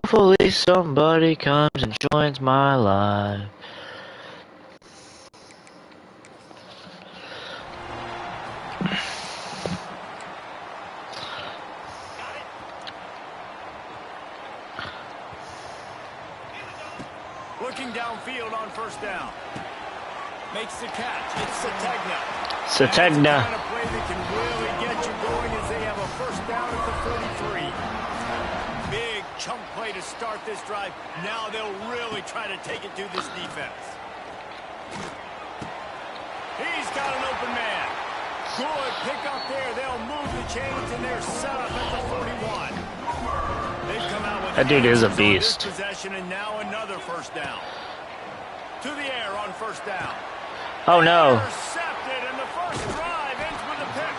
Hopefully somebody comes and joins my life. Looking downfield on first down. Makes the catch. It's Sategna. Sategna. Kind of play that can really get you going as they have a first down at the 43. Big chunk play to start this drive. Now they'll really try to take it to this defense. He's got an open man. Good pick up there. They'll move the chains and they're set up at the 41. They've come out with that dude is a beast. Possession and now another first down. To the air on first down. Oh no. Intercepted, and the first drive ends with a pick.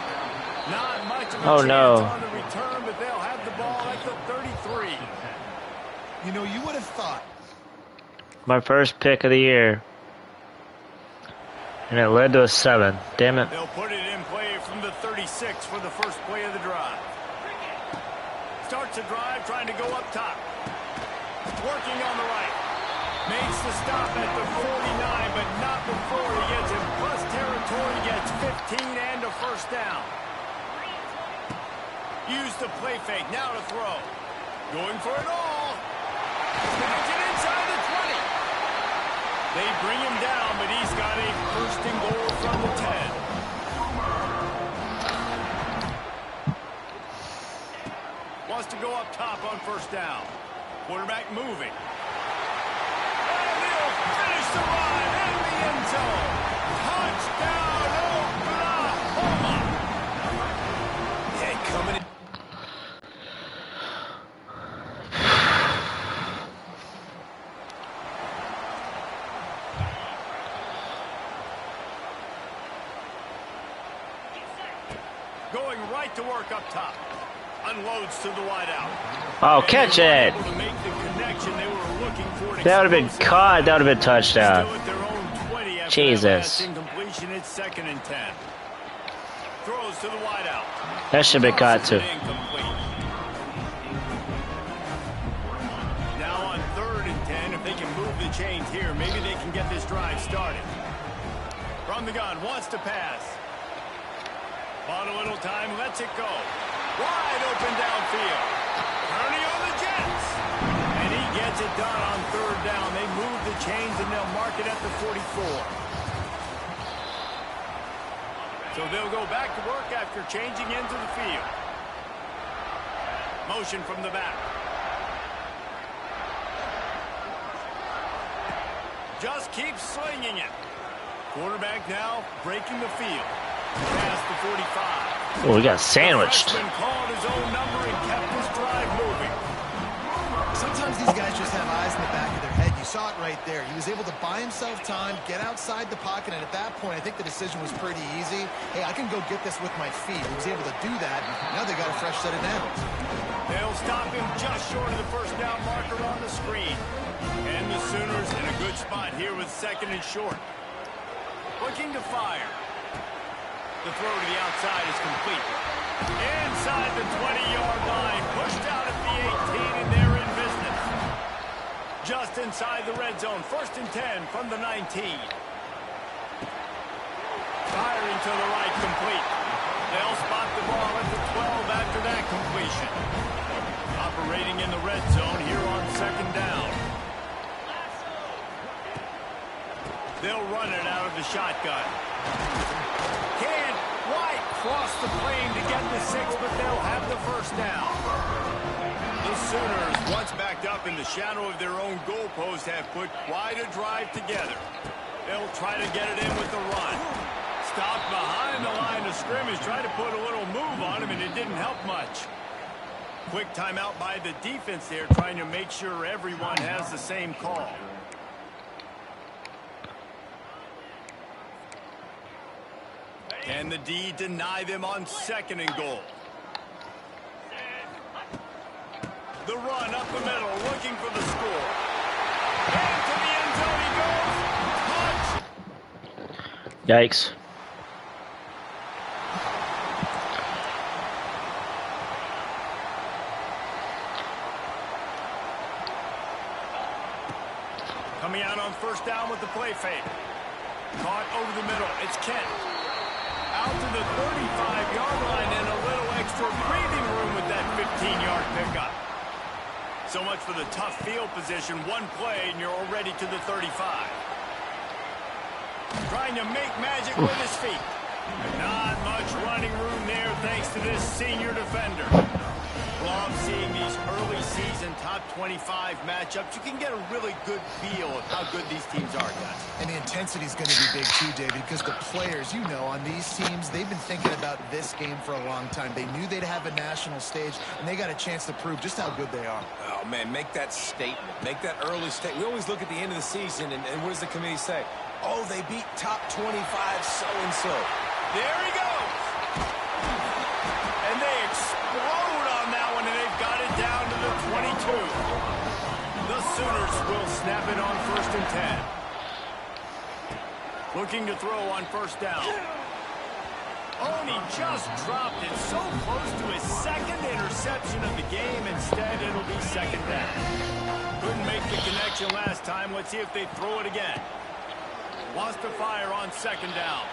Not much of a Oh chance no. on the return, but they'll have the ball at the 33. You know, you would have thought. My first pick of the year. And it led to a 7. Damn it. They'll put it in play from the 36 for the first play of the drive. Starts a drive trying to go up top. Working on the right. Makes the stop at the 49, but not before he gets in plus territory, gets 15 and a first down. Use the play fake, now to throw. Going for it all. Spins it inside the 20. They bring him down, but he's got a first and goal from the 10. Wants to go up top on first down. Quarterback moving. Finish the ride in the end zone. Touchdown, Oklahoma. Yeah, coming in. Going right to work up top. Unloads to the wideout. Oh, catch it. That would have been caught. That would have been touchdown. Jesus. It's second and 10. Throws to the wideout. That should have been caught too. Now on third and 10, if they can move the chains here, maybe they can get this drive started. From the gun, wants to pass. Bought a little time, lets it go. Wide open downfield. Kearney on the Jets. And he gets it done on third down. They move the chains and they'll mark it at the 44. So they'll go back to work after changing into the field. Motion from the back. Just keeps slinging it. Quarterback now breaking the field. Past the 45. Oh, we got sandwiched. The freshman called his own number and kept his drive moving. Sometimes these guys just have eyes in the back of their head. You saw it right there. He was able to buy himself time, get outside the pocket, and at that point, I think the decision was pretty easy. Hey, I can go get this with my feet. He was able to do that. Now they got a fresh set of downs. They'll stop him just short of the first down marker on the screen. And the Sooners in a good spot here with second and short. Looking to fire. The throw to the outside is complete. Inside the 20-yard line. Pushed out at the 18, and they're in business. Just inside the red zone. First and 10 from the 19. Firing to the right, complete. They'll spot the ball at the 12 after that completion. Operating in the red zone here on second down. They'll run it out of the shotgun. White cross the plane to get the 6, but they'll have the first down. The Sooners, once backed up in the shadow of their own goalpost, have put quite a drive together. They'll try to get it in with the run. Stopped behind the line of scrimmage, tried to put a little move on him, and it didn't help much. Quick timeout by the defense there, trying to make sure everyone has the same call. Can the D deny them on second and goal? The run up the middle, looking for the score. And to the end zone he goes. Touch. Yikes. Coming out on first down with the play fake. Caught over the middle. It's Kent. Out to the 35-yard line and a little extra breathing room with that 15-yard pickup. So much for the tough field position. One play and you're already to the 35. Trying to make magic with his feet. Not much running room there thanks to this senior defender. Love seeing these early season top 25 matchups. You can get a really good feel of how good these teams are, guys. And the intensity is going to be big too, David, because the players, you know, on these teams, they've been thinking about this game for a long time. They knew they'd have a national stage, and they got a chance to prove just how good they are. Oh, man, make that statement. Make that early statement. We always look at the end of the season, and what does the committee say? Oh, they beat top 25 so-and-so. There he goes. And they explode on that one, and they've got it down to the 22. The Sooners will snap it on 1st and 10. Looking to throw on first down. Oh, and he just dropped it so close to his second interception of the game. Instead, it'll be second down. Couldn't make the connection last time. Let's see if they throw it again. Wants to fire on second down.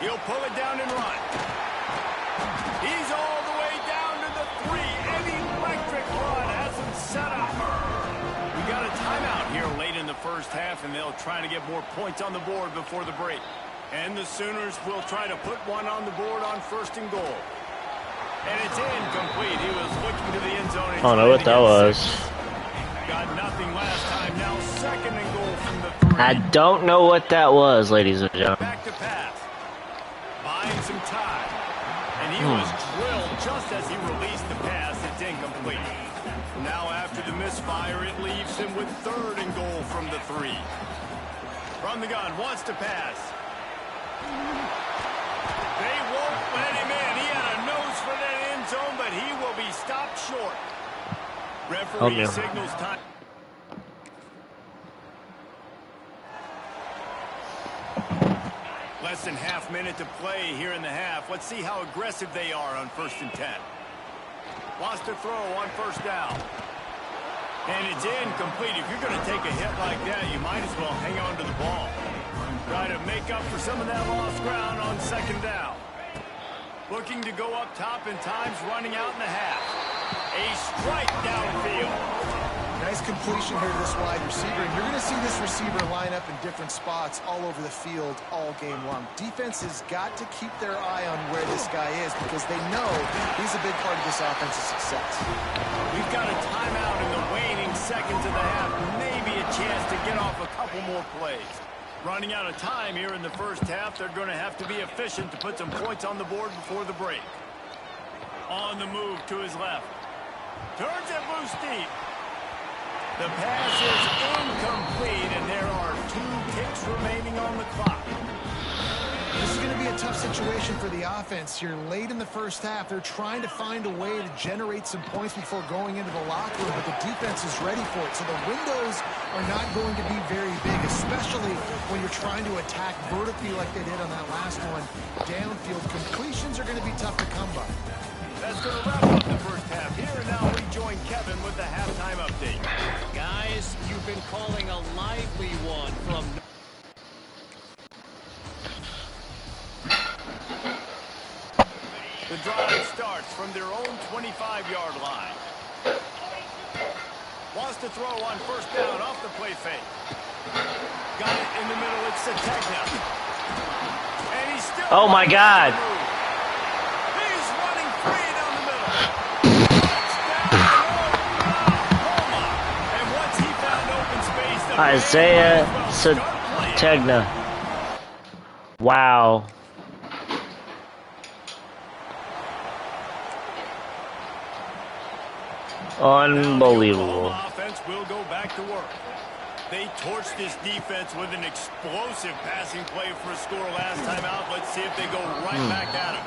He'll pull it down and run. He's all the way down to the 3. An electric run has him set up. We got a timeout here late in the first half, and they'll try to get more points on the board before the break. And the Sooners will try to put one on the board on 1st and goal. And it's incomplete. He was looking to the end zone. I don't know what that was. Got nothing last time. Now 2nd and goal from the 3. I don't know what that was, ladies and gentlemen. Back to pass. Buying some time. And he was drilled just as he released the pass. It's incomplete. Now after the misfire, it leaves him with 3rd and goal from the 3. From the gun, wants to pass. They won't let him in. He had a nose for that end zone, but he will be stopped short. Referee signals time. Less than half minute to play here in the half. Let's see how aggressive they are on 1st and 10. Wants to throw on first down. And it's incomplete. If you're going to take a hit like that, you might as well hang on to the ball. Try to make up for some of that lost ground on 2nd down. Looking to go up top, and time's running out in the half. A strike downfield. Nice completion here to this wide receiver, and you're going to see this receiver line up in different spots all over the field all game long. Defense has got to keep their eye on where this guy is because they know he's a big part of this offensive success. We've got a timeout in the waning seconds of the half. Maybe a chance to get off a couple more plays. Running out of time here in the first half. They're going to have to be efficient to put some points on the board before the break. On the move to his left. Turns it loose deep. The pass is incomplete, and there are 2 ticks remaining on the clock. This is going to be a tough situation for the offense here late in the first half. They're trying to find a way to generate some points before going into the locker room, but the defense is ready for it. So the windows are not going to be very big, especially when you're trying to attack vertically like they did on that last one. Downfield completions are going to be tough to come by. That's going to wrap up the first half. Here and now we join Kevin with the halftime update. Guys, you've been calling a lively one from... The drive starts from their own 25-yard line. Wants to throw on first down off the play fake. Got it in the middle. It's Sategna. And he's still... Oh, my God. He's running free down the middle. Touchdown, Oklahoma. And once he found open space... Isaiah Sategna. Wow. Unbelievable. Offense will go back to work. They torched this defense with an explosive passing play for a score last time out. Let's see if they go right back at him.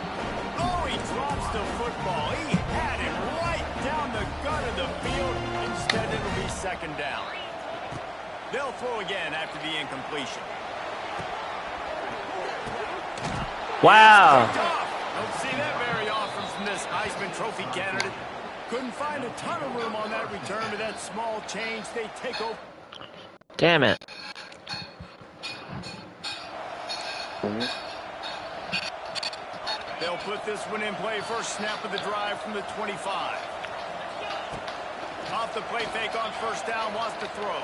Oh, he drops the football. He had it right down the gut of the field. Instead, it'll be 2nd down. They'll throw again after the incompletion. Wow. Don't see that very often from this Heisman Trophy candidate. Couldn't find a ton of room on that return to that small change. They take over. Damn it. They'll put this one in play. First snap of the drive from the 25. Off the play fake on first down, wants to throw.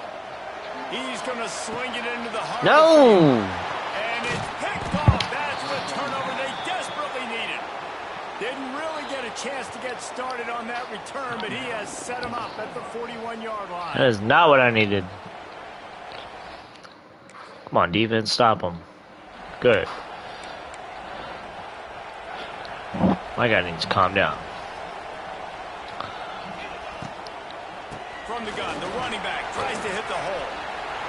He's going to swing it into the heart of the field. And it's picked off. That's the turnover they desperately needed. Didn't really get a chance to get started on that return, but he has set him up at the 41-yard line. That is not what I needed. Come on, defense, stop him. Good. My guy needs to calm down. From the gun, the running back tries to hit the hole.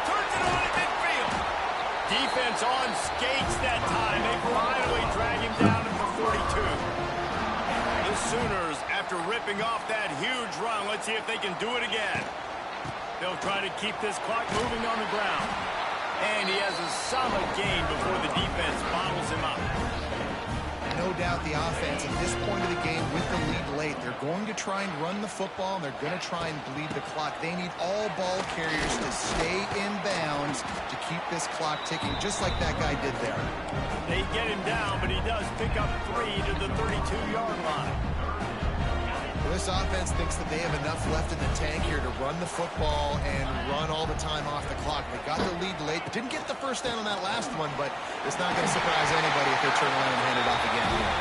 Turns it on at midfield. Defense on skates that time. They finally drag him down at the 42. The Sooners, after ripping off that huge run, let's see if they can do it again. They'll try to keep this clock moving on the ground. And he has a solid gain before the defense bottles him up. No doubt the offense at this point of the game with the lead late, they're going to try and run the football, and they're going to try and bleed the clock. They need all ball carriers to stay in bounds to keep this clock ticking, just like that guy did there. They get him down, but he does pick up 3 to the 32-yard line. Well, this offense thinks that they have enough left in the tank here to run the football and run all the time off the clock. They got the lead late. Didn't get the first down on that last one, but it's not going to surprise anybody if they turn around and hand it off again here.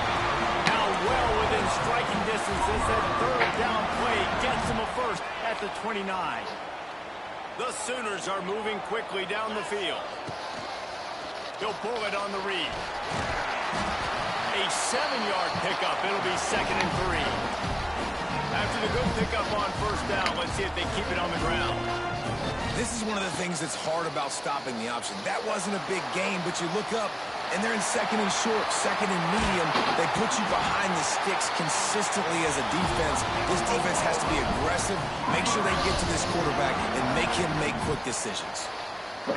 Now well within striking distance as that third down play gets him a first at the 29. The Sooners are moving quickly down the field. He'll pull it on the read. A 7-yard pickup. It'll be 2nd and 3. After the good pickup on first down, let's see if they keep it on the ground. This is one of the things that's hard about stopping the option. That wasn't a big gain, but you look up, and they're in 2nd and short, 2nd and medium. They put you behind the sticks consistently as a defense. This defense has to be aggressive, make sure they get to this quarterback, and make him make quick decisions.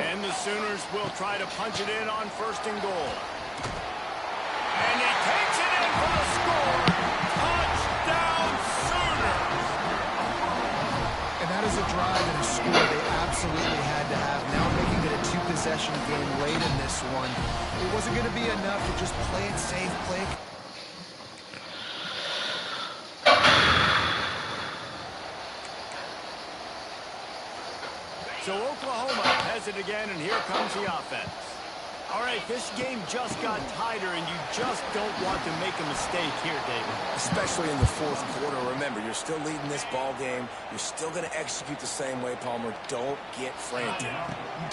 And the Sooners will try to punch it in on 1st and goal. And he takes it in for the score. Touchdown, Sooners! And that is a drive and a score they absolutely had to have. Now making it a 2-possession game late in this one. It wasn't going to be enough to just play it safe, play it. So Oklahoma has it again, and here comes the offense. All right, this game just got tighter, and you just don't want to make a mistake here, David. Especially in the 4th quarter. Remember, you're still leading this ball game. You're still going to execute the same way, Palmer. Don't get frantic.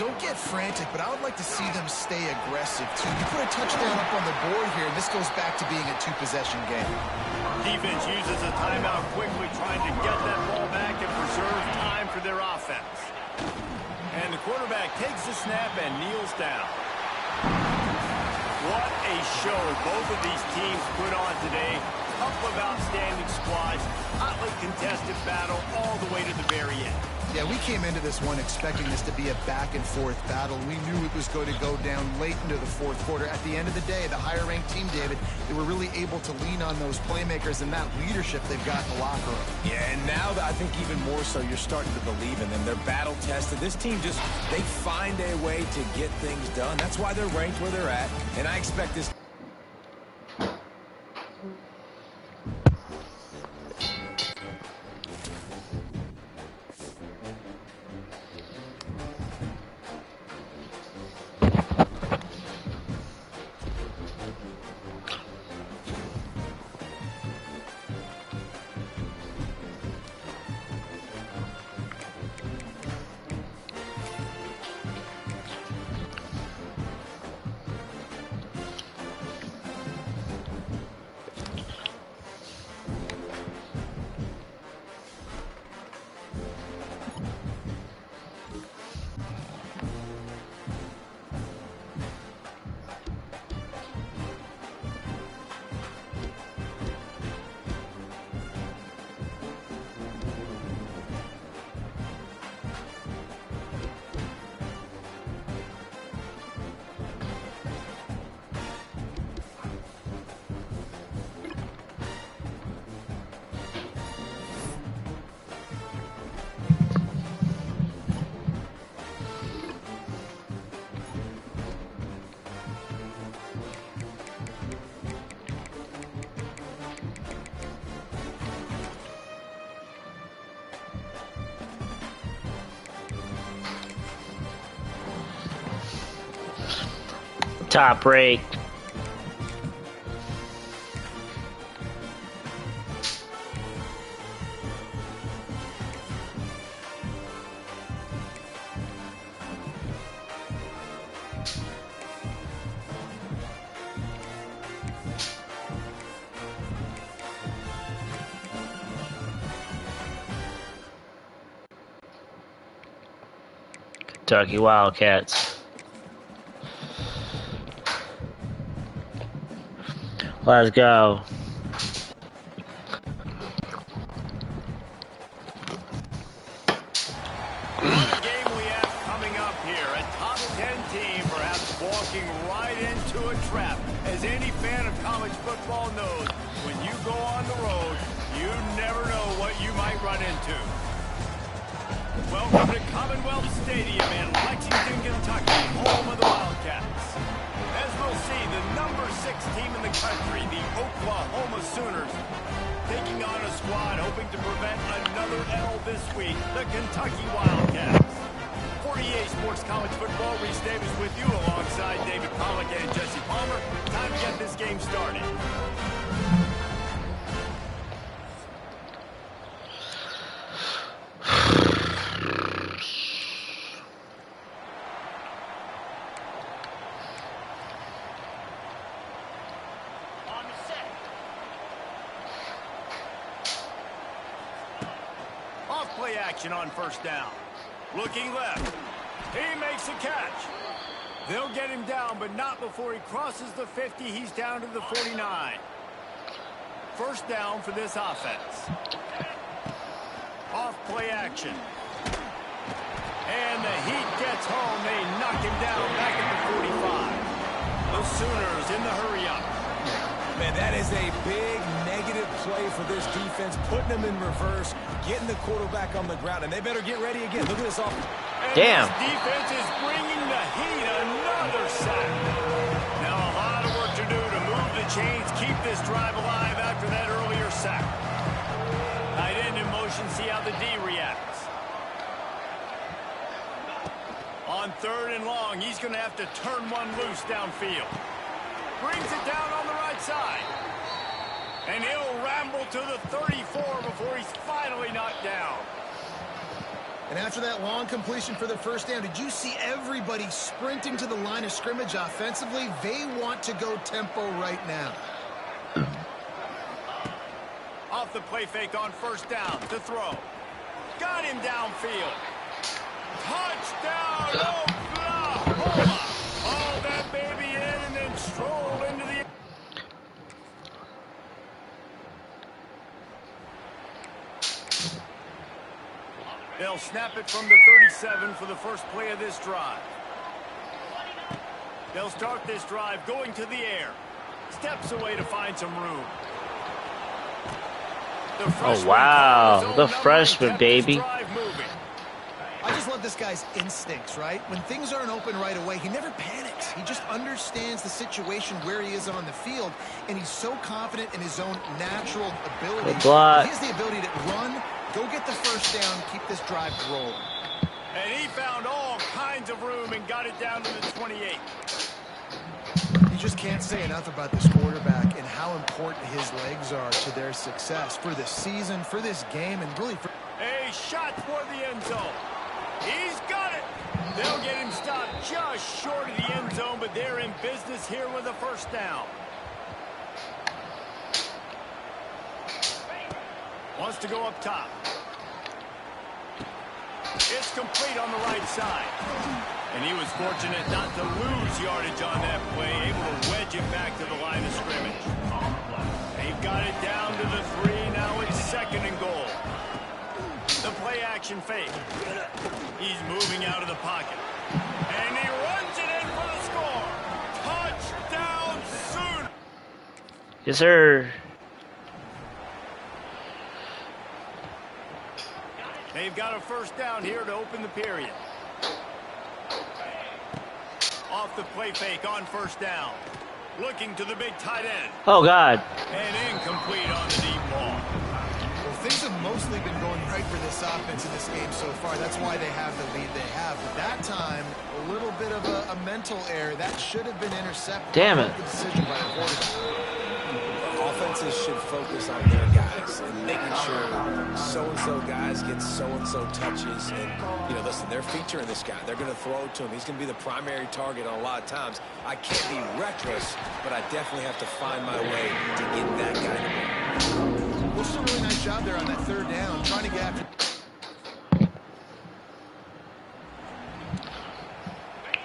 Don't get frantic, but I would like to see them stay aggressive, too. You put a touchdown up on the board here, and this goes back to being a 2-possession game. Defense uses a timeout quickly, trying to get that ball back and preserve time for their offense. And the quarterback takes the snap and kneels down. What a show both of these teams put on today. Couple of outstanding squads, hotly contested battle all the way to the very end. Yeah, we came into this one expecting this to be a back-and-forth battle. We knew it was going to go down late into the 4th quarter. At the end of the day, the higher-ranked team, David, they were really able to lean on those playmakers and that leadership they've got in the locker room. Yeah, and now I think even more so, you're starting to believe in them. They're battle-tested. This team just, they find a way to get things done. That's why they're ranked where they're at, and I expect this. Top rate. Kentucky Wildcats. Let's go. What a game we have coming up here. A top 10 team perhaps walking right into a trap. As any fan of college football knows, when you go on the road, you never know what you might run into. Welcome to Commonwealth Stadium in Lexington, Kentucky, home of the Wildcats. As we'll see, the number 6 team in the country, the Oklahoma Sooners, taking on a squad hoping to prevent another L this week, the Kentucky Wildcats. 48 Sports College Football, Reese Davis with you alongside David Pollack and Jesse Palmer. Time to get this game started. Play action on first down. Looking left. He makes a catch. They'll get him down, but not before he crosses the 50. He's down to the 49. First down for this offense. Off play action. And the heat gets home. They knock him down back at the 45. The Sooners in the hurry up. Man, that is a big negative play for this defense, putting them in reverse, getting the quarterback on the ground, and they better get ready again. Look at this offense. Damn. This defense is bringing the heat. Another sack. Now a lot of work to do to move the chains, keep this drive alive after that earlier sack. Tight end in motion, see how the D reacts. On 3rd and long, he's going to have to turn one loose downfield. Brings it down on the right side. And he'll ramble to the 34 before he's finally knocked down. And after that long completion for the first down, did you see everybody sprinting to the line of scrimmage offensively? They want to go tempo right now. Off the play fake on first down to throw. Got him downfield. Touchdown, Oklahoma. All that baby in and then strolled into the... They'll snap it from the 37 for the first play of this drive. They'll start this drive going to the air. Steps away to find some room. Oh, wow. The freshman, baby. I just love this guy's instincts, right? When things aren't open right away, he never panics. He just understands the situation where he is on the field, and he's so confident in his own natural ability. He has the ability to run, go get the first down, keep this drive rolling. And he found all kinds of room and got it down to the 28. You just can't say enough about this quarterback and how important his legs are to their success for this season, for this game, and really for... A shot for the end zone. He's got it. They'll get him stopped just short of the end zone, but they're in business here with a first down. Wants to go up top. It's complete on the right side. And he was fortunate not to lose yardage on that play, able to wedge it back to the line of scrimmage. They've got it down to the 3. Now it's 2nd and goal. The play action fake. He's moving out of the pocket. And he runs it in for the score. Touchdown Sooners. Yes, sir. They've got a first down here to open the period. Off the play fake on first down. Looking to the big tight end. Oh, God. And incomplete on the deep ball. Well, things have mostly been going right for this offense in this game so far. That's why they have the lead they have. But that time, a little bit of a mental error. That should have been intercepted. Damn it. The decision by the quarterback. Offenses should focus on their guys and making sure so-and-so guys get so-and-so touches. And, you know, listen, they're featuring this guy. They're going to throw it to him. He's going to be the primary target on a lot of times. I can't be reckless, but I definitely have to find my way to get that guy to win. Well, it's a really nice job there on that third down, trying to get after.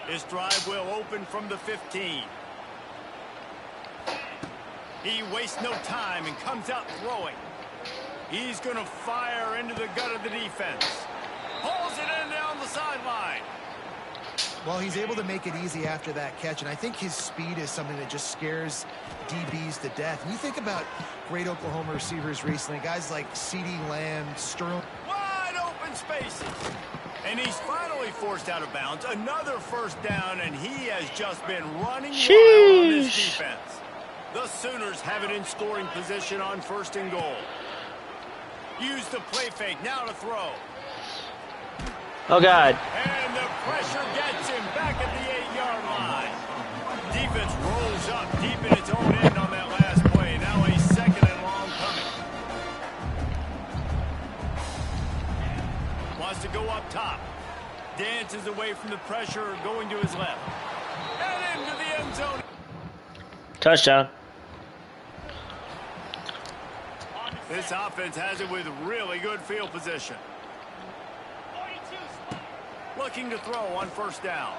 His drive will open from the 15. He wastes no time and comes out throwing. He's going to fire into the gut of the defense. Pulls it in down the sideline. Well, he's able to make it easy after that catch, and I think his speed is something that just scares DBs to death. And you think about great Oklahoma receivers recently, guys like CeeDee Lamb, Sterling. Wide open spaces. And he's finally forced out of bounds. Another first down, and he has just been running wild on this defense. The Sooners have it in scoring position on 1st and goal. Use the play fake now to throw. Oh, God. And the pressure gets him back at the 8-yard line. Defense rolls up deep in its own end on that last play. Now a 2nd and long coming. Wants to go up top. Dances away from the pressure, going to his left. And into the end zone. Touchdown. This offense has it with really good field position. Looking to throw on 1st down.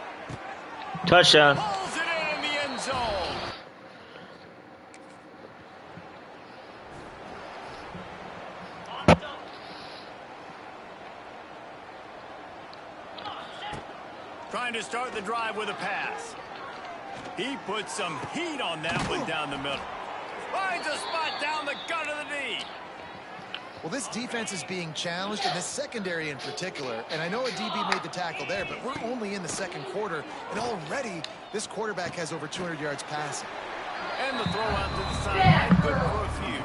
Touchdown. Pulls it in the end zone. Trying to start the drive with a pass. He puts some heat on that one down the middle. Finds a spot down the gut of the D. Well, this defense is being challenged, and this secondary in particular. And I know a DB made the tackle there, but we're only in the 2nd quarter, and already this quarterback has over 200 yards passing. And the throw out to the sideline, good for a few.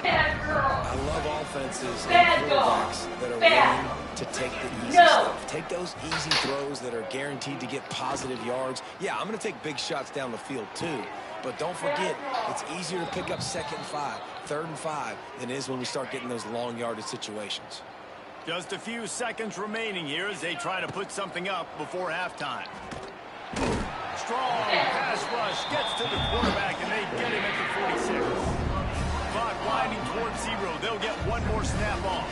I love offenses and quarterbacks that are willing to take the easy stuff. Take those easy throws that are guaranteed to get positive yards. Yeah, I'm going to take big shots down the field too. But don't forget, it's easier to pick up 2nd and 5, 3rd and 5 than it is when we start getting those long yardage situations. Just a few seconds remaining here as they try to put something up before halftime. Strong pass rush gets to the quarterback, and they get him at the 46. Clock winding towards 0. They'll get one more snap off.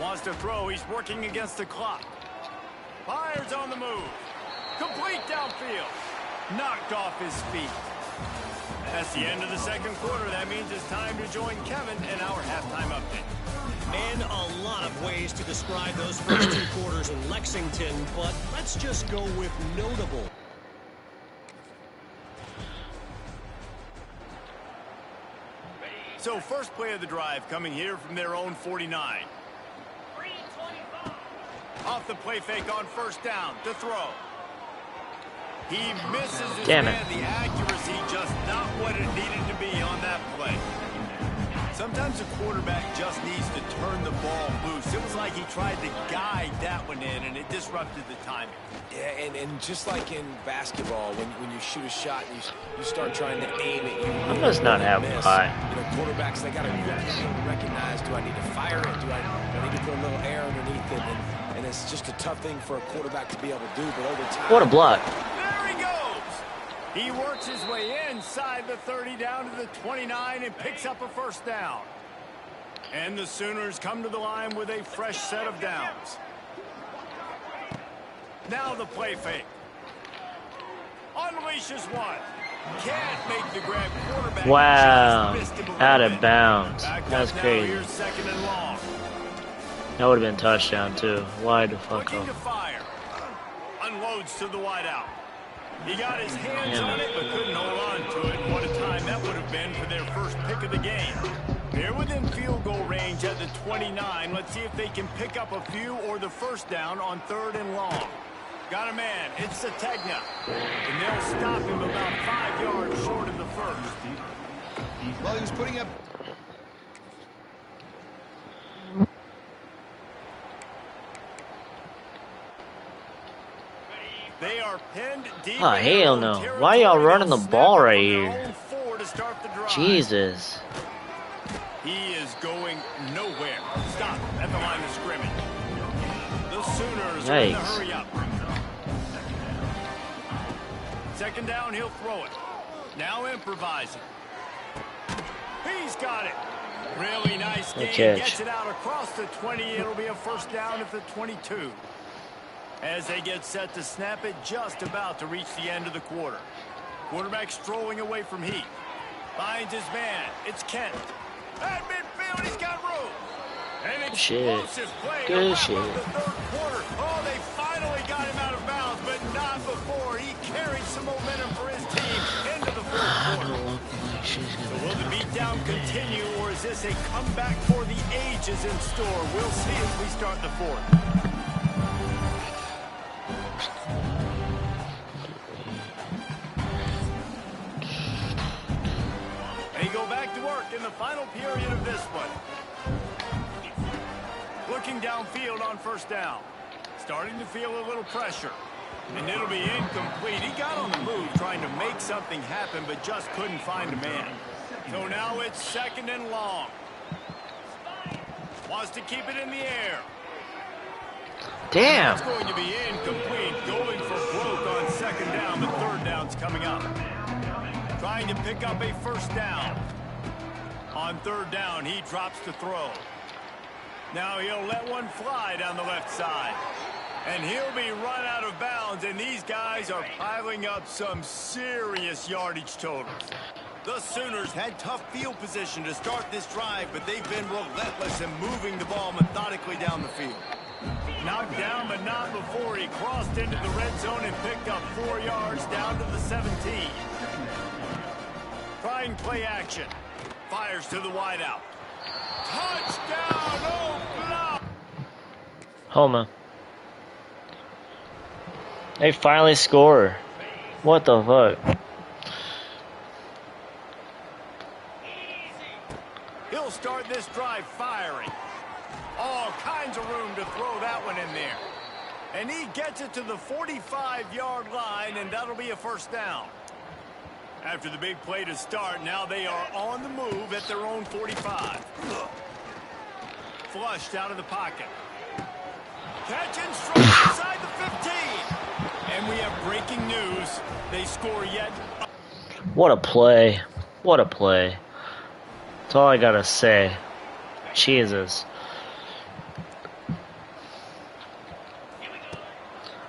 Wants to throw. He's working against the clock. Fires on the move. Complete downfield. Knocked off his feet. That's the end of the 2nd quarter. That means it's time to join Kevin in our halftime update. And a lot of ways to describe those first 2 quarters in Lexington, but let's just go with notable. So first play of the drive coming here from their own 49. Off the play fake on 1st down to throw. He misses his man. The accuracy just not what it needed to be on that play. Sometimes a quarterback just needs to turn the ball loose. It was like he tried to guide that one in, and it disrupted the timing. Yeah, and just like in basketball, when you shoot a shot and you start trying to aim it, I must not have a high. You know, quarterbacks, they got to recognize, do I need to fire it? Do I need to put a little air underneath it? And it's just a tough thing for a quarterback to be able to do, but over time... What a block. There he goes. He works his way inside the 30 down to the 29 and picks up a 1st down. And the Sooners come to the line with a fresh set of downs. Now the play fake. Unleashes one. Can't make the grab. Quarterback. Wow. Out of bounds. That's crazy. Here's 2nd and long. That would have been touchdown too. Wide the fuck Looking to up. fire. Unloads to the wide out. He got his hands on it, but couldn't hold on to it. What a time that would have been for their first pick of the game. They're within field goal range at the 29. Let's see if they can pick up a few or the 1st down on 3rd and long. Got a man. It's Sategna. And they'll stop him about 5 yards short of the 1st. Well, he was putting up... They are pinned deep. Oh, in their hell own no. territory. Why y'all running the They'll snap ball it right from their here? own four to start the drive. Jesus. He is going nowhere. Stop at the line of scrimmage. The Sooners are in the hurry up. Second down, he'll throw it. Now improvising. He's got it. Really nice game. Gets it out across the 20. It'll be a first down at the 22. As they get set to snap it, just about to reach the end of the quarter. Quarterback strolling away from Heath. Finds his man. It's Kent. At midfield, he's got room. An explosive play to wrap up the third quarter. Oh, they finally got him out of bounds, but not before. He carried some momentum for his team into the fourth quarter. So will the beatdown continue, or is this a comeback for the ages in store? We'll see as we start the fourth. They go back to work in the final period of this one. Looking downfield on first down. Starting to feel a little pressure. And it'll be incomplete. He got on the move trying to make something happen, but just couldn't find a man. So now it's second and long. Wants to keep it in the air. Damn. It's going to be incomplete. Going for broke on second down, but third down's coming up. Trying to pick up a first down. On third down, he drops to throw. Now he'll let one fly down the left side. And he'll be run out of bounds, and these guys are piling up some serious yardage totals. The Sooners had tough field position to start this drive, but they've been relentless in moving the ball methodically down the field. Knocked down, but not before he crossed into the red zone and picked up 4 yards down to the 17. Trying play action. Fires to the wideout. Touchdown, Oklahoma! Homa. They finally score. What the fuck? He'll start this drive firing. All kinds of room to throw that one in there. And he gets it to the 45-yard line, and that'll be a first down. After the big play to start, now they are on the move at their own 45. Flushed out of the pocket. Catch and strike inside the 15. And we have breaking news. They score yet. What a play. What a play. That's all I gotta say. Jesus.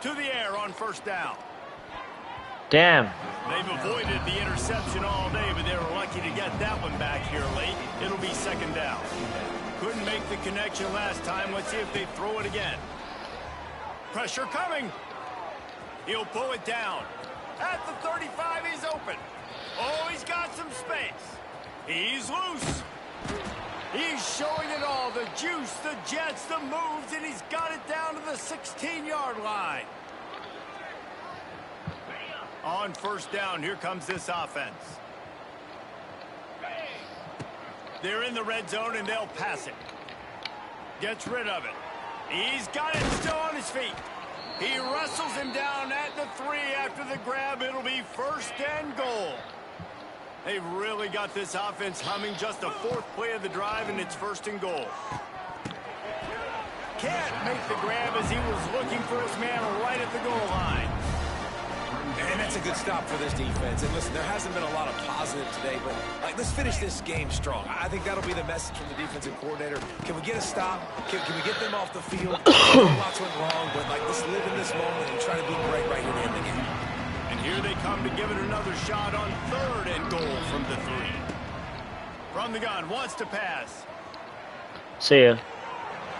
To the air on first down. Damn. They've avoided the interception all day, but they were lucky to get that one back here late. It'll be second down. Couldn't make the connection last time. Let's see if they throw it again. Pressure coming. He'll pull it down. At the 35, he's open. Oh, he's got some space. He's loose. He's showing it all. The juice, the jets, the moves, and he's got it down to the 16-yard line. On first down, here comes this offense. They're in the red zone, and they'll pass it. Gets rid of it. He's got it still on his feet. He wrestles him down at the 3 after the grab. It'll be first and goal. They've really got this offense humming. Just the 4th play of the drive, and it's first and goal. Can't make the grab as he was looking for his man right at the goal line. And that's a good stop for this defense. And listen, there hasn't been a lot of positive today, but let's finish this game strong. I think that'll be the message from the defensive coordinator. Can we get a stop? Can we get them off the field? Lots went wrong, but let's live in this moment and try to be great right here to end the game. And here they come to give it another shot on third and goal from the 3. From the gun, wants to pass. See ya.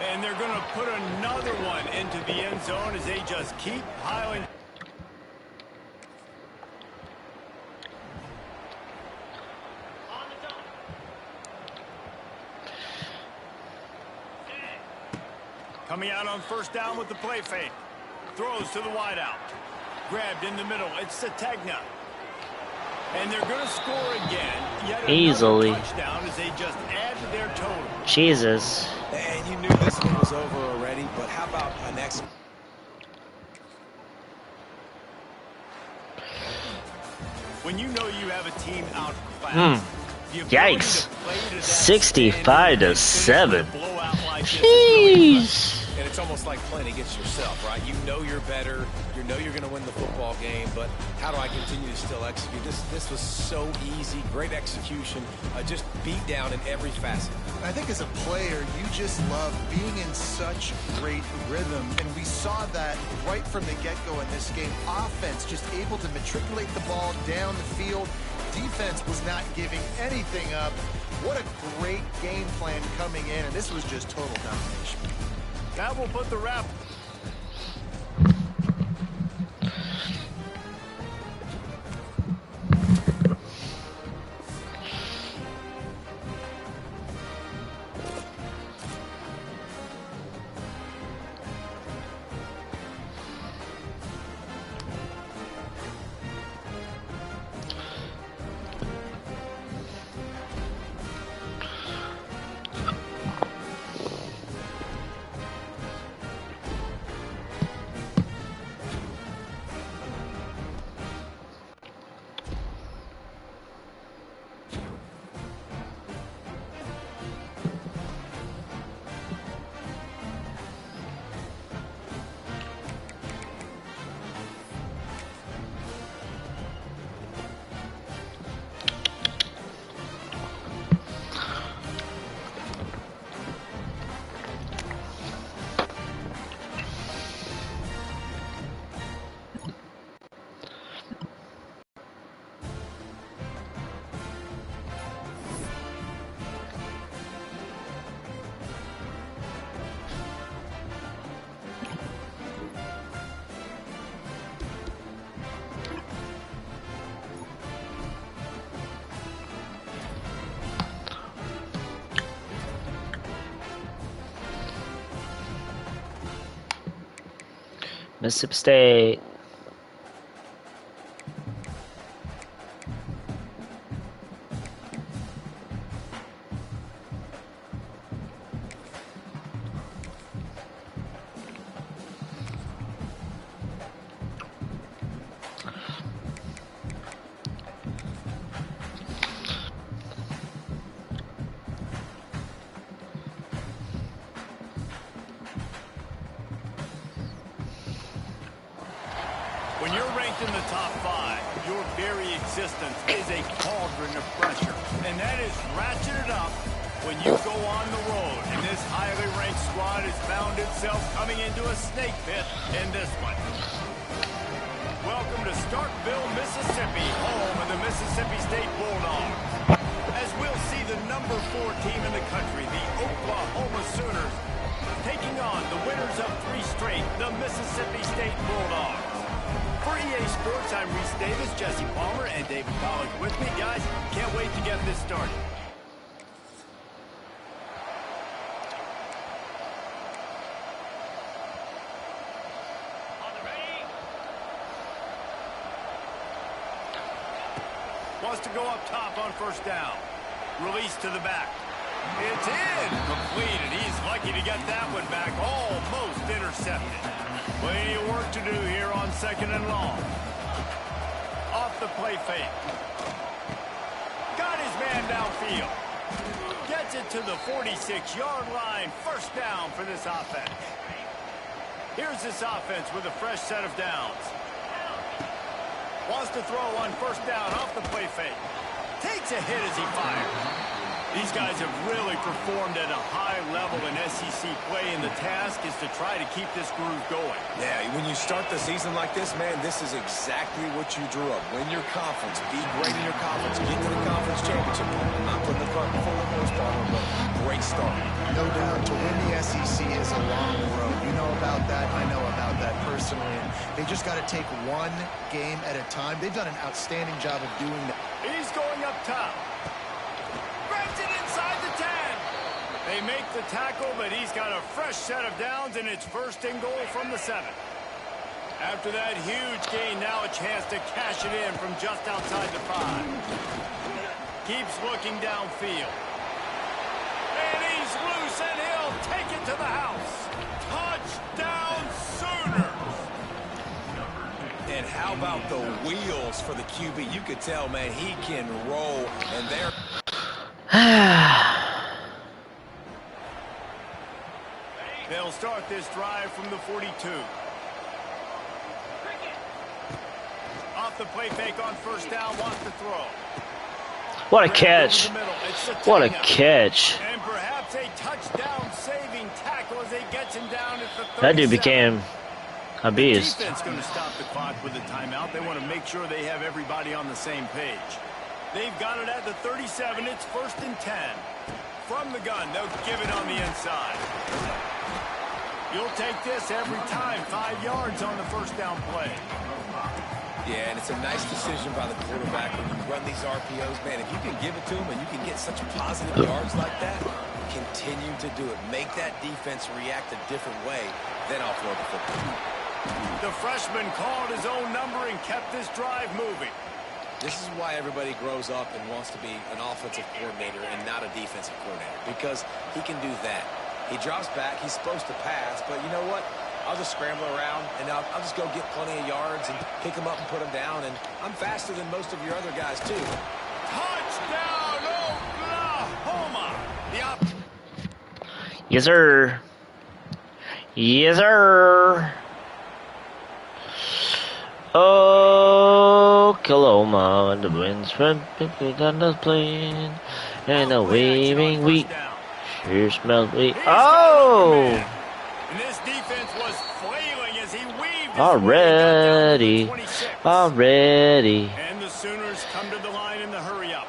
And they're going to put another one into the end zone as they just keep piling. Coming out on first down with the play fake. Throws to the wideout. Grabbed in the middle. It's Sategna. And they're going to score again. Yet easily. Touchdown as they just add to their total. Jesus. And you knew this one was over already, but how about an excellent... When you know you have a team outclassed, the ability Yikes. to play to that 65 to standard 7. and finish with a blowout like this is really impressive. Jeez. And it's almost like playing against yourself, right? You know you're better. You know you're going to win the football game, but how do I continue to still execute? This was so easy. Great execution. Just beat down in every facet. I think as a player, you just love being in such great rhythm, and we saw that right from the get-go in this game. Offense just able to matriculate the ball down the field. Defense was not giving anything up. What a great game plan coming in, and this was just total domination. That will put the wrap. Mississippi State. When you're ranked in the top 5, your very existence is a cauldron of pressure. And that is ratcheted up when you go on the road. And this highly ranked squad has found itself coming into a snake pit in this one. Welcome to Starkville, Mississippi, home of the Mississippi State Bulldogs. As we'll see the number 4 team in the country, the Oklahoma Sooners, taking on the winners of 3 straight, the Mississippi State Bulldogs. For EA Sports, I'm Reese Davis, Jesse Palmer, and David Pollack with me. Guys, can't wait to get this started. Wants to go up top on first down. Release to the back. It's in. Completed. He's lucky to get that one back. Almost intercepted. Plenty of work to do here on second and long. Off the play fake. Got his man downfield. Gets it to the 46-yard line. First down for this offense. Here's this offense with a fresh set of downs. Wants to throw on first down off the play fake. Takes a hit as he fires. These guys have really performed at a high level in SEC play, and the task is to try to keep this groove going. Yeah, when you start the season like this, man, this is exactly what you drew up. Win your conference, be great in your conference, get to the conference championship. Not putting the cart before the horse, but great start. No doubt, to win the SEC is a long road. You know about that. I know about that personally. And they just got to take one game at a time. They've done an outstanding job of doing that. He's going up top. Grabs it inside the 10. They make the tackle, but he's got a fresh set of downs, and it's first and goal from the 7. After that huge gain, now a chance to cash it in from just outside the 5. Keeps looking downfield. And he's loose, and he'll take it to the house. Touchdown, Sooners! And how about the wheels for the QB? You could tell, man, he can roll. And there. They'll start this drive from the 42. Off the play fake on first down, wants to throw. What a catch. What a catch. And perhaps a touchdown-saving tackle as they gets him down at the 37. That dude became a beast. The defense going to stop the clock with a timeout. They want to make sure they have everybody on the same page. They've got it at the 37. It's 1st and 10. From the gun, they'll give it on the inside. You'll take this every time. 5 yards on the first down play. Yeah, and it's a nice decision by the quarterback when you run these RPOs. Man, if you can give it to him and you can get such positive yards like that, continue to do it. Make that defense react a different way, then I'll throw the football. The freshman called his own number and kept this drive moving. This is why everybody grows up and wants to be an offensive coordinator and not a defensive coordinator, because he can do that. He drops back. He's supposed to pass, but you know what? I'll just scramble around, and I'll just go get plenty of yards and pick them up and put them down, and I'm faster than most of your other guys, too. Touchdown, Oklahoma! Yes, sir. Yes, sir. Oklahoma, the winds from picking on the plane, and the waving wheat sure smells wheat. Oh! And this defense was flailing as he weaved his Already. And the Sooners come to the line in the hurry-up.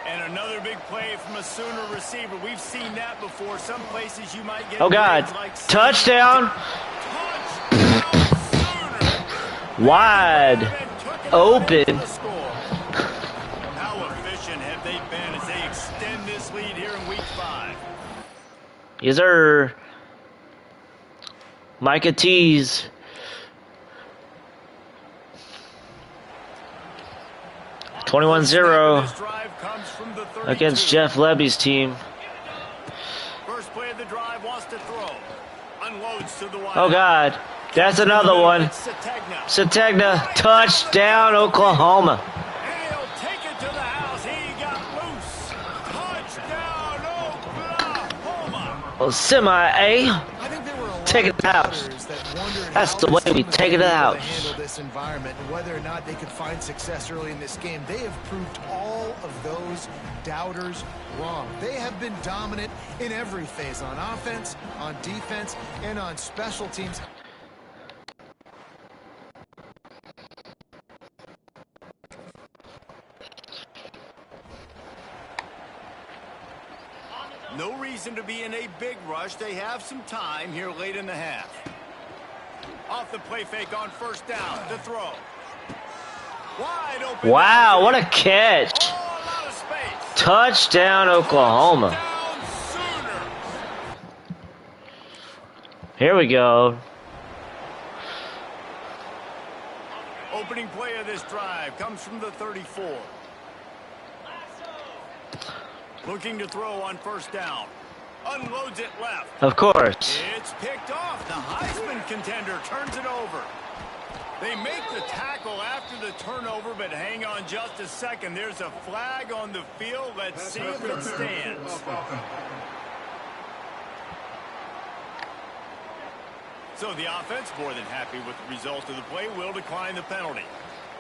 And another big play from a Sooner receiver. We've seen that before. Some places you might get... Oh, God. Like Touchdown. Touchdown, Wide open. How efficient have they been as they extend this lead here in Week 5? Yes, sir. Micah Tees. (21-0) against Jeff Levy's team. First play of the drive, wants to throw. Unloads to the wide. Oh, God. That's another one. Sategna. Touchdown, Oklahoma. And he'll take it to the house. He got loose. Touchdown, Oklahoma. Well, semi-A. I think there were a lot Take it of out. players that wondered That's how the way this we team take it would be able out. to handle this environment and whether or not they could find success early in this game. They have proved all of those doubters wrong. They have been dominant in every phase, on offense, on defense, and on special teams. No reason to be in a big rush. They have some time here late in the half. Off the play fake on first down. To throw. Wide open. Wow, what a catch. Oh, a lot of space. Touchdown, Oklahoma. Touchdown, Sooners. Here we go. Opening play of this drive comes from the 34. Looking to throw on first down. Unloads it left. Of course. It's picked off. The Heisman contender turns it over. They make the tackle after the turnover, but hang on just a second. There's a flag on the field. Let's see if it stands. So the offense, more than happy with the result of the play, will decline the penalty.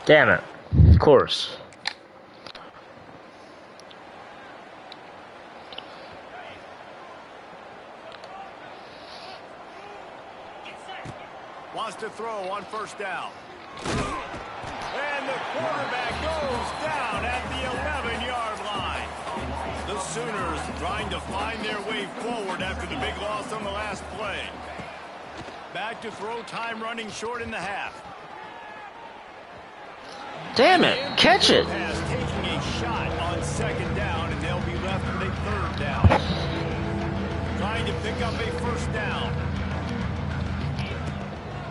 Damn it. Of course. Wants to throw on first down. And the quarterback goes down at the 11-yard line. The Sooners trying to find their way forward after the big loss on the last play. Back to throw, time running short in the half. Damn it. Catch it. Pass taking a shot on second down, and they'll be left with a third down. Trying to pick up a first down.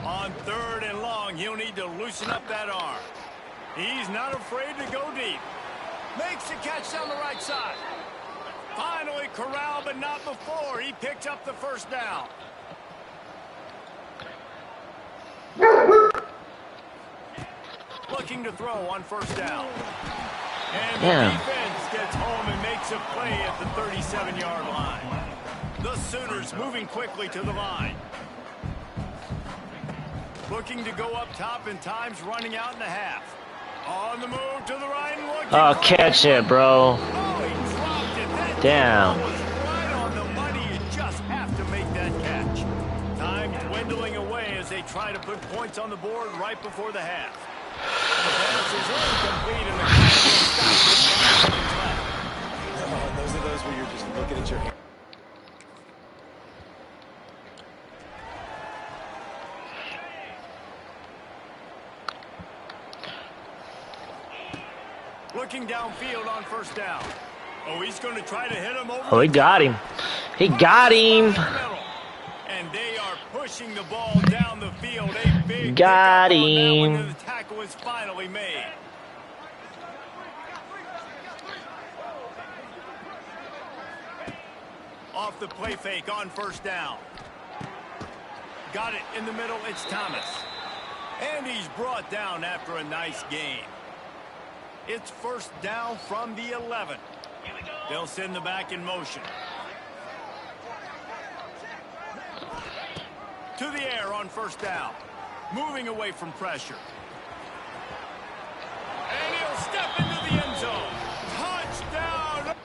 On third and long, he'll need to loosen up that arm. He's not afraid to go deep. Makes the catch down the right side. Finally corralled, but not before. He picked up the first down. looking to throw on first down. And Yeah. the defense gets home and makes a play at the 37-yard line. The Sooners moving quickly to the line. Looking to go up top, and time's running out in the half. On the move to the right and looking. Oh, catch it, bro. Oh, he dropped it. That Damn. ball was right on the money. You just have to make that catch. Time dwindling away as they try to put points on the board right before the half. The pass is incomplete and the clock will stop with 5 seconds left. Those are those where you're just looking at your hand. Looking downfield on first down. Oh, he's going to try to hit him over. Oh, he got him. He got him. And they are pushing the ball down the field. A big Got pickup on that one, him. and the tackle is finally made. Off the play fake on first down. Got it in the middle. It's Thomas. And he's brought down after a nice gain. It's first down from the 11. They'll send the back in motion. To the air on first down. Moving away from pressure. And he'll step into the end zone. Touchdown!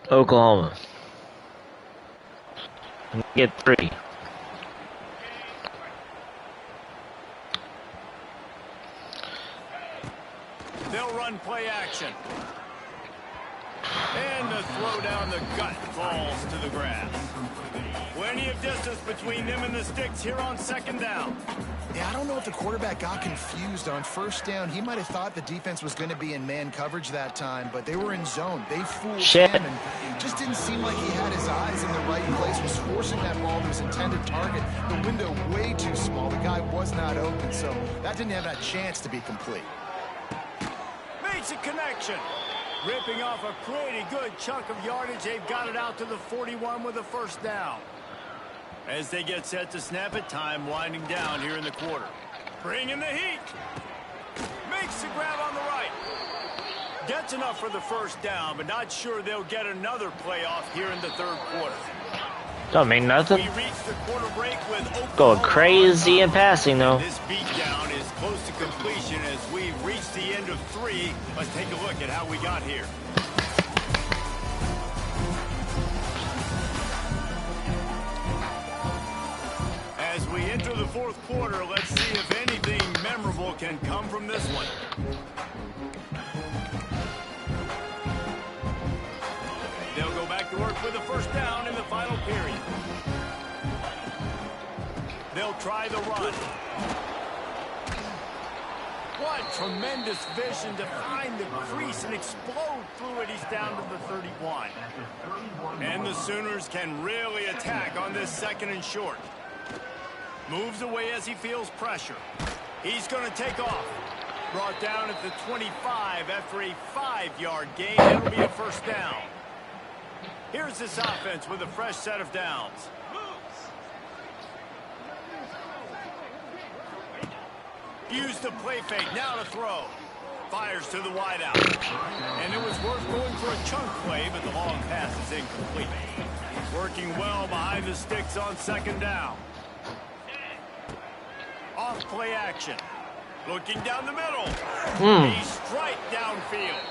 Oklahoma. Get 3. They'll run play action. And the throw down the gut falls to the grass. Plenty of distance between them and the sticks here on second down. Yeah, I don't know if the quarterback got confused on first down. He might have thought the defense was going to be in man coverage that time, but they were in zone. They fooled him, and it just didn't seem like he had his eyes in the right place. Was forcing that ball to his intended target. The window way too small. The guy was not open, so that didn't have that chance to be complete. Makes a connection. Ripping off a pretty good chunk of yardage. They've got it out to the 41 with a first down. As they get set to snap it, time winding down here in the quarter. Bringing the heat. Makes the grab on the right. Gets enough for the first down, but not sure they'll get another play off here in the third quarter. Don't mean nothing. We reach the quarter break with Oklahoma Going crazy in passing, though. This beatdown is close to completion as we reach the end of 3. Let's take a look at how we got here. As we enter the fourth quarter, let's see if anything memorable can come from this one. They'll go back to work with a first down in the final period. They'll try the run. What tremendous vision to find the crease and explode through it. He's down to the 31. And the Sooners can really attack on this second and short. Moves away as he feels pressure. He's going to take off. Brought down at the 25 after a 5-yard gain. It'll be a first down. Here's this offense with a fresh set of downs. Use the play fake, now to throw. Fires to the wideout. And it was worth going for a chunk play, but the long pass is incomplete. Working well behind the sticks on second down. Off play action. Looking down the middle. He strike downfield.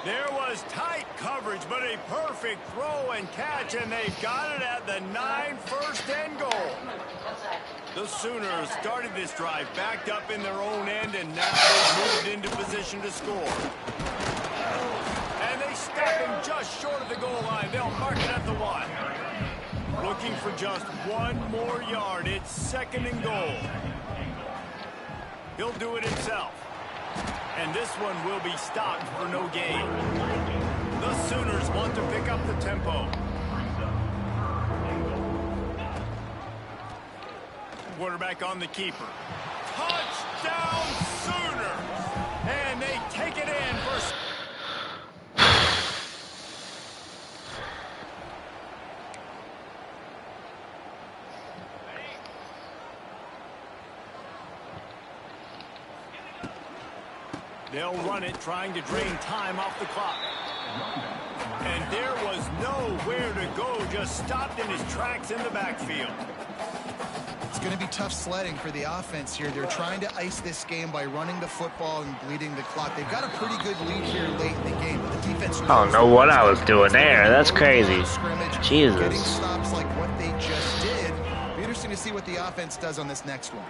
There was tight coverage, but a perfect throw and catch, and they've got it at the 9, first and goal. The Sooners started this drive backed up in their own end, and now they've moved into position to score. And they stop him just short of the goal line. They'll mark it at the 1. Looking for just 1 more yard. It's second and goal. He'll do it himself. And this one will be stopped for no gain. The Sooners want to pick up the tempo. Quarterback on the keeper. Touchdown Sooners! And they take it in for... They'll run it, trying to drain time off the clock. And there was nowhere to go, just stopped in his tracks in the backfield. It's going to be tough sledding for the offense here. They're trying to ice this game by running the football and bleeding the clock. They've got a pretty good lead here late in the game, but the defense... I don't know what I was doing there. That's crazy. Jesus. Getting stops like what they just did. Be interesting to see what the offense does on this next one.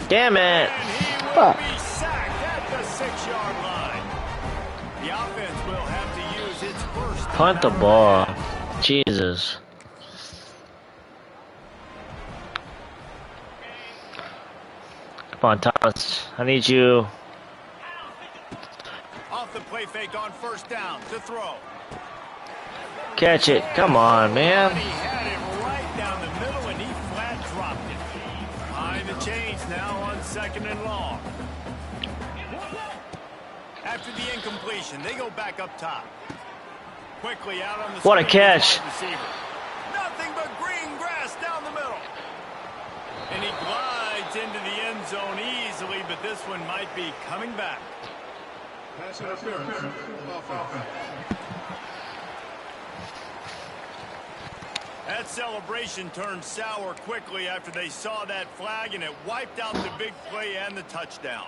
Damn it. And he will be sacked at the 6-yard line. The offense will have to use its first... Punt the ball. Jesus. Come on, Thomas. I need you. Off the play fake on first down to throw. Catch it. Come on, man. He had it right down the middle and he flat dropped it. Behind the chains now on 2nd and long. After the incompletion, they go back up top. Quickly out on the... What a catch. Receiver. Nothing but green grass down the middle. And he glides into the end zone easily, but this one might be coming back. Pass interference. Offense. That celebration turned sour quickly after they saw that flag, and it wiped out the big play and the touchdown.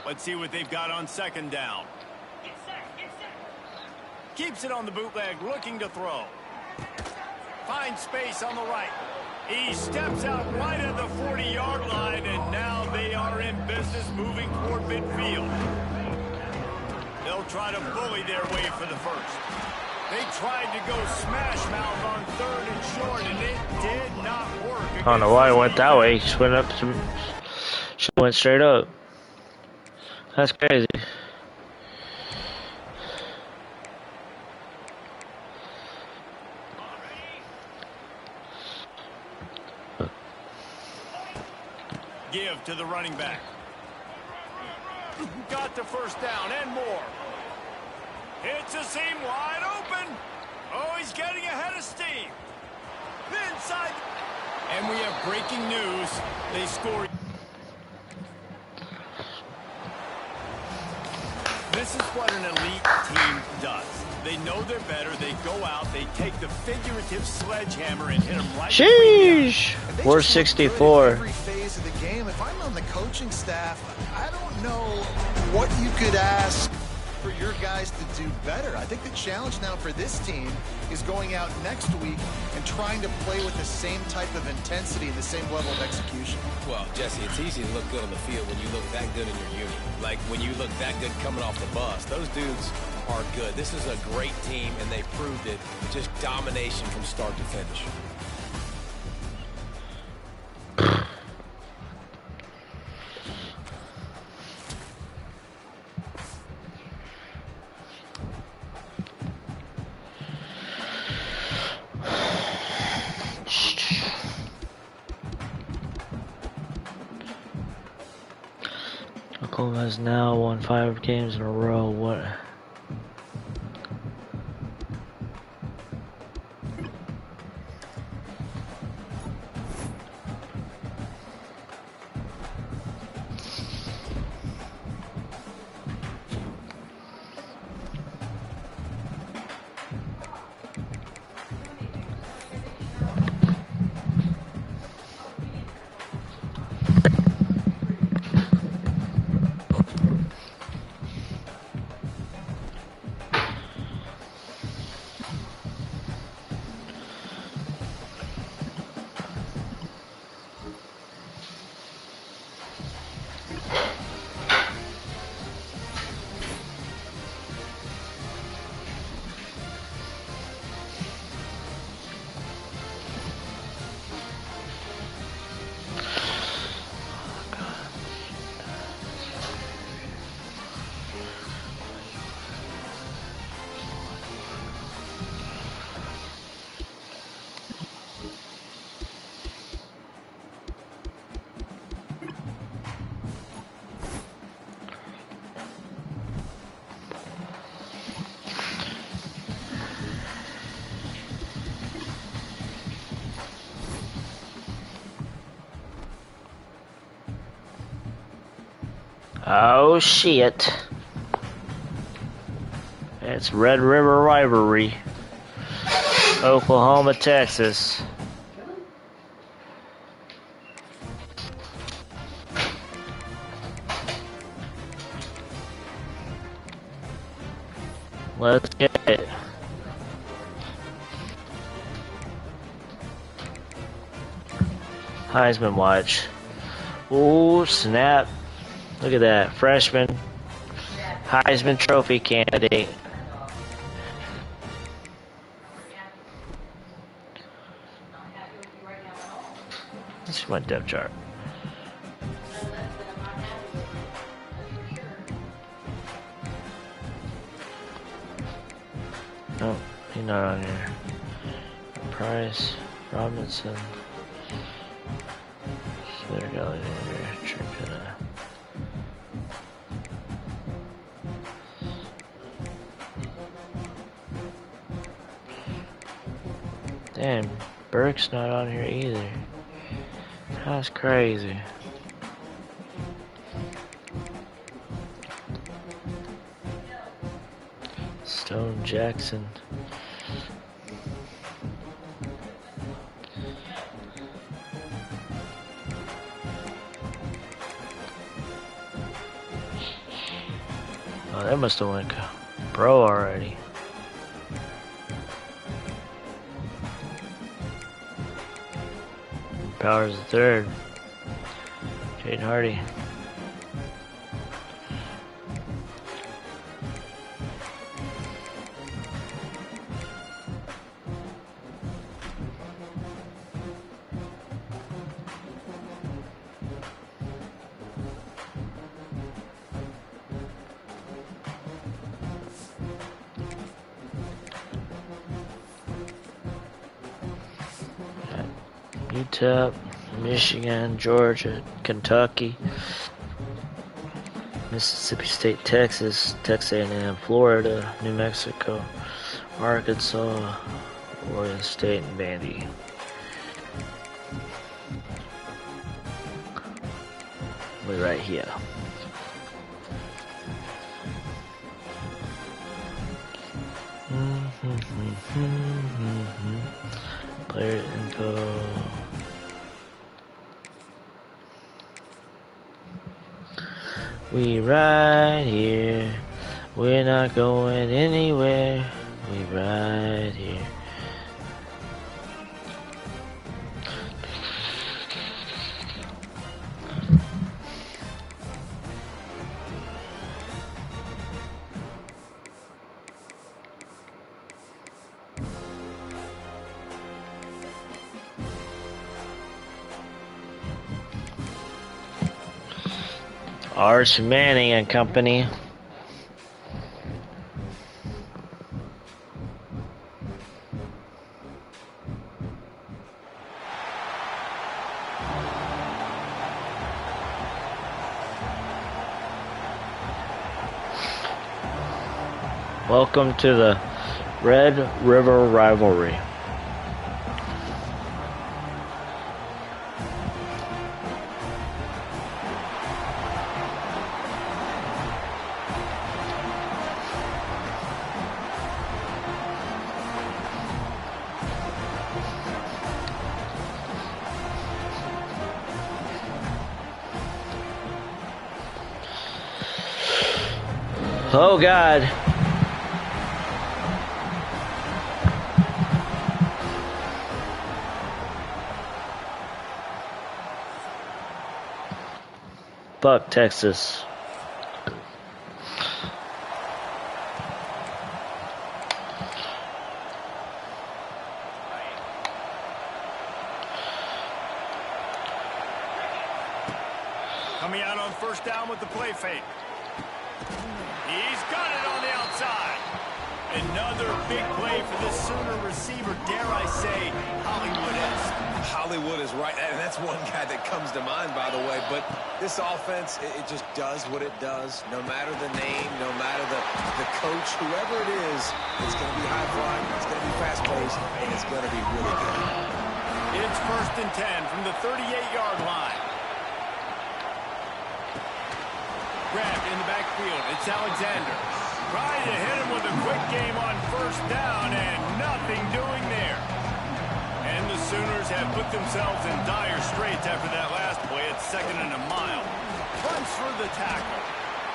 Let's see what they've got on 2nd down. Keeps it on the bootleg, looking to throw. Finds space on the right. He steps out right at the 40-yard line, and now they are in business moving toward midfield. They'll try to bully their way for the first. They tried to go smash mouth on 3rd and short, and it did not work. I don't know why it went that way. Just went up to... Just went straight up. That's crazy. Give to the running back. Got the first down and more. Hits a seam wide open. Oh, he's getting ahead of steam. Inside. And we have breaking news. They scored. This is what an elite team does. They know they're better. They go out. They take the figurative sledgehammer and hit them right. Sheesh. We're 64. Every phase of the game. If I'm on the coaching staff, I don't know what you could ask for your guys to do better. I think the challenge now for this team is going out next week and trying to play with the same type of intensity and the same level of execution. Well, Jesse, it's easy to look good on the field when you look that good in your unit. Like when you look that good coming off the bus. Those dudes are good. This is a great team, and they proved it. Just domination from start to finish. Oklahoma has now won 5 games in a row. What? Oh shit. It's Red River rivalry. Oklahoma, Texas. Let's get it. Heisman watch. Ooh, snap. Look at that. Freshman. Heisman Trophy candidate. Let's see my depth chart. No, he's not on here. Price, Robinson, Slater, Alexander, Trickett. Damn, Burke's not on here either. That's crazy. Stone Jackson. Oh, that must have went pro already. Powers the third. Jaden Hardy. UTEP, Michigan, Georgia, Kentucky, Mississippi State, Texas, Texas A&M, Florida, New Mexico, Arkansas, Oregon State, and Vandy. We're right here. Player info. We right here. We're not going anywhere. We right here. Arch Manning and Company. Welcome to the Red River rivalry. Oh God. Fuck Texas. Coming out on first down with the play fake. He's got it on the outside. Another big play for this Sooner receiver, dare I say, Hollywood-esque. Hollywood is right, and that's one guy that comes to mind, by the way. But this offense, it just does what it does. No matter the name, no matter the coach, whoever it is, it's going to be high-flying, it's going to be fast-paced, and it's going to be really good. It's 1st and 10 from the 38-yard line. backfield. It's Alexander. Trying to hit him with a quick game on first down, and nothing doing there. And the Sooners have put themselves in dire straits after that last play. It's 2nd and a mile. Runs for the tackle.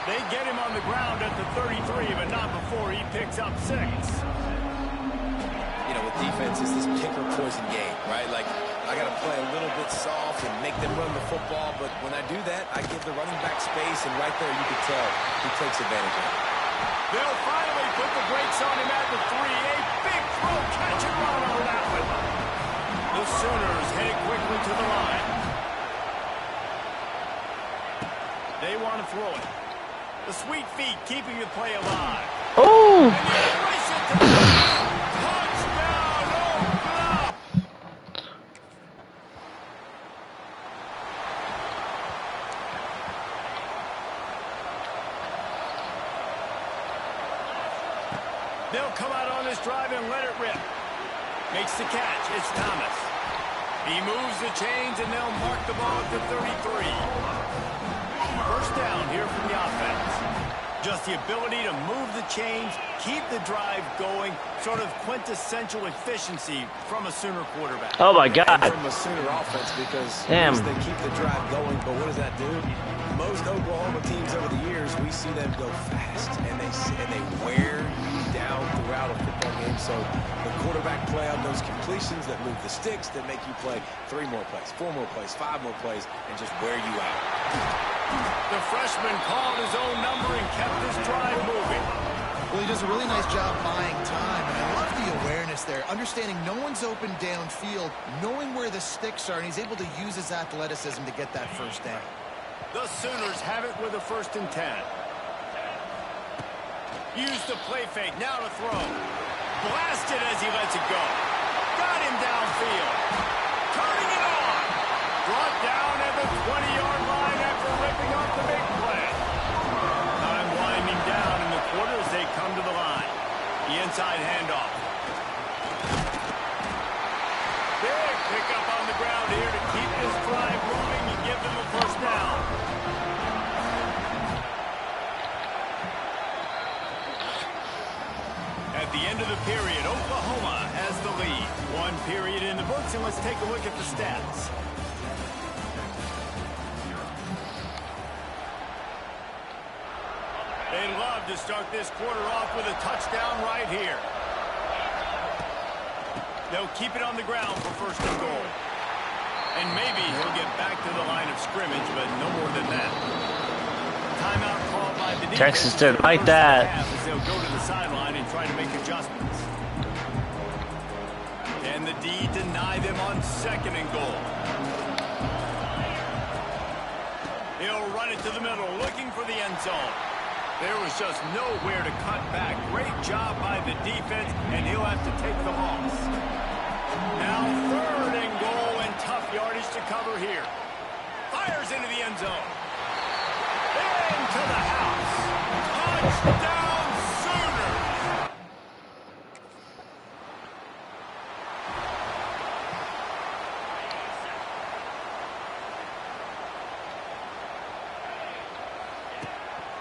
They get him on the ground at the 33, but not before he picks up 6. You know, with defense, it's this pick or poison game, right? Like, I got to play a little bit soft and make them run the football, but when I do that, I give the running back space, and right there you can tell he takes advantage of it. They'll finally put the brakes on him at the 3. A big throw, catch and run on that one. The Sooners headed quickly to the line. They want to throw it. The sweet feet keeping the play alive. Oh! And they race it to the touchdown! Oh, no! They'll come out on this drive and let it rip. Makes the catch. It's Thomas. He moves the chains, and they'll mark the ball at the 33. First down here from the offense. Just the ability to move the chains, keep the drive going, sort of quintessential efficiency from a Sooner quarterback. Oh my God! And from a Sooner offense, because Damn. yes, they keep the drive going, but what does that do? Most Oklahoma teams over the years, we see them go fast, and they wear you down throughout a football game. So the quarterback play on those completions that move the sticks, that make you play 3 more plays, 4 more plays, 5 more plays, and just wear you out. The freshman called his own number and kept this drive moving. Well, he does a really nice job buying time, and I love the awareness there, understanding no one's open downfield, knowing where the sticks are, and he's able to use his athleticism to get that first down. The Sooners have it with a 1st and 10. Use the play fake, now to throw. Blasted as he lets it go. Got him downfield. Turning it on. Brought down at the 20-yard line after ripping off the big play. Time winding down in the quarter as they come to the line. The inside handoff. Big pickup on the ground here to keep this drive moving and give them a first down. At the end of the period, Oklahoma has the lead. 1 period in the books, and let's take a look at the stats. They love to start this quarter off with a touchdown right here. They'll keep it on the ground for 1st and goal. And maybe he'll get back to the line of scrimmage, but no more than that. Timeout called by the defense. Texas didn't like that. As they'll go to the sideline and try to make adjustments. And the D deny them on 2nd and goal. He'll run it to the middle, looking for the end zone. There was just nowhere to cut back. Great job by the defense, and he'll have to take the loss. Now 3rd and goal, and tough yardage to cover here. Fires into the end zone. Into the house. Touchdown, Sooners!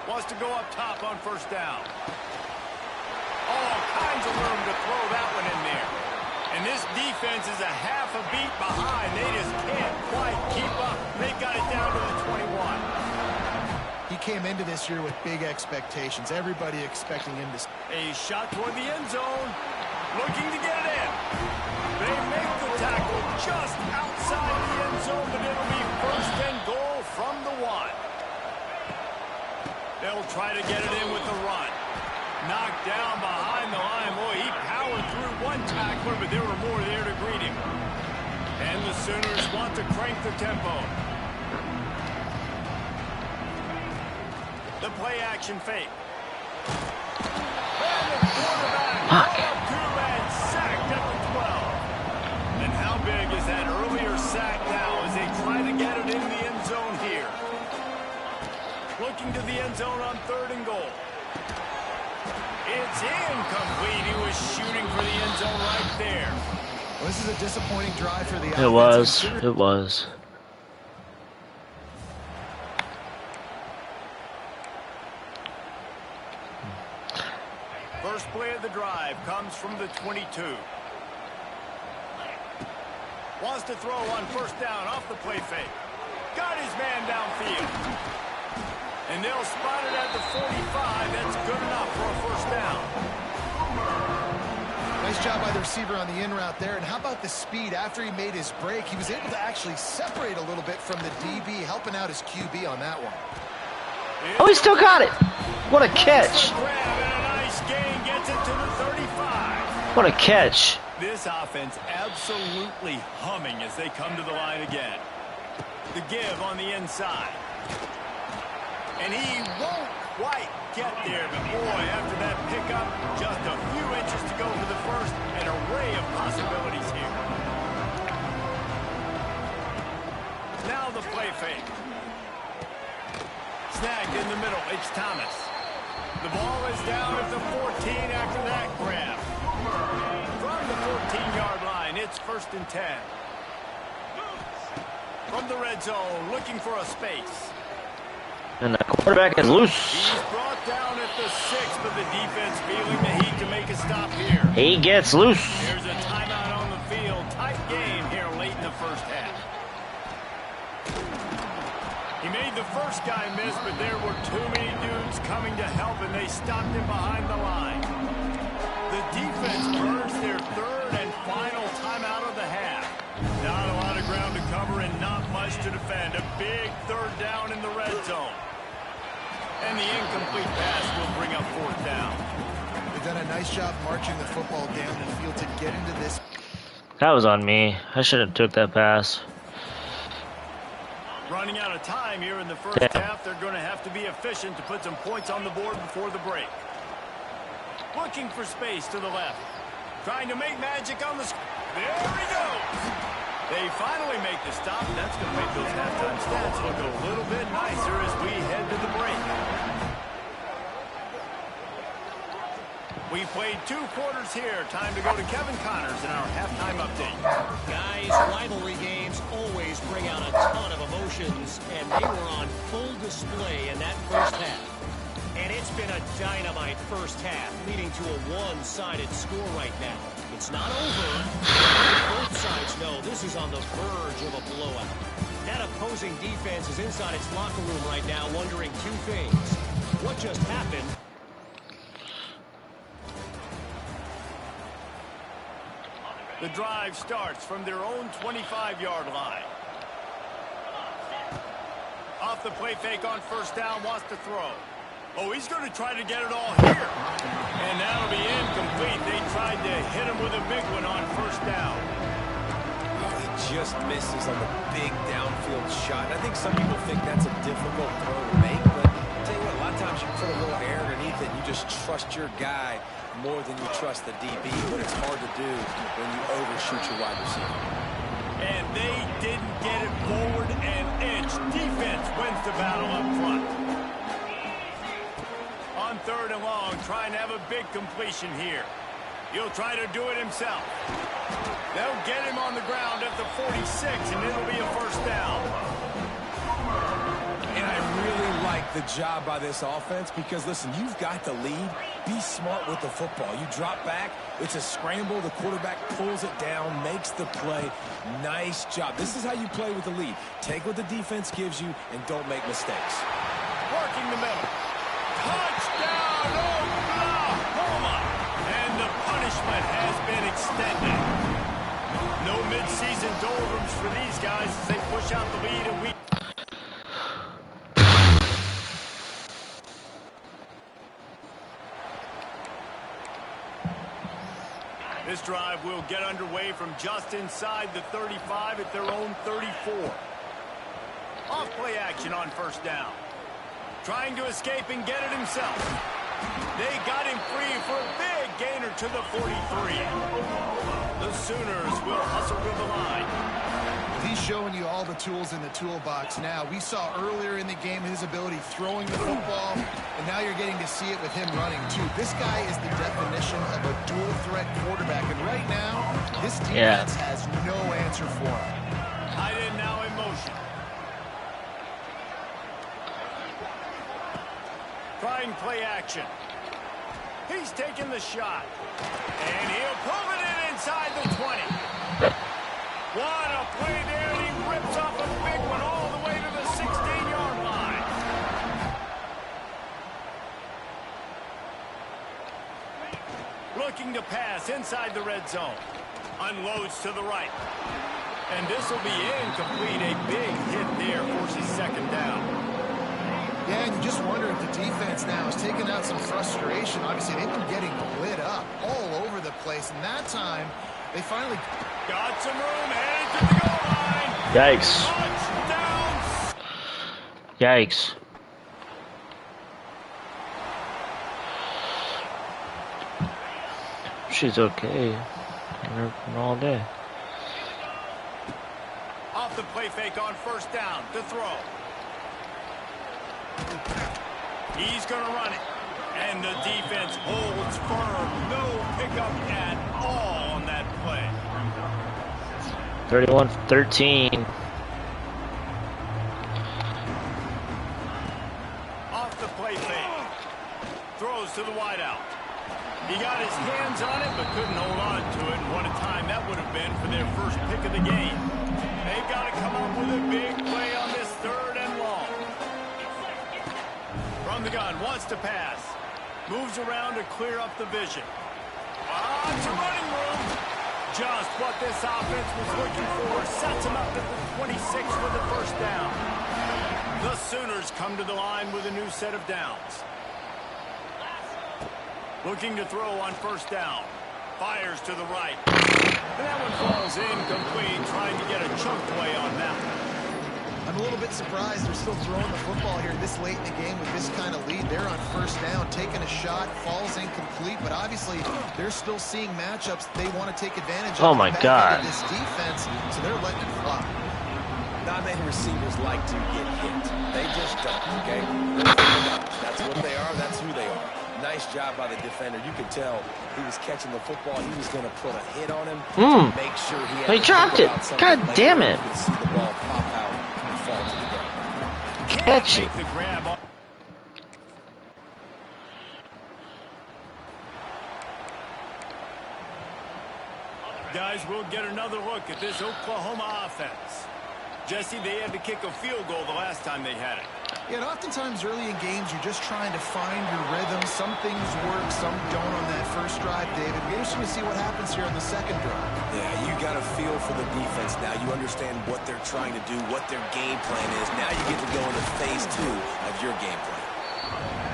Wants to go up top on 1st down. All kinds of room to throw that one in there. And this defense is a half a beat behind. They just can't quite keep up. They got it down to the 21. He came into this year with big expectations. Everybody expecting him to... A shot toward the end zone. Looking to get in. They make the tackle just outside the end zone, but it'll be 1st and goal from the 1. They'll try to get it in with the run. Knocked down behind the line. Boy, he powered through one tackler, but there were more there to greet him. And the Sooners want to crank the tempo. The play action fake. And the quarterback up to and sacked at the 12. And how big is that earlier sack now as they try to get it in the end zone here? Looking to the end zone on 3rd and goal. It's incomplete. He was shooting for the end zone right there. Well, this is a disappointing drive for the offense. It was. It was. First play of the drive comes from the 22. Wants to throw on first down off the play fake. Got his man downfield. And they'll spot it at the 45. That's good enough for a first down. Nice job by the receiver on the in route there. And how about the speed after he made his break? He was able to actually separate a little bit from the DB, helping out his QB on that one. Oh, he still got it. What a catch. Grab and a nice gain gets it to the 35. What a catch. This offense absolutely humming as they come to the line again. The give on the inside. And he won't quite get there, but boy, after that pickup, just a few inches to go for the first, an array of possibilities here. Now the play fake. Snagged in the middle, it's Thomas. The ball is down at the 14 after that grab. From the 14-yard line, it's 1st and 10. From the red zone, looking for a space. And the quarterback is loose. He's brought down at the 6, but the defense feeling the heat to make a stop here. He gets loose. There's a timeout on the field. Tight game here late in the first half. He made the first guy miss, but there were too many dudes coming to help, and they stopped him behind the line. The defense burns their third and final timeout of the half. Not a lot of ground to cover and not much to defend. A big third down in the red zone. And the incomplete pass will bring up 4th down. They've done a nice job marching the football down the field to get into this. That was on me. I should have took that pass. Running out of time here in the first half. They're going to have to be efficient to put some points on the board before the break. Looking for space to the left. Trying to make magic on the... There he goes! They finally make the stop. That's going to make those halftime stats look a little bit nicer as we head to the break. We played 2 quarters here. Time to go to Kevin Connors in our halftime update. Guys, rivalry games always bring out a ton of emotions, and they were on full display in that first half. And it's been a dynamite first half, leading to a one-sided score right now. It's not over. Both sides know this is on the verge of a blowout. That opposing defense is inside its locker room right now wondering 2 things. What just happened? The drive starts from their own 25-yard line. Off the play fake on first down, wants to throw. Oh, he's going to try to get it all here. And that'll be incomplete. They tried to hit him with a big one on first down. He just misses on the big downfield shot. I think some people think that's a difficult throw to make, but I'll tell you what, a lot of times you put a little air underneath it and you just trust your guy more than you trust the DB, but it's hard to do when you overshoot your wide receiver. And they didn't get it forward an inch. Defense wins the battle up front. On 3rd and long, trying to have a big completion here. He'll try to do it himself. They'll get him on the ground at the 46, and it'll be a first down. And I really like the job by this offense because, listen, you've got the lead. Be smart with the football. You drop back, it's a scramble. The quarterback pulls it down, makes the play. Nice job. This is how you play with the lead. Take what the defense gives you and don't make mistakes. Working the middle. Touchdown, Oklahoma! And the punishment has been extended. No midseason doldrums for these guys as they push out the lead and we... This drive will get underway from just inside the 35 at their own 34. Off play action on first down. Trying to escape and get it himself. They got him free for a big gainer to the 43. The Sooners will hustle to the line. He's showing you all the tools in the toolbox now. We saw earlier in the game his ability throwing the football, and now you're getting to see it with him running too. This guy is the definition of a dual threat quarterback, and right now, this defense has no answer for him. Tight end now in motion. Trying play action. He's taking the shot. And he'll pull it in inside the 20. What a play there, and he rips off a big one all the way to the 16-yard line. Looking to pass inside the red zone. Unloads to the right. And this will be incomplete. A big hit there, forces second down. Yeah, and you just wonder if the defense now has taken out some frustration. Obviously, they've been getting lit up all over the place. And that time, they finally got some room, headed to the goal line. Yikes. Touchdown. Yikes. She's okay. Working all day. Off the play fake on first down to throw. He's going to run it. And the defense holds firm. No pickup at all on that play. 31-13. Off the play fake. Throws to the wideout. He got his hands on it, but couldn't hold on to it. And what a time that would have been for their first pick of the game. They've got to come up with a big play on this third and long. From the gun, wants to pass. Moves around to clear up the vision. It's a running room. Just what this offense was looking for. Sets him up at the 26 with the first down. The Sooners come to the line with a new set of downs. Looking to throw on first down. Fires to the right. And that one falls incomplete, trying to get a chunk play on that one. I'm a little bit surprised they're still throwing the football here this late in the game with this kind of lead. They're on first down, taking a shot, falls incomplete, but obviously they're still seeing matchups they want to take advantage of. Oh my God. This defense, so they're letting it fly. Not many receivers like to get hit. They just don't, okay? That's what they are. That's who they are. Nice job by the defender. You could tell he was catching the football. He was going to put a hit on him to make sure he had He dropped it. God damn it. You could see the ball pop out and fall to the ground. Catch it. The grab on. Guys, we'll get another look at this Oklahoma offense. Jesse, they had to kick a field goal the last time they had it. Yeah, and oftentimes early in games, you're just trying to find your rhythm. Some things work, some don't on that first drive, David. We're interested to see what happens here on the second drive. Yeah, you got a feel for the defense now. You understand what they're trying to do, what their game plan is. Now you get to go into phase 2 of your game plan.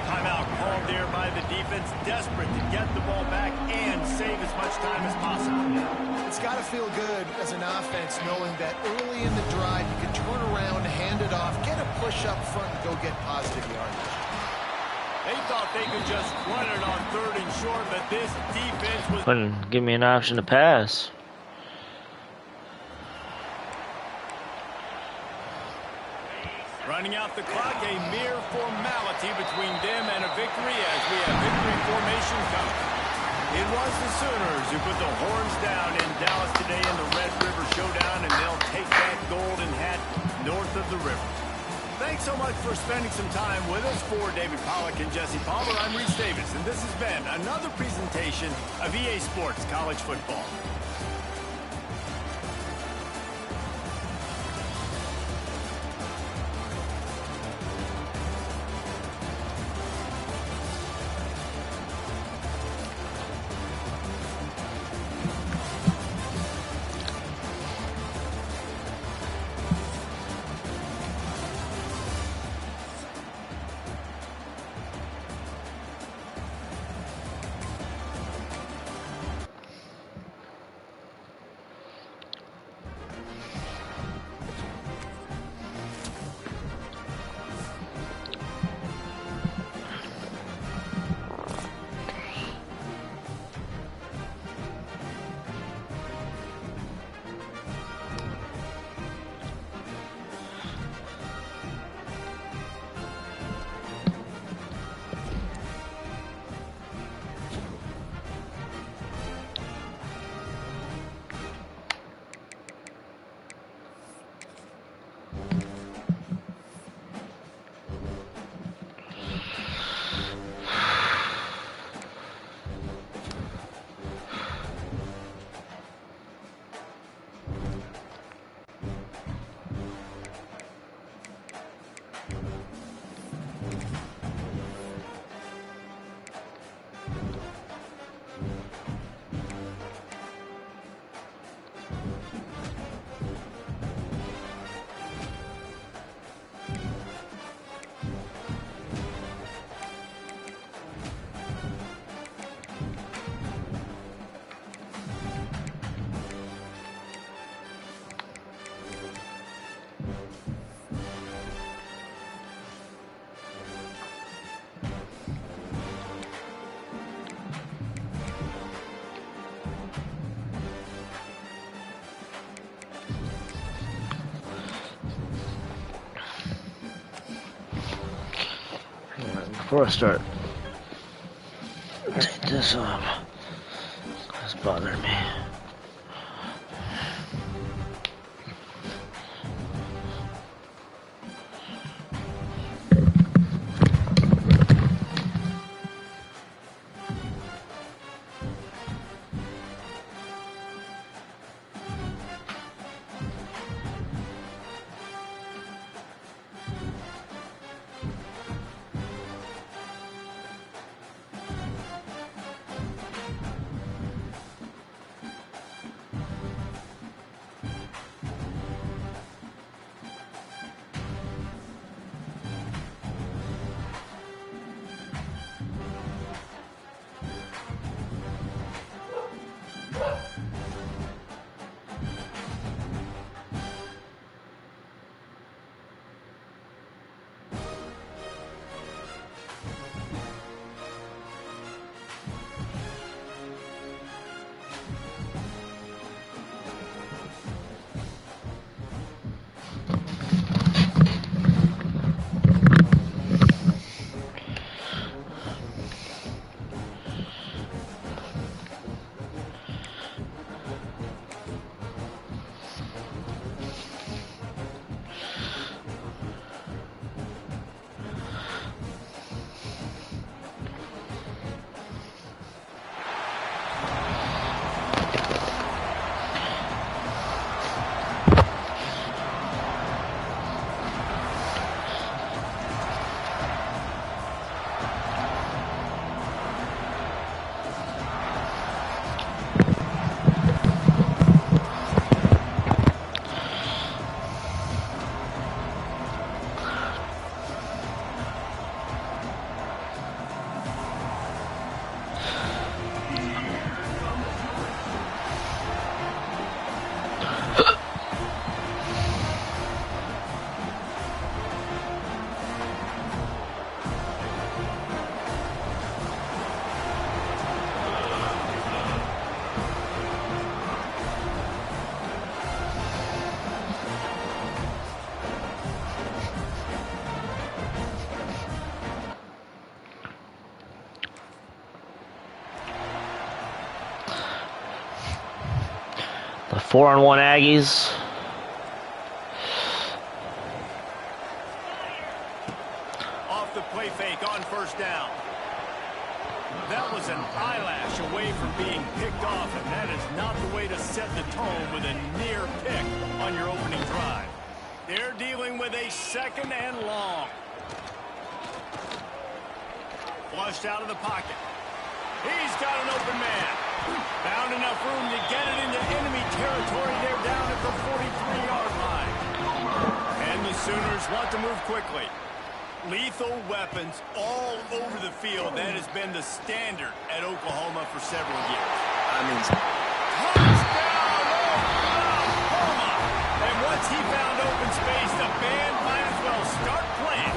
Timeout called there by the defense, desperate to get the ball back and save as much time as possible. It's got to feel good as an offense knowing that early in the drive you can turn around, hand it off, get a push up front, and go get positive yardage. They thought they could just run it on third and short, but this defense was... Couldn't give me an option to pass. Running out the clock, a mere formality between them and a victory as we have victory formation coming. It was the Sooners who put the horns down in Dallas today in the Red River Showdown, and they'll take that golden hat north of the river. Thanks so much for spending some time with us. For David Pollack and Jesse Palmer, I'm Reese Davis, and this has been another presentation of EA Sports College Football. Before I start, take this off. It's bothering me. The 4-on-1 Aggies. Off the play fake on first down. That was an eyelash away from being picked off, and that is not the way to set the tone with a near pick on your opening drive. They're dealing with a 2nd and long. Flushed out of the pocket. He's got an open man. Found enough room to get it into enemy territory. They're down at the 43-yard line. And the Sooners want to move quickly. Lethal weapons all over the field. That has been the standard at Oklahoma for several years. Touchdown, Oklahoma! And once he found open space, the band might as well start playing.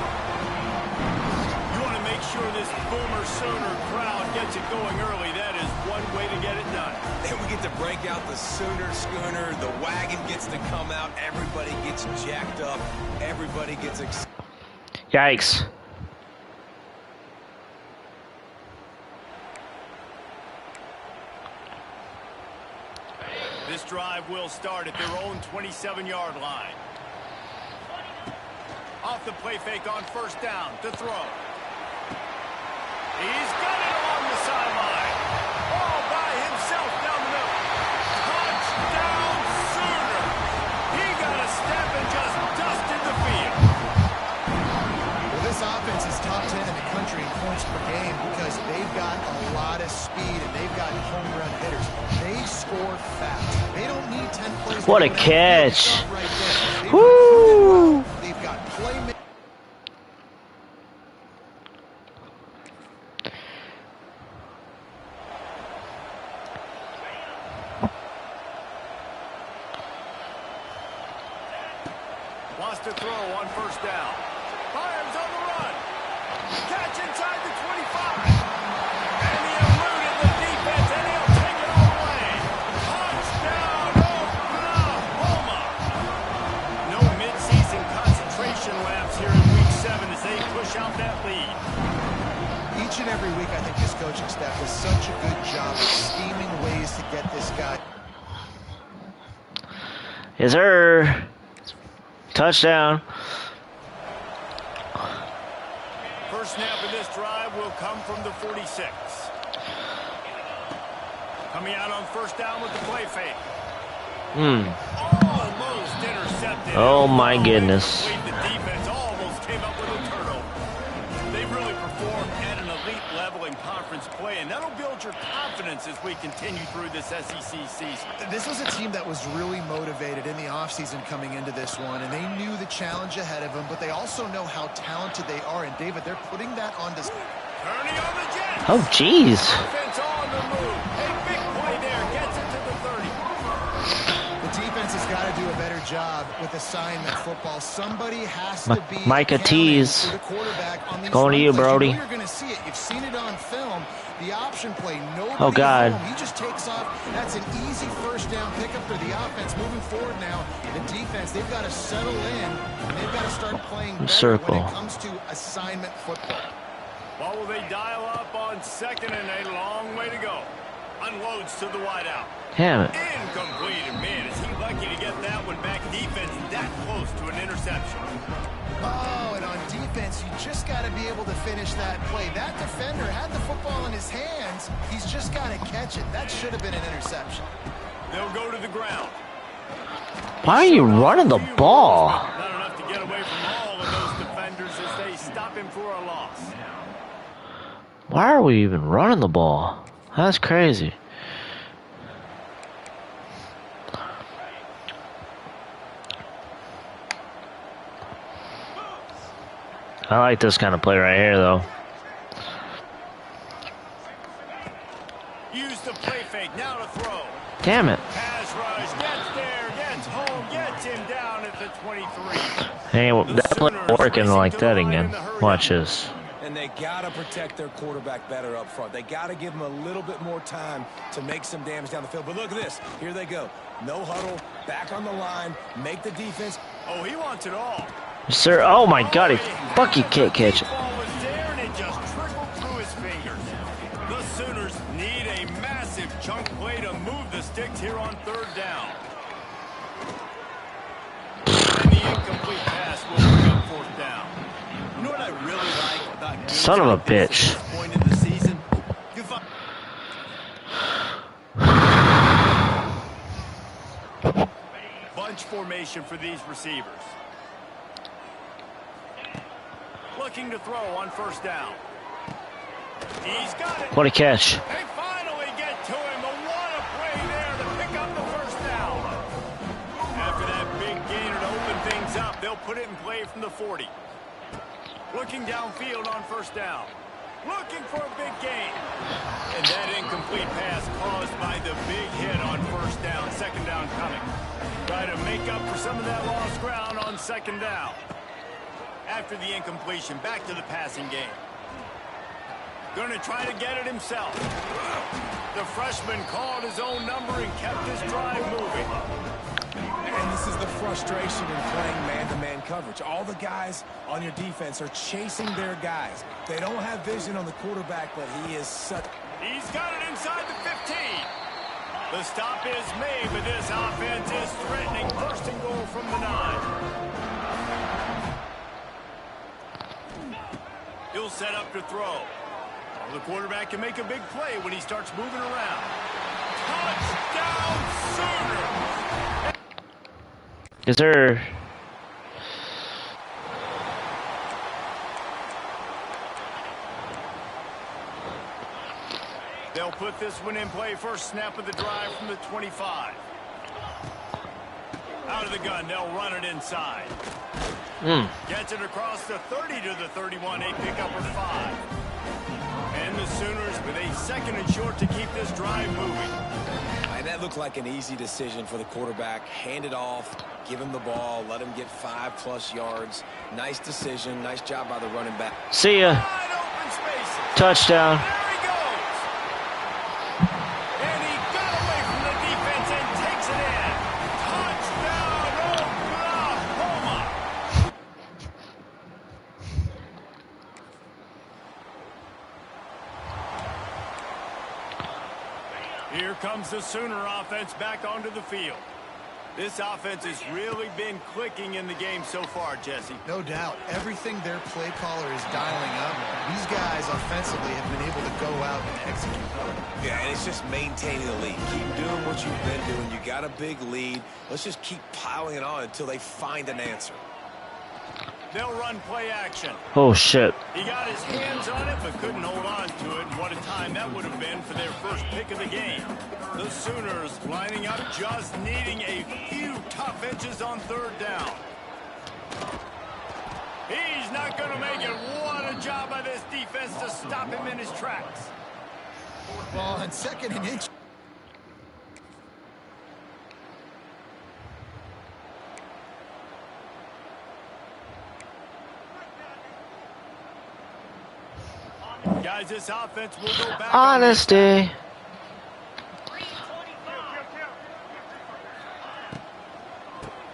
You want to make sure this Boomer Sooner crowd gets it going early. That is one way to get it done. Then we get to break out the Sooner Schooner. The wagon gets to come out. Everybody gets jacked up. Everybody gets excited. Yikes. This drive will start at their own 27-yard line. Off the play fake on first down to throw. He's got it along the sideline. All by himself down the middle. Touchdown, Sooner. He got a step and just dusted the field. Well, this offense is tough. yards per game because they've got a lot of speed and they've got home run hitters. They score fast. They don't need 10 plays. What a catch. Right there. They've Woo! well. They've got playmakers. Wants to throw on first down. Fires on the run. Catch inside the 25. And he eluded the defense, and he'll take it all the way. Touchdown, Oklahoma. No midseason concentration laps here in Week 7 as they push out that lead. Each and every week, I think this coaching staff does such a good job of scheming ways to get this guy. Yes, sir. Touchdown. First snap of this drive will come from the 46. Coming out on first down with the play fake. Almost intercepted. Oh my goodness. The defense almost came up with a turnover. They've really performed at an elite level in conference play, and that'll build your confidence as we continue through this SEC season. This was a team that was really motivated in the offseason coming into this one, and they knew the challenge ahead of them, but they also know how talented they are. And, David, they're putting that on display. Turning on the Jets. Oh, jeez. Offense on the move. A big play there. Gets it to the 30. The defense has got to do a better job with assignment football. Somebody has to be Micah Tees. the quarterback on these Going to you, plays. Brody. You know you're going to see it. You've seen it on film. The option play, nobody Oh, God. home. He just takes off. That's an easy first down pickup for the offense. Moving forward now, the defense, they've got to settle in. And they've got to start playing better Circle. when it comes to assignment football. What will they dial up on second and a long way to go? Unloads to the wideout. Damn it. Incomplete, and man, is he lucky to get that one back. Defense that close to an interception. Oh, and on defense, you just got to be able to finish that play. That defender had the football in his hands. He's just got to catch it. That should have been an interception. They'll go to the ground. Why are you running the ball? Not enough to get away from all of those defenders as they stop him for a loss. Why are we even running the ball? That's crazy. I like this kind of play right here, though. Use the play fake, now to throw. Damn it. Pass rush, gets there, gets home, gets him down at the 23. Hey, that play working like that again. Watch this. And they got to protect their quarterback better up front. They got to give him a little bit more time to make some damage down the field. But look at this. Here they go. No huddle, back on the line, make the defense. Oh, he wants it all. Sir, oh my God, he fucking can't catch it. The ball was there and it just trickled through his fingers. The Sooners need a massive chunk play to move the sticks here on third down. And the incomplete pass will bring up fourth down. You know what I really like about doing Son of a like this bitch. at this point in the season? You find bunch formation for these receivers. Looking to throw on first down. He's got it. What a catch. They finally get to him. But what a play there to pick up the first down. After that big gainer to open things up, they'll put it in play from the 40. Looking downfield on first down. Looking for a big gain. And that incomplete pass caused by the big hit on first down. Second down coming. Try to make up for some of that lost ground on second down. After the incompletion, back to the passing game. Going to try to get it himself. The freshman called his own number and kept his drive moving. And this is the frustration in playing man-to-man coverage. All the guys on your defense are chasing their guys. They don't have vision on the quarterback, but he is such... He's got it inside the 15. The stop is made, but this offense is threatening first and goal from the 9. He'll set up to throw. Well, the quarterback can make a big play when he starts moving around. Touchdown, Sooners! Yes, sir. They'll put this one in play. First snap of the drive from the 25. Out of the gun, they'll run it inside. Gets it across the 30 to the 31. A pickup of 5. And the Sooners with a second and short to keep this drive moving. And that looked like an easy decision for the quarterback. Hand it off, give him the ball, let him get 5+ yards. Nice decision. Nice job by the running back. See ya. Wide open spaces. Touchdown. There he goes. And he got away from the defense and takes it in. Touchdown, Oklahoma. Here comes the Sooner offense back onto the field. This offense has really been clicking in the game so far, Jesse. No doubt. Everything their play caller is dialing up, these guys offensively have been able to go out and execute. Yeah, and it's just maintaining the lead. Keep doing what you've been doing. You got a big lead. Let's just keep piling it on until they find an answer. They'll run play action. Oh shit. He got his hands on it, but couldn't hold on to it. And what a time that would have been for their first pick of the game. The Sooners lining up, just needing a few tough inches on third down. He's not going to make it. What a job by this defense to stop him in his tracks. Well, on second and inch. Guys, this offense will go back. Honesty.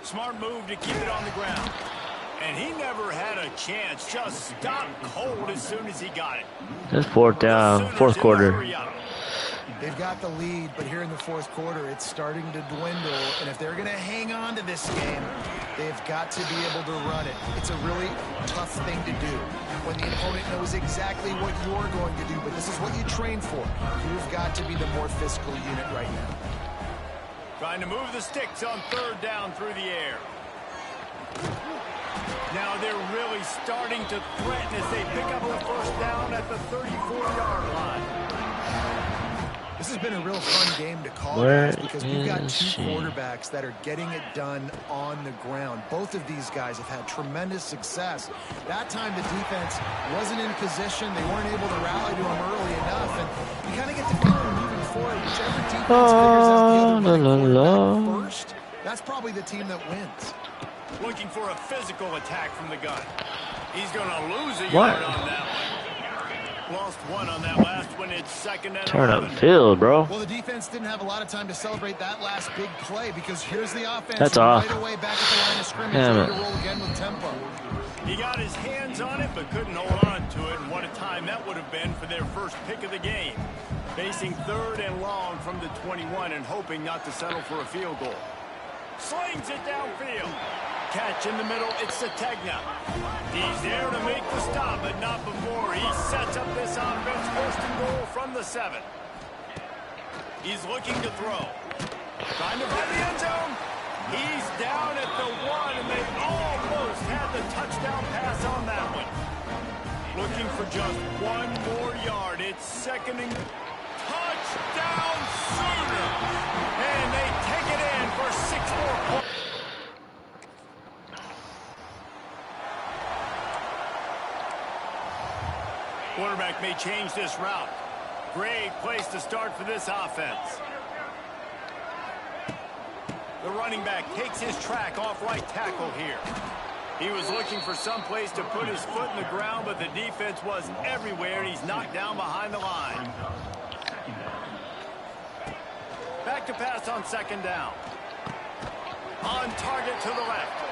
Smart move to keep it on the ground. And he never had a chance. Just stopped cold as soon as he got it. It's fourth down, fourth quarter. They've got the lead, but here in the fourth quarter, it's starting to dwindle. And if they're going to hang on to this game, they've got to be able to run it. It's a really tough thing to do when the opponent knows exactly what you're going to do, but this is what you train for. You've got to be the more physical unit right now. Trying to move the sticks on third down through the air. Now they're really starting to threaten as they pick up the first down at the 34-yard line. This has been a real fun game to call, guys, because we've got two quarterbacks that are getting it done on the ground. Both of these guys have had tremendous success. That time the defense wasn't in position. They weren't able to rally to him early enough. And you kind of get the feeling moving forward, whichever defense figures out the other quarterback first, that's probably the team that wins. Looking for a physical attack from the gun. He's going to lose a yard on that one. Lost one on that last one. It's second and 11. Turn up field, bro. Well, the defense didn't have a lot of time to celebrate that last big play because here's the offense. That's off. Right away back at the line of scrimmage, ready to roll again with tempo. He got his hands on it, but couldn't hold on to it. And what a time that would have been for their first pick of the game. Facing third and long from the 21 and hoping not to settle for a field goal. Slings it downfield. Catch in the middle, it's Sategna. He's there to make the stop, but not before. He sets up this offense, first and goal from the 7. He's looking to throw. Trying to find the end zone. He's down at the 1, and they almost had the touchdown pass on that one. Looking for just one more yard. It's second and touchdown Sooner. And they take it in for 6 more points. Quarterback may change this route. Great place to start for this offense. The running back takes his track off right tackle here. He was looking for some place to put his foot in the ground, but the defense was everywhere, and he's knocked down behind the line. Back to pass on second down. On target to the left.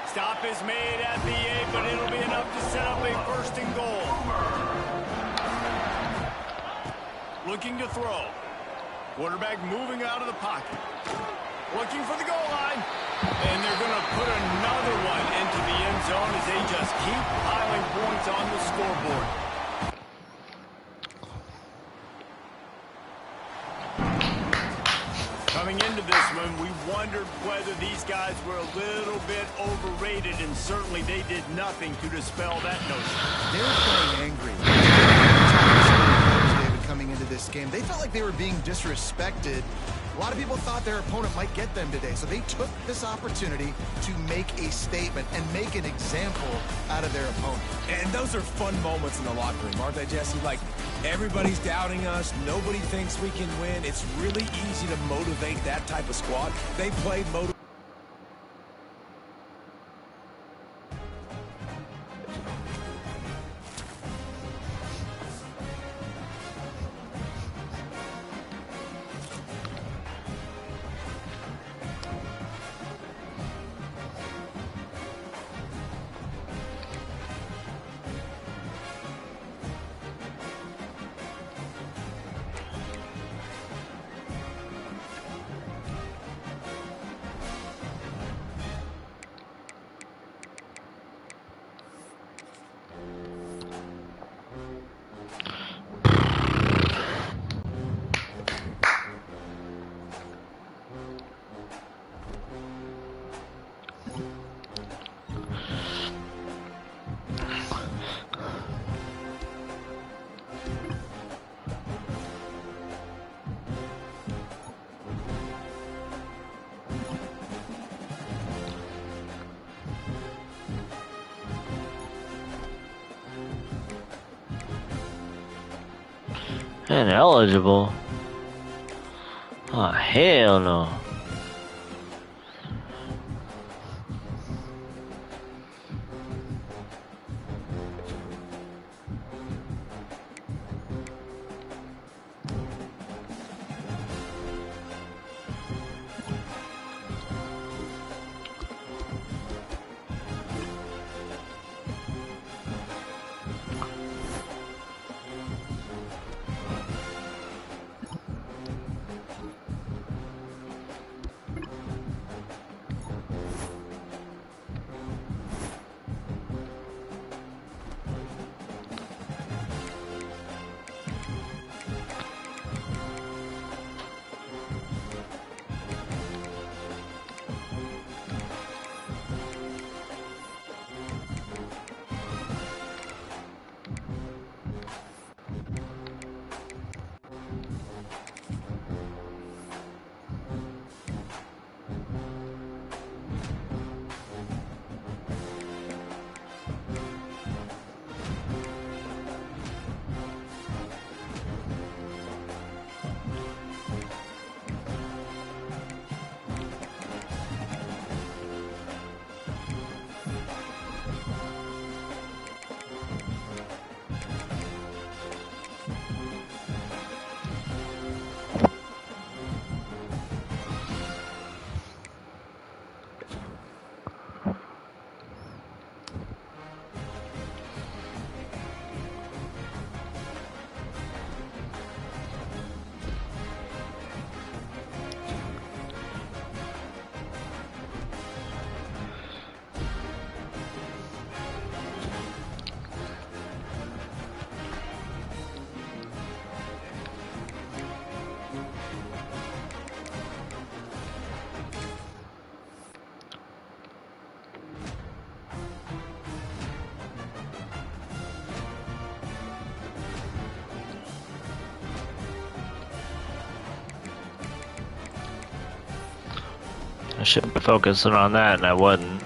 Stop is made at the 8, but it'll be enough to set up a first and goal. Looking to throw. Quarterback moving out of the pocket. Looking for the goal line. And they're going to put another one into the end zone as they just keep piling points on the scoreboard. Coming into this one, we wondered whether these guys were a little bit overrated, and certainly they did nothing to dispel that notion. They're playing angry. coming into this game. They felt like they were being disrespected. A lot of people thought their opponent might get them today, so they took this opportunity to make a statement and make an example out of their opponent. And those are fun moments in the locker room, aren't they, Jesse? Like, everybody's doubting us. Nobody thinks we can win. It's really easy to motivate that type of squad. They played motivation. Ineligible? Oh, hell no. I should be focusing on that, and I wasn't.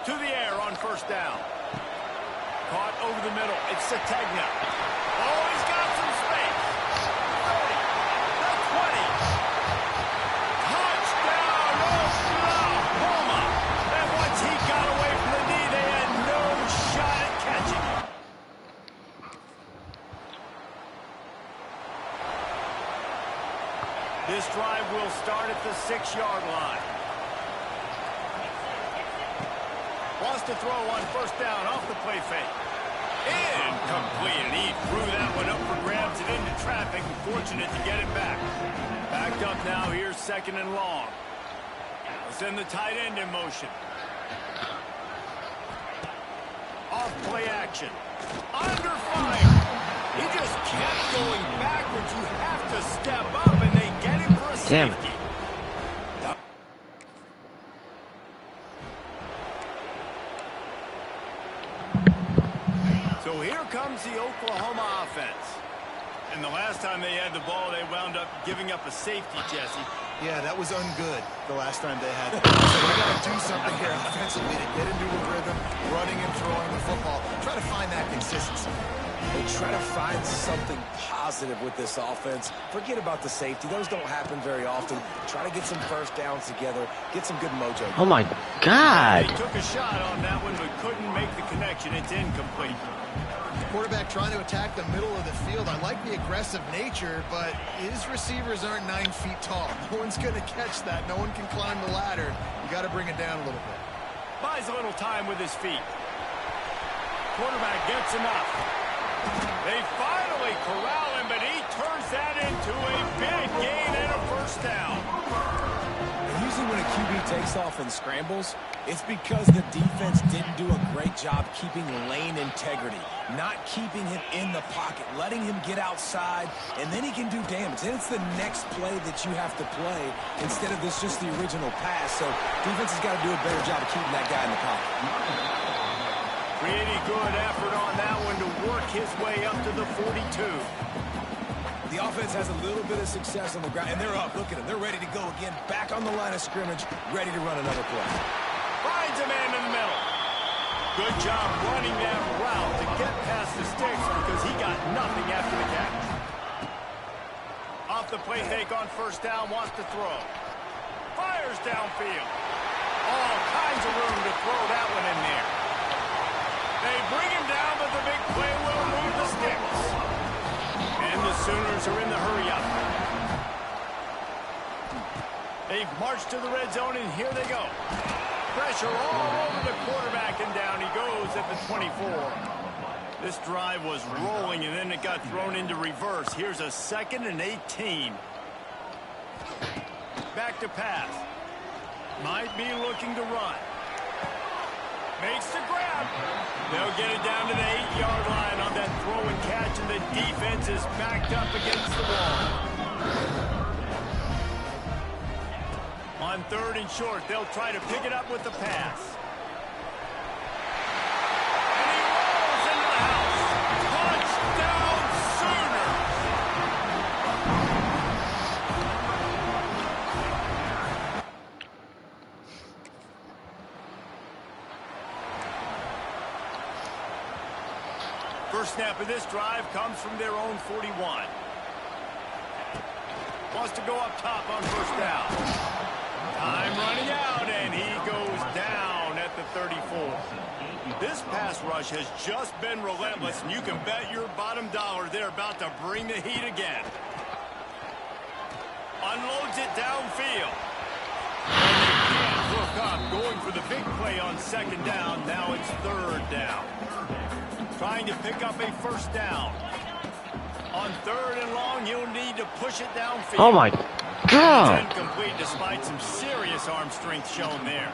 To the air on first down. Caught over the middle. It's Sategna. Oh, he's got some space. 30. The 20. Touchdown, Oklahoma. And once he got away from the knee, they had no shot at catching him. This drive will start at the 6-yard line. Wants to throw on first down off the play fake. Incomplete, and he threw that one up for grabs and into traffic. Fortunate to get it back. Backed up now. Here's 2nd and long. We'll send the tight end in motion. Off play action. Under fire. He just kept going backwards. You have to step up, and they get him for a safety. So here comes the Oklahoma offense. And the last time they had the ball, they wound up giving up a safety, Jesse. Yeah, that was ungood the last time they had it. So they got to do something here offensively to get into a rhythm, running and throwing the football. Try to find that consistency. They try to find something positive with this offense. Forget about the safety. Those don't happen very often. Try to get some first downs together. Get some good mojo. Oh, my God. They took a shot on that one, but couldn't make the connection. It's incomplete. Quarterback trying to attack the middle of the field. I like the aggressive nature, but his receivers aren't 9 feet tall. No one's going to catch that. No one can climb the ladder. You got to bring it down a little bit. Buys a little time with his feet. Quarterback gets enough. They finally corral him, but he turns that into a big gain and a first down. And usually when a QB takes off and scrambles, it's because the defense didn't do a great job keeping lane integrity, not keeping him in the pocket, letting him get outside, and then he can do damage. And it's the next play that you have to play instead of just the original pass. So defense has got to do a better job of keeping that guy in the pocket. Pretty good effort on that one to work his way up to the 42. The offense has a little bit of success on the ground, and they're up. Look at them. They're ready to go again. Back on the line of scrimmage, ready to run another play. Finds a man in the middle. Good job running that route to get past the sticks because he got nothing after the catch. Off the play fake on first down, wants to throw. Fires downfield. All kinds of room to throw that one in there. They bring him down, but the big play will move the sticks. And the Sooners are in the hurry-up. They've marched to the red zone, and here they go. Pressure all over the quarterback, and down he goes at the 24. This drive was rolling, and then it got thrown into reverse. Here's a 2nd and 18. Back to pass. Might be looking to run. Makes the grab. They'll get it down to the 8-yard line on that throw and catch, and the defense is backed up against the wall. On 3rd and short, they'll try to pick it up with the pass. And he rolls into the house. Touchdown, Sooners! First snap of this drive comes from their own 41. Wants to go up top on first down. Time running out, and he goes down at the 34. This pass rush has just been relentless, and you can bet your bottom dollar they're about to bring the heat again. Unloads it downfield. And they can't hook up, going for the big play on 2nd down. Now it's 3rd down. Trying to pick up a first down. On 3rd and long, he'll need to push it downfield. Oh, my God. It's incomplete despite some serious arm strength shown there.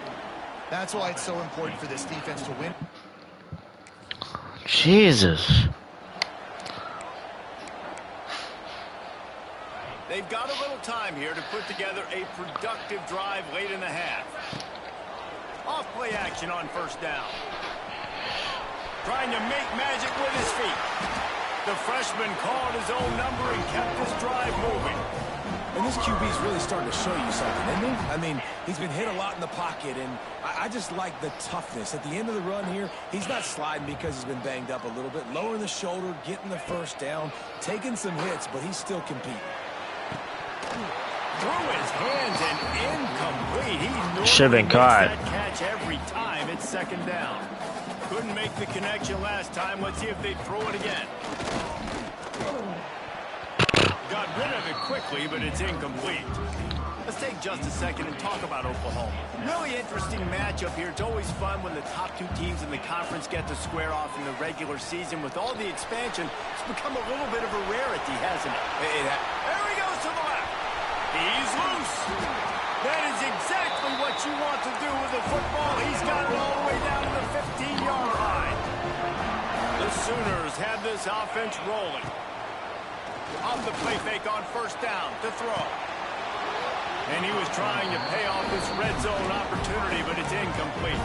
That's why it's so important for this defense to win. Jesus. They've got a little time here to put together a productive drive late in the half. Off play action on first down. Trying to make magic with his feet. The freshman called his own number and kept his drive moving. And this QB's really starting to show you something, isn't he? I mean, he's been hit a lot in the pocket, and I just like the toughness. At the end of the run here, he's not sliding because he's been banged up a little bit. Lowering the shoulder, getting the first down, taking some hits, but he's still competing. Through his hands and incomplete. He Should have been makes caught. that catch every time. It's second down. Couldn't make the connection last time. Let's see if they throw it again. Got rid of it quickly, but it's incomplete. Let's take just a second and talk about Oklahoma. Really interesting matchup here. It's always fun when the top two teams in the conference get to square off in the regular season. With all the expansion, it's become a little bit of a rarity, hasn't it? There he goes to the left. He's loose. That is exactly what you want to do with the football. He's got it all the way down to the 15-yard line. The Sooners have this offense rolling. Off the play fake on first down to throw. And he was trying to pay off this red zone opportunity, but it's incomplete.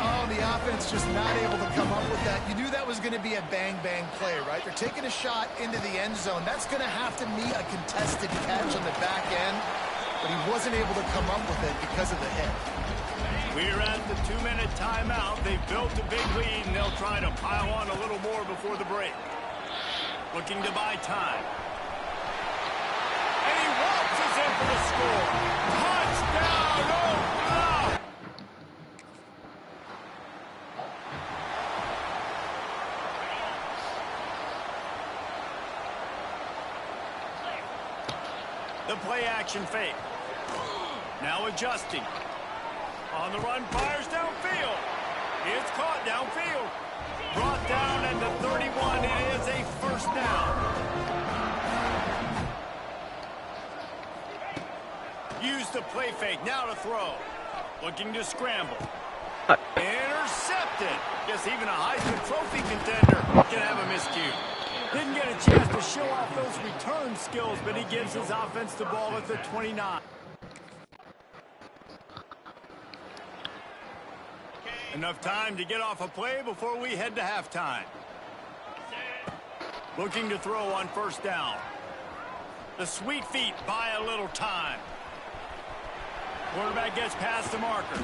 Oh, the offense just not able to come up with that. You knew that was going to be a bang-bang play, right? They're taking a shot into the end zone. That's going to have to meet a contested catch on the back end, but he wasn't able to come up with it because of the hit. We're at the 2-minute timeout. They've built a big lead, and they'll try to pile on a little more before the break. Looking to buy time. And he waltzes in for the score. Touchdown, Oklahoma! The play action fake. Now adjusting. On the run, fires downfield. It's caught downfield. Brought down at the 31. It is a first down. Use the play fake. Now to throw. Looking to scramble. Intercepted. Guess even a Heisman Trophy contender can have a miscue. Didn't get a chance to show off those return skills, but he gives his offense the ball at the 29. Enough time to get off a play before we head to halftime. Looking to throw on first down. The sweet feet buy a little time. Quarterback gets past the marker.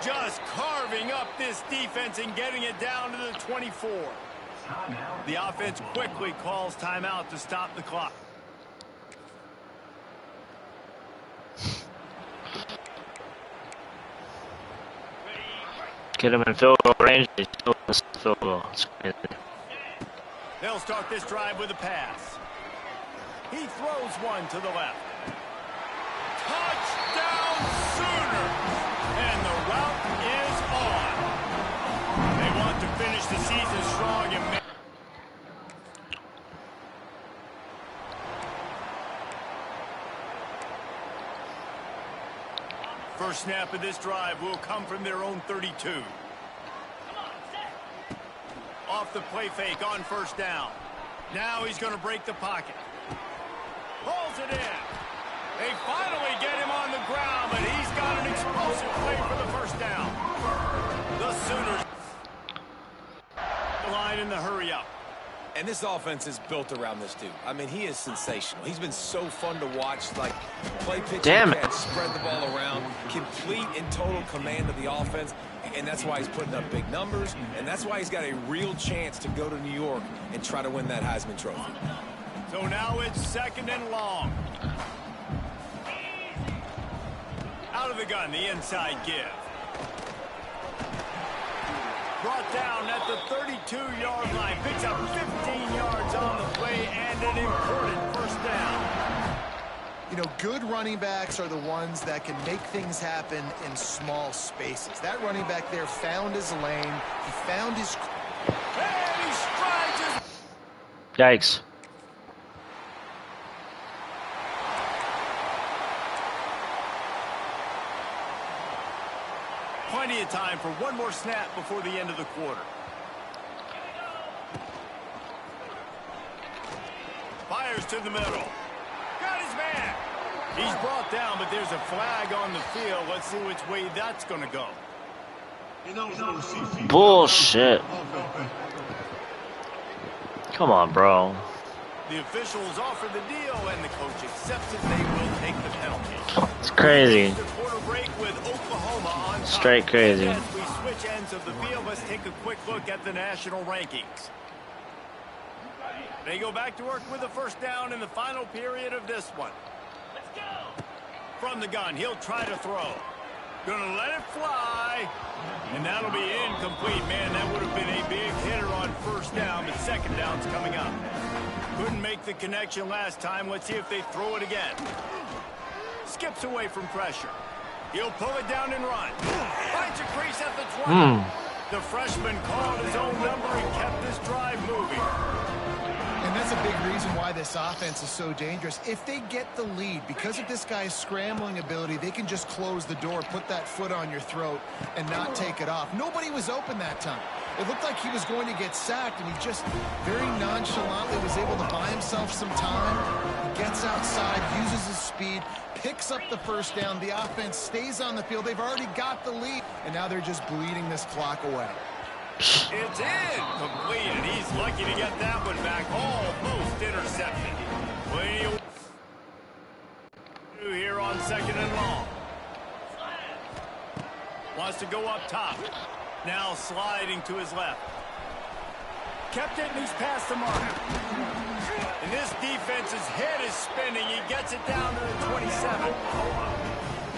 Just carving up this defense and getting it down to the 24. The offense quickly calls timeout to stop the clock. Get him in field goal range. He's still in field goal. It's crazy. They'll start this drive with a pass. He throws one to the left. Touchdown Sooners! And the route is on. They want to finish the season strong and make... First snap of this drive will come from their own 32. Off the play fake on first down. Now he's going to break the pocket. Pulls it in. They finally get him on the ground, but he's got an explosive play for the first down. The Sooners line in the hurry up. And this offense is built around this dude. I mean, he is sensational. He's been so fun to watch. Like, play pitch, catch, spread the ball around, complete and total command of the offense. And that's why he's putting up big numbers. And that's why he's got a real chance to go to New York and try to win that Heisman Trophy. So now it's second and long. Out of the gun, the inside give. Brought down at the 32-yard line. Picks up 15 yards on the play and an important first down. You know, good running backs are the ones that can make things happen in small spaces. That running back there found his lane. He found his... And he strides his... Yikes. Plenty of time for one more snap before the end of the quarter. Fires to the middle. Got his man. He's brought down, but there's a flag on the field. Let's see which way that's going to go. Bullshit. Come on, bro. The officials offer the deal, and the coach accepts it. They will take the penalty. It's crazy. The quarter break with Oklahoma on top. Straight crazy. As we switch ends of the field, let's take a quick look at the national rankings. They go back to work with a first down in the final period of this one. Let's go. From the gun, he'll try to throw. Gonna let it fly. And that'll be incomplete. Man, that would have been a big hitter on first down, but second down's coming up. Couldn't make the connection last time. Let's see if they throw it again. Skips away from pressure. He'll pull it down and run. Finds a crease at the 20. The freshman called his own number and kept this drive moving. And that's a big reason why this offense is so dangerous. If they get the lead, because of this guy's scrambling ability, they can just close the door, put that foot on your throat, and not take it off. Nobody was open that time. It looked like he was going to get sacked, and he just very nonchalantly was able to buy himself some time. He gets outside, uses his speed, picks up the first down. The offense stays on the field. They've already got the lead, and now they're just bleeding this clock away. It's incomplete, and he's lucky to get that one back. Almost intercepted. Plenty of here on second and long. Wants to go up top. Now sliding to his left. Kept it, and he's past the mark. And this defense's head is spinning. He gets it down to the 27.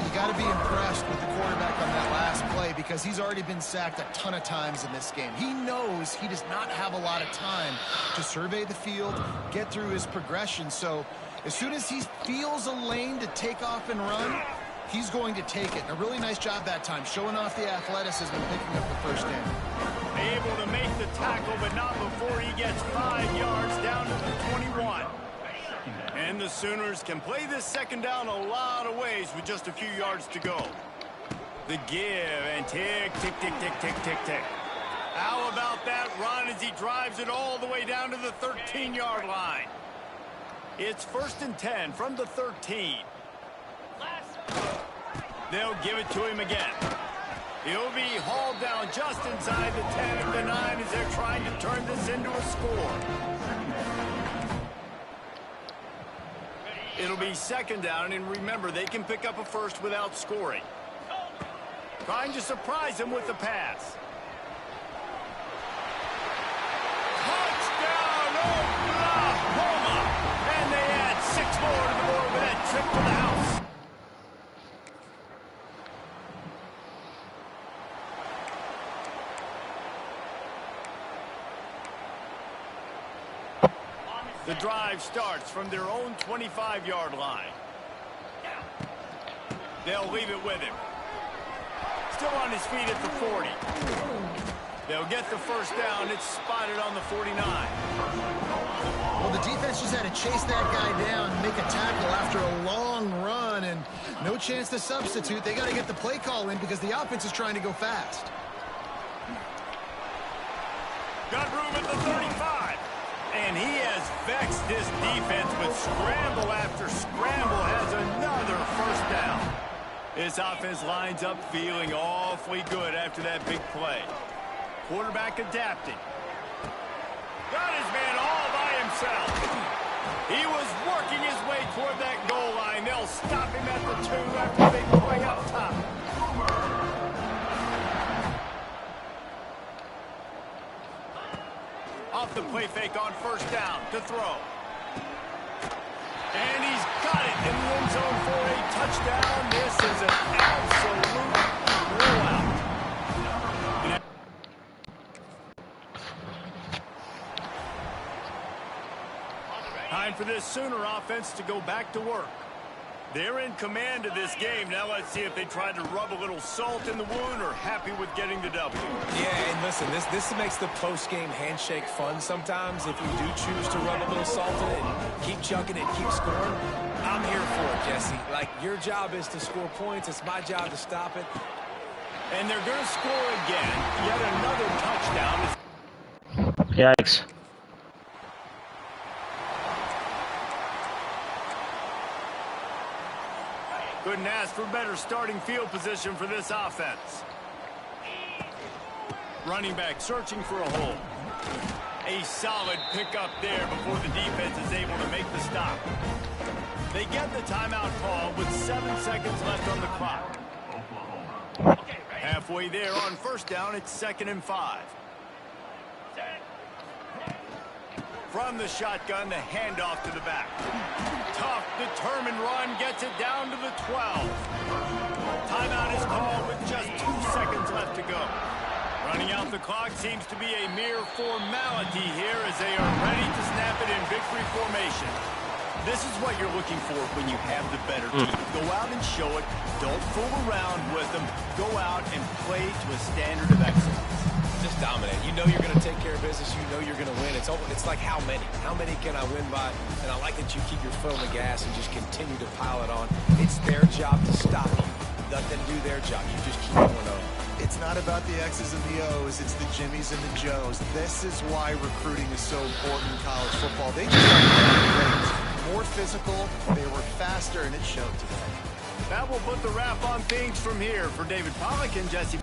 You got to be impressed with the quarterback on that last play because he's already been sacked a ton of times in this game. He knows he does not have a lot of time to survey the field, get through his progression. So as soon as he feels a lane to take off and run, he's going to take it. And a really nice job that time, showing off the athleticism and picking up the first down. Able to make the tackle, but not before he gets 5 yards down to the 21. And the Sooners can play this second down a lot of ways with just a few yards to go. The give and tick, tick, tick, tick, tick, tick, tick. How about that run as he drives it all the way down to the 13-yard line? It's 1st and 10 from the 13. They'll give it to him again. He'll be hauled down just inside the 10 and the 9 as they're trying to turn this into a score. It'll be second down, and remember, they can pick up a first without scoring. Trying to surprise him with the pass. Touchdown, Oklahoma! And they add 6 more to the board with that trip to the house. The drive starts from their own 25-yard line. They'll leave it with him. Still on his feet at the 40. They'll get the first down. It's spotted on the 49. Well, the defense just had to chase that guy down and make a tackle after a long run, and no chance to substitute. They got to get the play call in because the offense is trying to go fast. Got room at the 35. And he has vexed this defense with scramble after scramble, has another first down. This offense lines up feeling awfully good after that big play. Quarterback adapting. Got his man all by himself. He was working his way toward that goal line. They'll stop him at the 2 after the big play up top. Off the play fake on first down to throw. And he's got it in the end zone for a touchdown. This is an absolute blowout. Time for this Sooner offense to go back to work. They're in command of this game. Now let's see if they try to rub a little salt in the wound or happy with getting the W. Yeah, and listen, this makes the post-game handshake fun sometimes. If we do choose to rub a little salt in it and keep chucking it, keep scoring, I'm here for it, Jesse. Like, your job is to score points. It's my job to stop it. And they're going to score again. Yet another touchdown. Yikes. Couldn't ask for better starting field position for this offense. Running back searching for a hole. A solid pickup there before the defense is able to make the stop. They get the timeout call with 7 seconds left on the clock. Halfway there on first down, it's 2nd and 5. From the shotgun, the handoff to the back. Tough, determined run gets it down to the 12. Timeout is called with just 2 seconds left to go. Running out the clock seems to be a mere formality here as they are ready to snap it in victory formation. This is what you're looking for when you have the better team. Go out and show it. Don't fool around with them. Go out and play to a standard of excellence. Just dominate. You know you're going to take care of business. You know you're going to win. It's like how many? How many can I win by? And I like that you keep your foot on the gas and just continue to pile it on. It's their job to stop you. Let them do their job. You just keep going on. It's not about the X's and the O's. It's the Jimmies and the Joes. This is why recruiting is so important in college football. They just got more physical, they were faster, and it showed today. That will put the wrap on things from here for David Pollack and Jesse.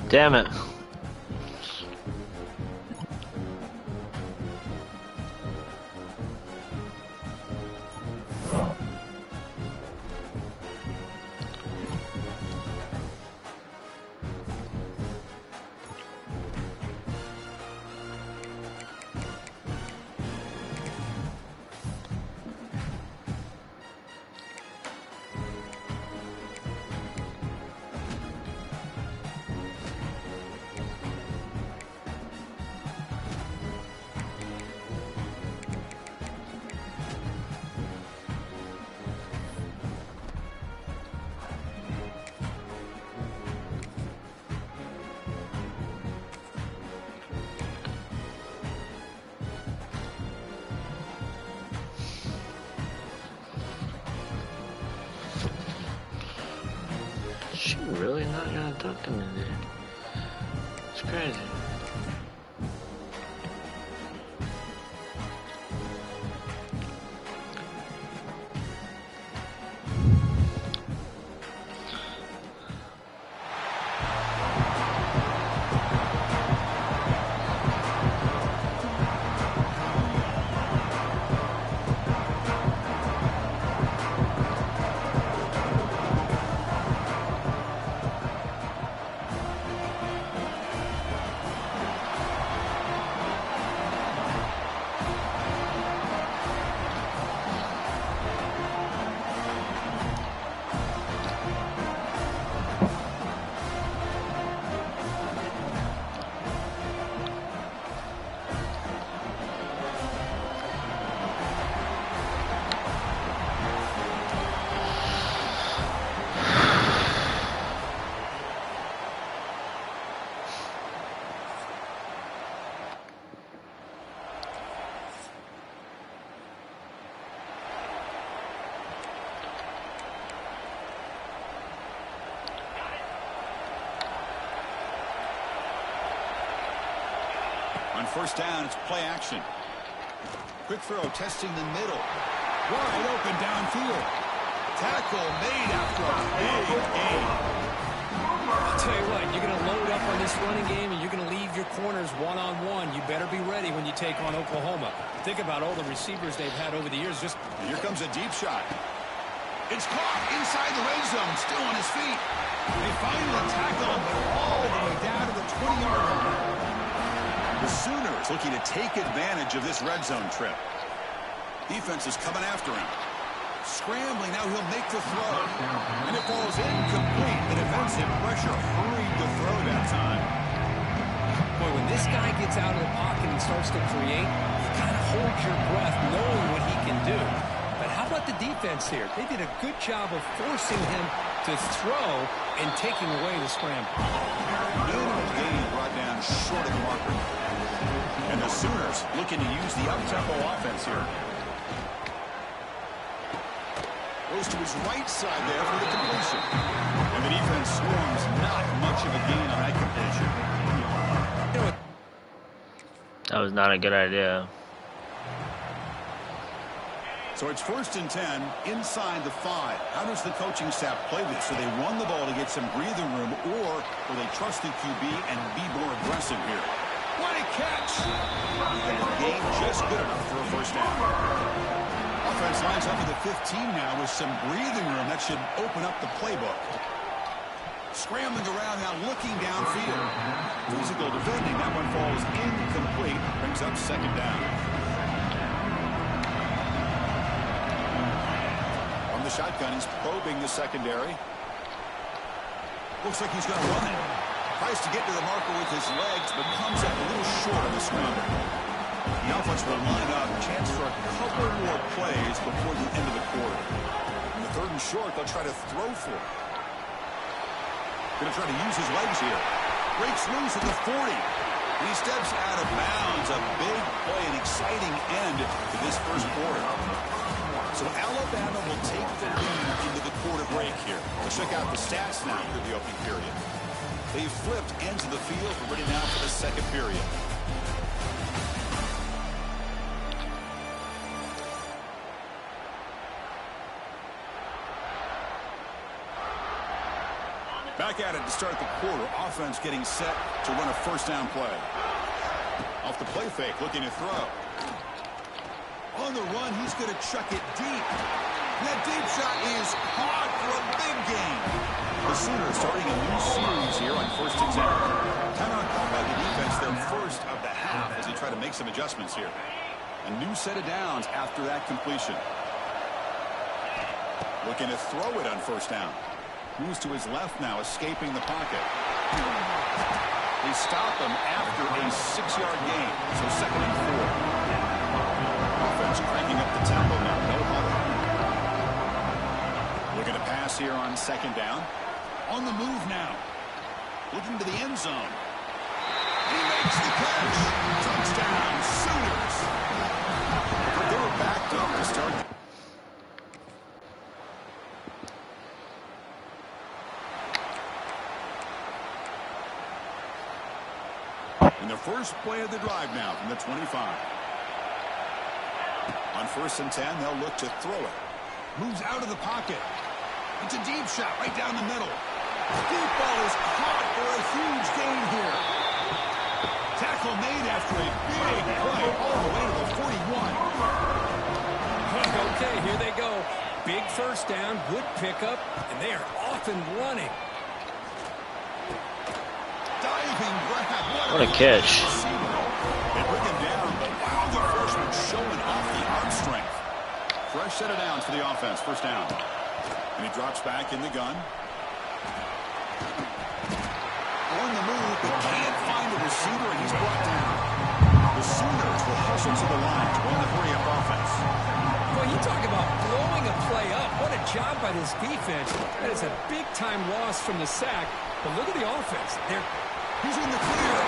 Damn it. 뜯었겠는데. It's crazy. On first down, it's play action. Quick throw, testing the middle. Wide open downfield. Tackle made after a big gain. I'll tell you what, you're going to load up on this running game and you're going to leave your corners one-on-one. You better be ready when you take on Oklahoma. Think about all the receivers they've had over the years. Just Here comes a deep shot. It's caught inside the red zone, still on his feet. They finally tackle him, but all the way down to the 20-yard line. The Sooners looking to take advantage of this red zone trip. Defense is coming after him. Scrambling, now he'll make the throw. And it falls incomplete. The defensive pressure hurried the throw that time. boy, when this guy gets out of the pocket and starts to create, you kind of hold your breath knowing what he can do. But how about the defense here? They did a good job of forcing him to throw and taking away the scramble. Minimal gain brought down short of the marker. And the Sooners looking to use the up-tempo offense here. Goes to his right side there for the completion. And the defense swarms not much of a gain on that completion. That was not a good idea. So it's 1st and 10 inside the 5. How does the coaching staff play this? So they run the ball to get some breathing room, or will they trust the QB and be more aggressive here? What a catch! And the game just good enough for a first down. Offense lines up at the 15 now with some breathing room. That should open up the playbook. Scrambling around now, looking downfield. Physical defending. That one falls incomplete. Brings up 2nd down. On the shotgun, he's probing the secondary. Looks like he's going to run it. Tries to get to the marker with his legs, but comes up a little short on the scramble. The offense will line up. Chance for a couple more plays before the end of the quarter. In the 3rd and short, they'll try to throw for it. Going to try to use his legs here. Breaks loose at the 40. And he steps out of bounds. A big play, an exciting end to this first quarter. So Alabama will take the lead into the quarter break here. Let's check out the stats now for the opening period. They've flipped ends of the field. We're ready now for the 2nd period. Back at it to start the quarter. Offense getting set to run a first down play. Off the play fake, looking to throw. On the run, he's going to chuck it deep. That deep shot is caught for a big gain. The Sooners starting a new series here on 1st and 10. Timeout called by the defense, their first of the half as they try to make some adjustments here. A new set of downs after that completion. Looking to throw it on 1st down. Moves to his left now, escaping the pocket. They stop him after a 6-yard gain, so 2nd and 4. Offense cranking up the tempo now, no huddle. Looking to pass here on 2nd down. On the move now. Looking to the end zone. He makes the catch. Touchdown, Sooners. But they were backed up to start. And the first play of the drive now from the 25. On 1st and 10, they'll look to throw it. Moves out of the pocket. It's a deep shot right down the middle. Deep ball is caught for a huge gain here. Tackle made after a big play all the way to the 41. Okay, here they go. Big first down, good pickup, and they are off and running. Diving grab. What a catch. They bring him down, but wow, the freshman showing off the arm strength. Fresh set of downs for the offense. 1st down. And he drops back in the gun. On the move, but can't find the receiver, and he's brought down. The Sooners will hustle to the line to run the hurry-up offense. Well, you talk about blowing a play up. What a job by this defense. That is a big-time loss from the sack. But look at the offense. He's in the clear.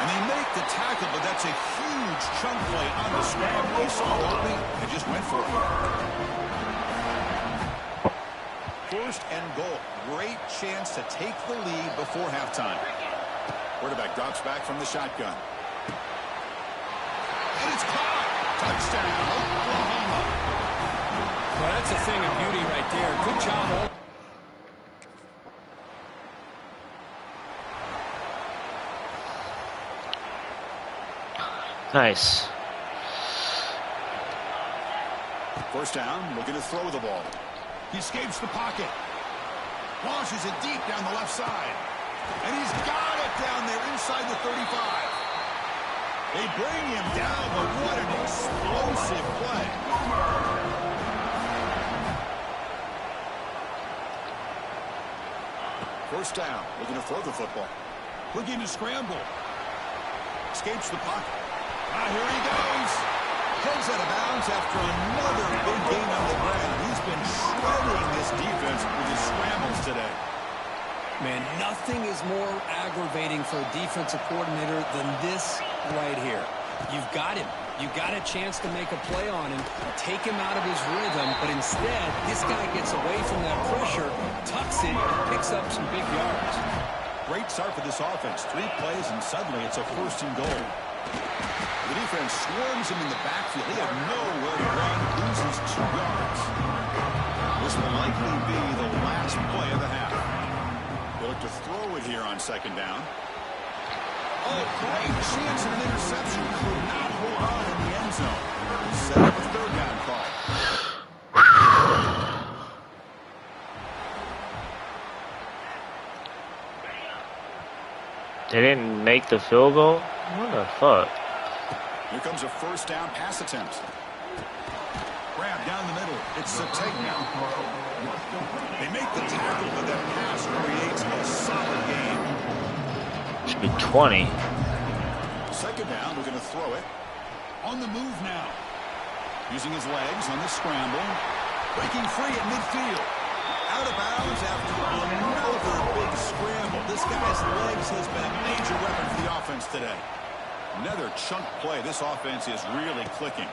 And they make the tackle, but that's a huge chunk play on the scramble. They saw an opening and just went for it. 1st and goal. Great chance to take the lead before halftime. Quarterback drops back from the shotgun. And it's caught. Touchdown, Oklahoma. Well, that's a thing of beauty right there. Good job. Nice. 1st down, looking to throw the ball. He escapes the pocket. Launches it deep down the left side. And he's got it down there inside the 35. They bring him down, but what an explosive play. First down, looking to throw the football. Looking to scramble. Escapes the pocket. Here he goes. Goes out of bounds after another big gain on the ground. He's been shredding this defense with his scrambles today. Man, nothing is more aggravating for a defensive coordinator than this right here. You've got him. You've got a chance to make a play on him, take him out of his rhythm, but instead, this guy gets away from that pressure, tucks it, and picks up some big yards. Great start for this offense. 3 plays, and suddenly it's a 1st and goal. The defense swarms him in the backfield. They have nowhere to run. Loses 2 yards. This will likely be the last play of the half. They look to throw it here on 2nd down. Oh, great chance at an interception. Could not hold on in the end zone. Set up a 3rd down call. They didn't make the field goal? What the fuck? Here comes a 1st down pass attempt. Grab down the middle. It's a takedown. They make the tackle, but that pass creates a solid gain. Should be 20. 2nd down, we're going to throw it. On the move now. Using his legs on the scramble. Breaking free at midfield. Out of bounds after another big scramble. This guy's legs has been a major weapon for the offense today. Another chunk play. This offense is really clicking.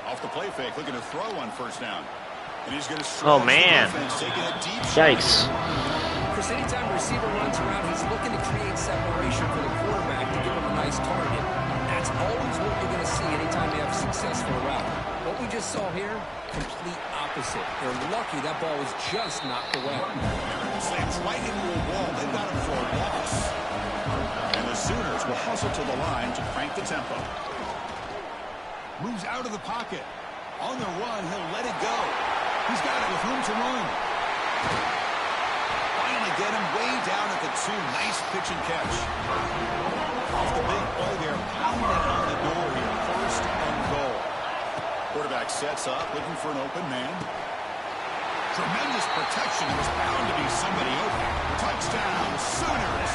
Off the play fake, looking to throw on 1st down. And he's going to Oh, man. taking a deep Yikes. Chris, anytime a receiver runs around, he's looking to create separation for the quarterback to give him a nice target. That's always what you're going to see anytime you have a successful route. What we just saw here, complete opposite. They're lucky that ball was just knocked away. slams right into a wall. They've got him for a loss. And the Sooners will hustle to the line to crank the tempo. Moves out of the pocket. On the run, he'll let it go. He's got it with room to run. Finally get him way down at the 2. Nice pitch and catch. Off the big play there, pounding on the door here. 1st and goal. Quarterback sets up, looking for an open man. Tremendous protection. There was bound to be somebody open. Touchdown, Sooners.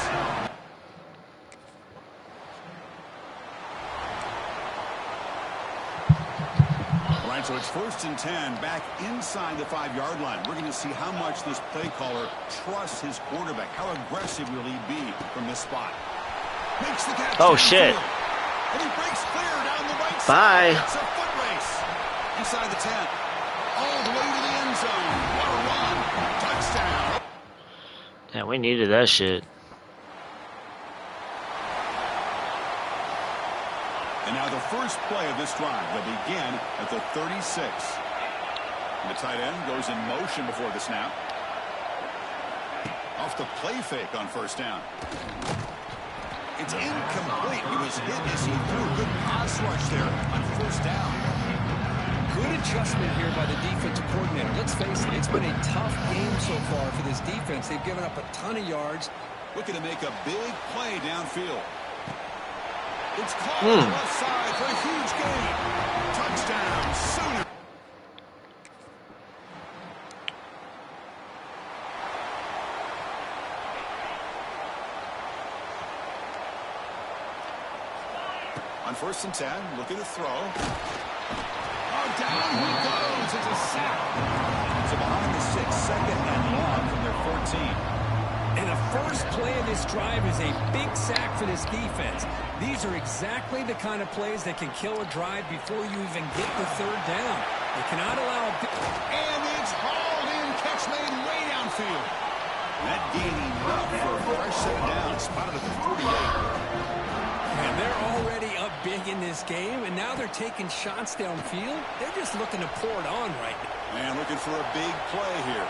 All right, so it's 1st and 10, back inside the 5-yard line. We're going to see how much this play caller trusts his quarterback. How aggressive will he be from this spot? Makes the catch. Oh, shit. And he breaks clear down the right Bye. side. It's a foot race. Inside the 10. All the way to the end zone. What a run. Touchdown. Yeah, we needed that shit. And now the first play of this drive will begin at the 36. And the tight end goes in motion before the snap. Off the play fake on first down. It's incomplete. He was hit as he threw a good pass rush there on first down. Good adjustment here by the defensive coordinator. Let's face it, it's been a tough game so far for this defense. They've given up a ton of yards. Looking to make a big play downfield. It's caught on the left side for a huge gain. Touchdown, Sooners. On 1st and 10, looking to throw. Oh, down he goes. It's a sack. So behind the 6, second and long from their 14. And the first play of this drive is a big sack for this defense. These are exactly the kind of plays that can kill a drive before you even get the third down. They cannot allow... And it's hauled in. Catch made way downfield. That gain enough for a fresh set of downs. Spotted at the 48. And they're already up big in this game, and now they're taking shots downfield. They're just looking to pour it on right now. Man, looking for a big play here.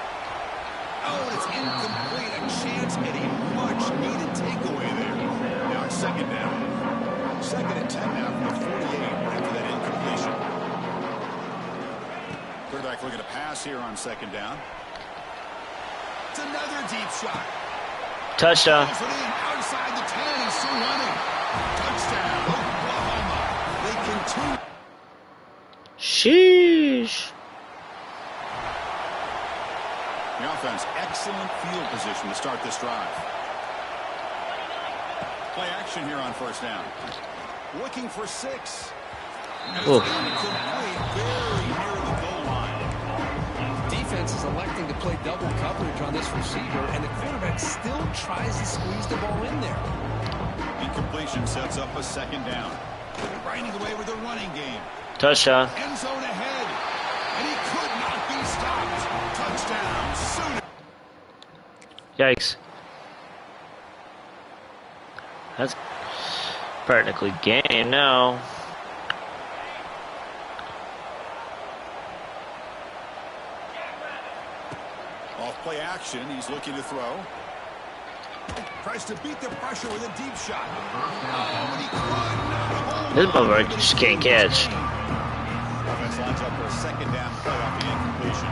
Oh, and it's incomplete. A chance at a much-needed takeaway there. Now it's second down. Second and 10 now from the 48 after that incompletion. Quarterback looking to pass here on second down. It's another deep shot. Touchdown. Outside the 10, he's still running. Touchdown, Oklahoma. They continue. Sheesh. The offense, excellent field position to start this drive. Play action here on first down. Looking for 6. And it's incomplete, very near the goal line. Defense is electing to play double coverage on this receiver, and the quarterback still tries to squeeze the ball in there. Incompletion sets up a second down. Grinding away with the running game. Touchdown. End zone ahead. And he could not be stopped. Touchdown, Sooners. Yikes. That's practically game now. Off play action, he's looking to throw. Tries to beat the pressure with a deep shot. Oh, and he could not. This motherfucker just can't catch. Offense lines up for a second down play off the incompletion.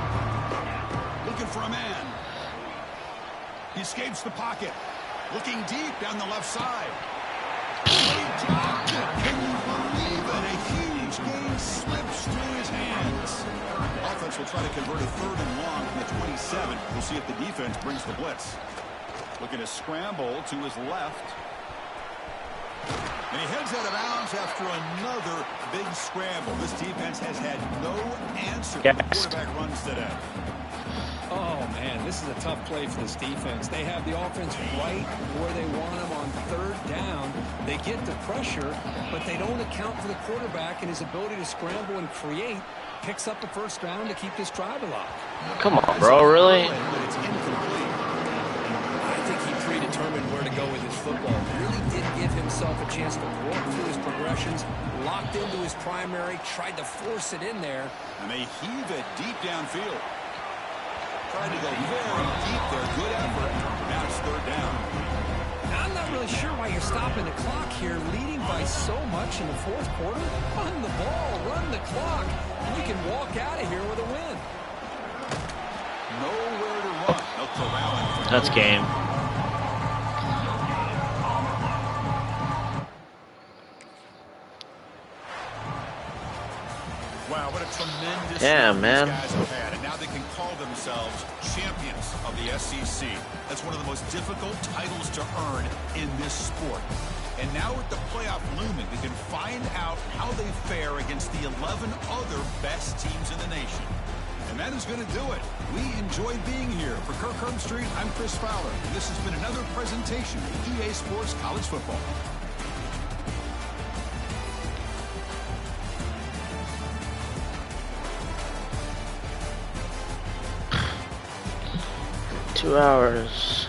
Looking for a man. He escapes the pocket. Looking deep down the left side. He dropped it. Can you believe it? A huge gain slips through his hands. Offense will try to convert a third and long from the 27. We'll see if the defense brings the blitz. Looking to scramble to his left. And he heads out of bounds after another big scramble. This defense has had no answer to the quarterback runs today. Oh, man, this is a tough play for this defense. They have the offense right where they want them on third down. They get the pressure, but they don't account for the quarterback and his ability to scramble and create. Picks up the first down to keep this drive alive. Come on, bro, really? It's incomplete. I think he predetermined where to go with his football. Really did give himself a chance to work through his progressions, locked into his primary, tried to force it in there. And they heave it deep downfield. Trying to go very deep there. Good effort. Now it's third down. Now, I'm not really sure why you're stopping the clock here, leading by so much in the fourth quarter. Run the ball, run the clock, and you can walk out of here with a win. Nowhere to run. They'll corral him. That's game. Wow, what a tremendous Yeah, man. these guys have had. And now they can call themselves champions of the SEC. That's one of the most difficult titles to earn in this sport. And now with the playoff looming, they can find out how they fare against the 11 other best teams in the nation. And that is going to do it. We enjoyed being here. For Kirk Herbstreit, I'm Chris Fowler. And this has been another presentation of EA Sports College Football. Two hours.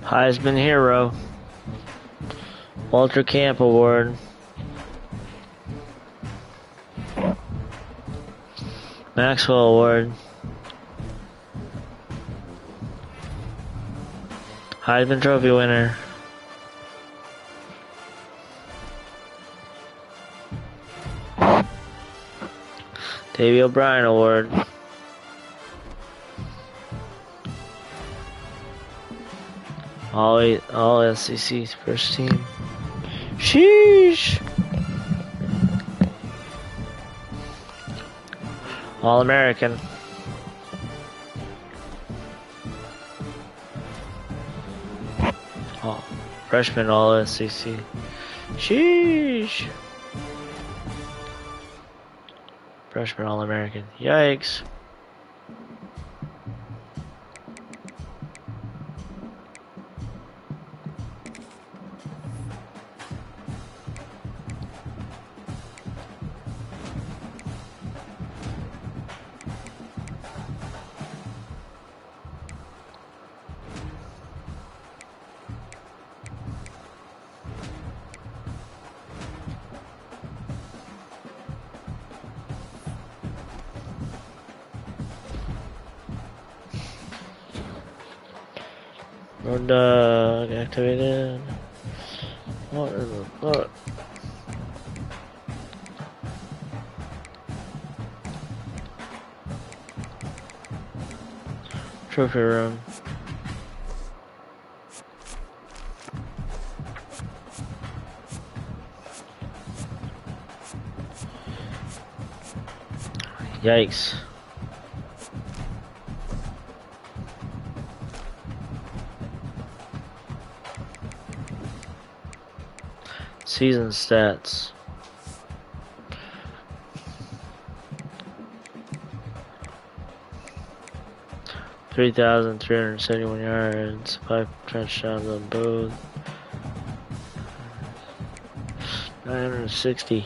Heisman Hero. Walter Camp Award. Maxwell Award. Heisman Trophy winner. Davey O'Brien Award. All SEC first team. Sheesh. All American. Oh, freshman All SEC. Sheesh. Freshman All American. Yikes. Road dog activated. What is the fuck? Trophy room. Yikes. Season stats. Three 3,371 yards, 5 touchdowns on both. 960.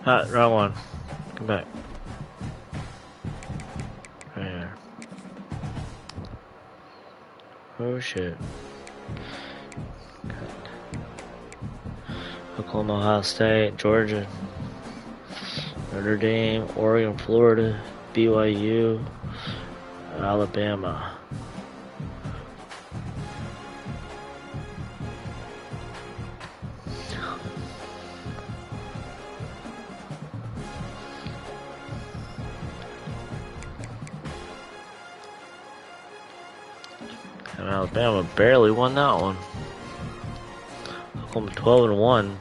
Ah, wrong one. Come back. Right here. Oh shit. Oklahoma, Ohio State, Georgia, Notre Dame, Oregon, Florida, BYU, Alabama. And Alabama barely won that one. Oklahoma 12-1.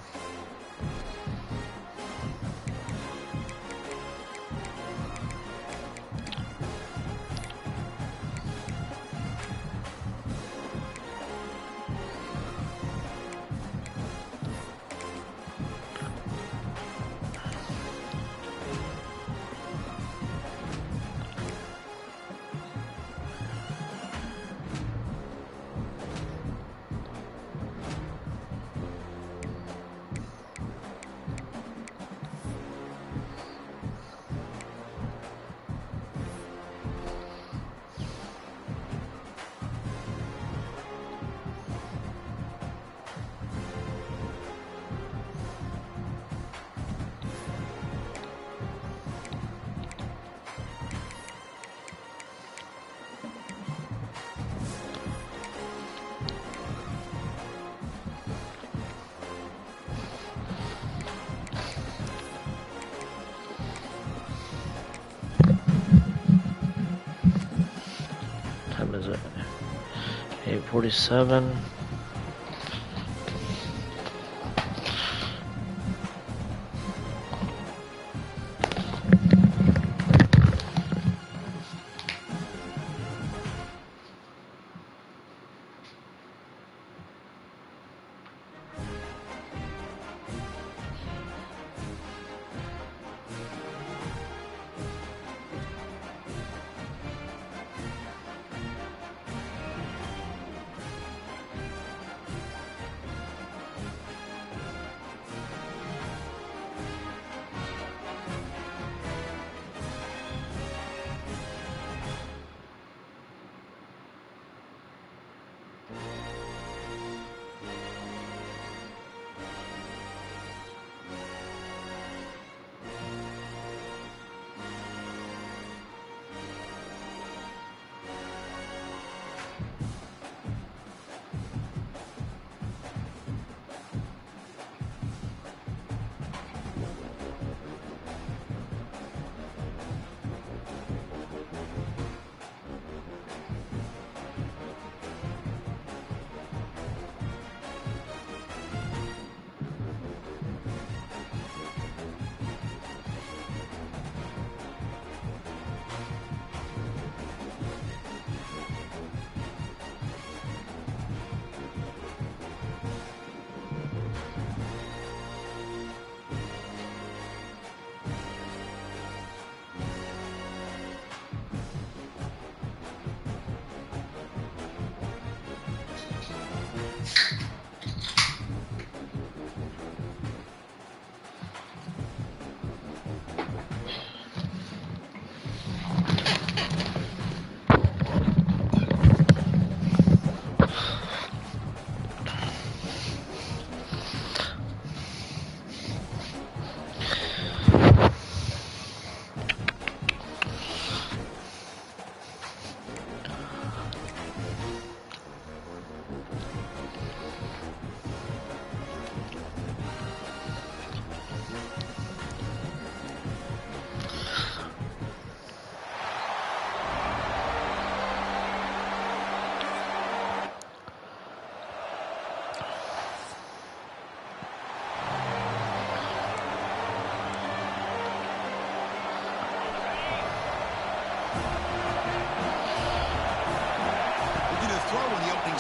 47.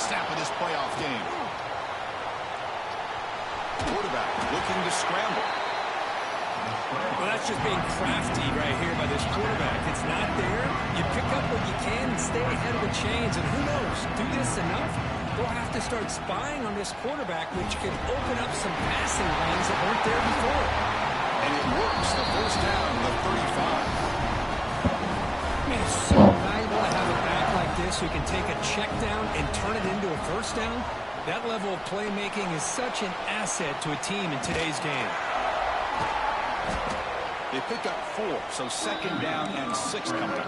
snap of this playoff game. Quarterback looking to scramble. Well, that's just being crafty right here by this quarterback. It's not there. You pick up what you can and stay ahead of the chains. And who knows, do this enough, they'll have to start spying on this quarterback, which could open up some passing lanes that weren't there before. And it works. The first down to the 35. I mean, it's so valuable to have a back like this who can take a check down and turn it into a first down. That level of playmaking is such an asset to a team in today's game. They pick up 4, so second down and 6 coming up.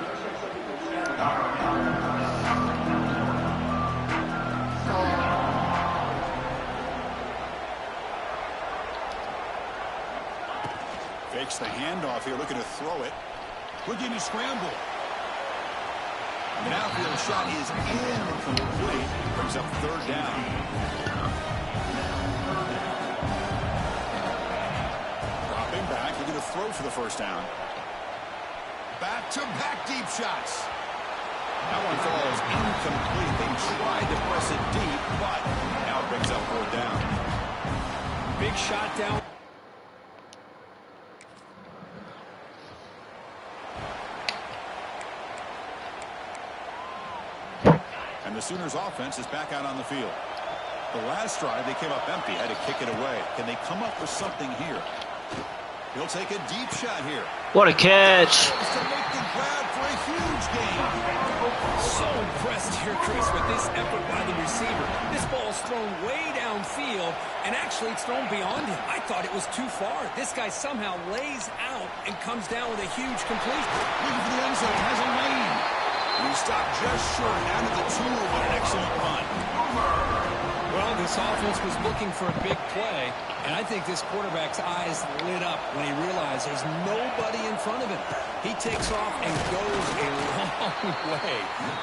Fakes the handoff here, looking to throw it. Looking to scramble. Downfield shot is incomplete. Brings up third down. Dropping back, looking to throw for the first down. Back-to-back deep shots. That one falls incomplete. They tried to press it deep, but now it brings up fourth down. Big shot down. And the Sooners offense is back out on the field. The last drive, they came up empty, had to kick it away. Can they come up with something here? He'll take a deep shot here. What a catch. To make the grab for a huge gain. So impressed here, Chris, with this effort by the receiver. This ball's thrown way downfield, and actually it's thrown beyond him. I thought it was too far. This guy somehow lays out and comes down with a huge completion. Looking for the end zone, has a lane. And he stopped just short, out of the 2 on an excellent run. Well, this offense was looking for a big play, and I think this quarterback's eyes lit up when he realized there's nobody in front of him. He takes off and goes a long way.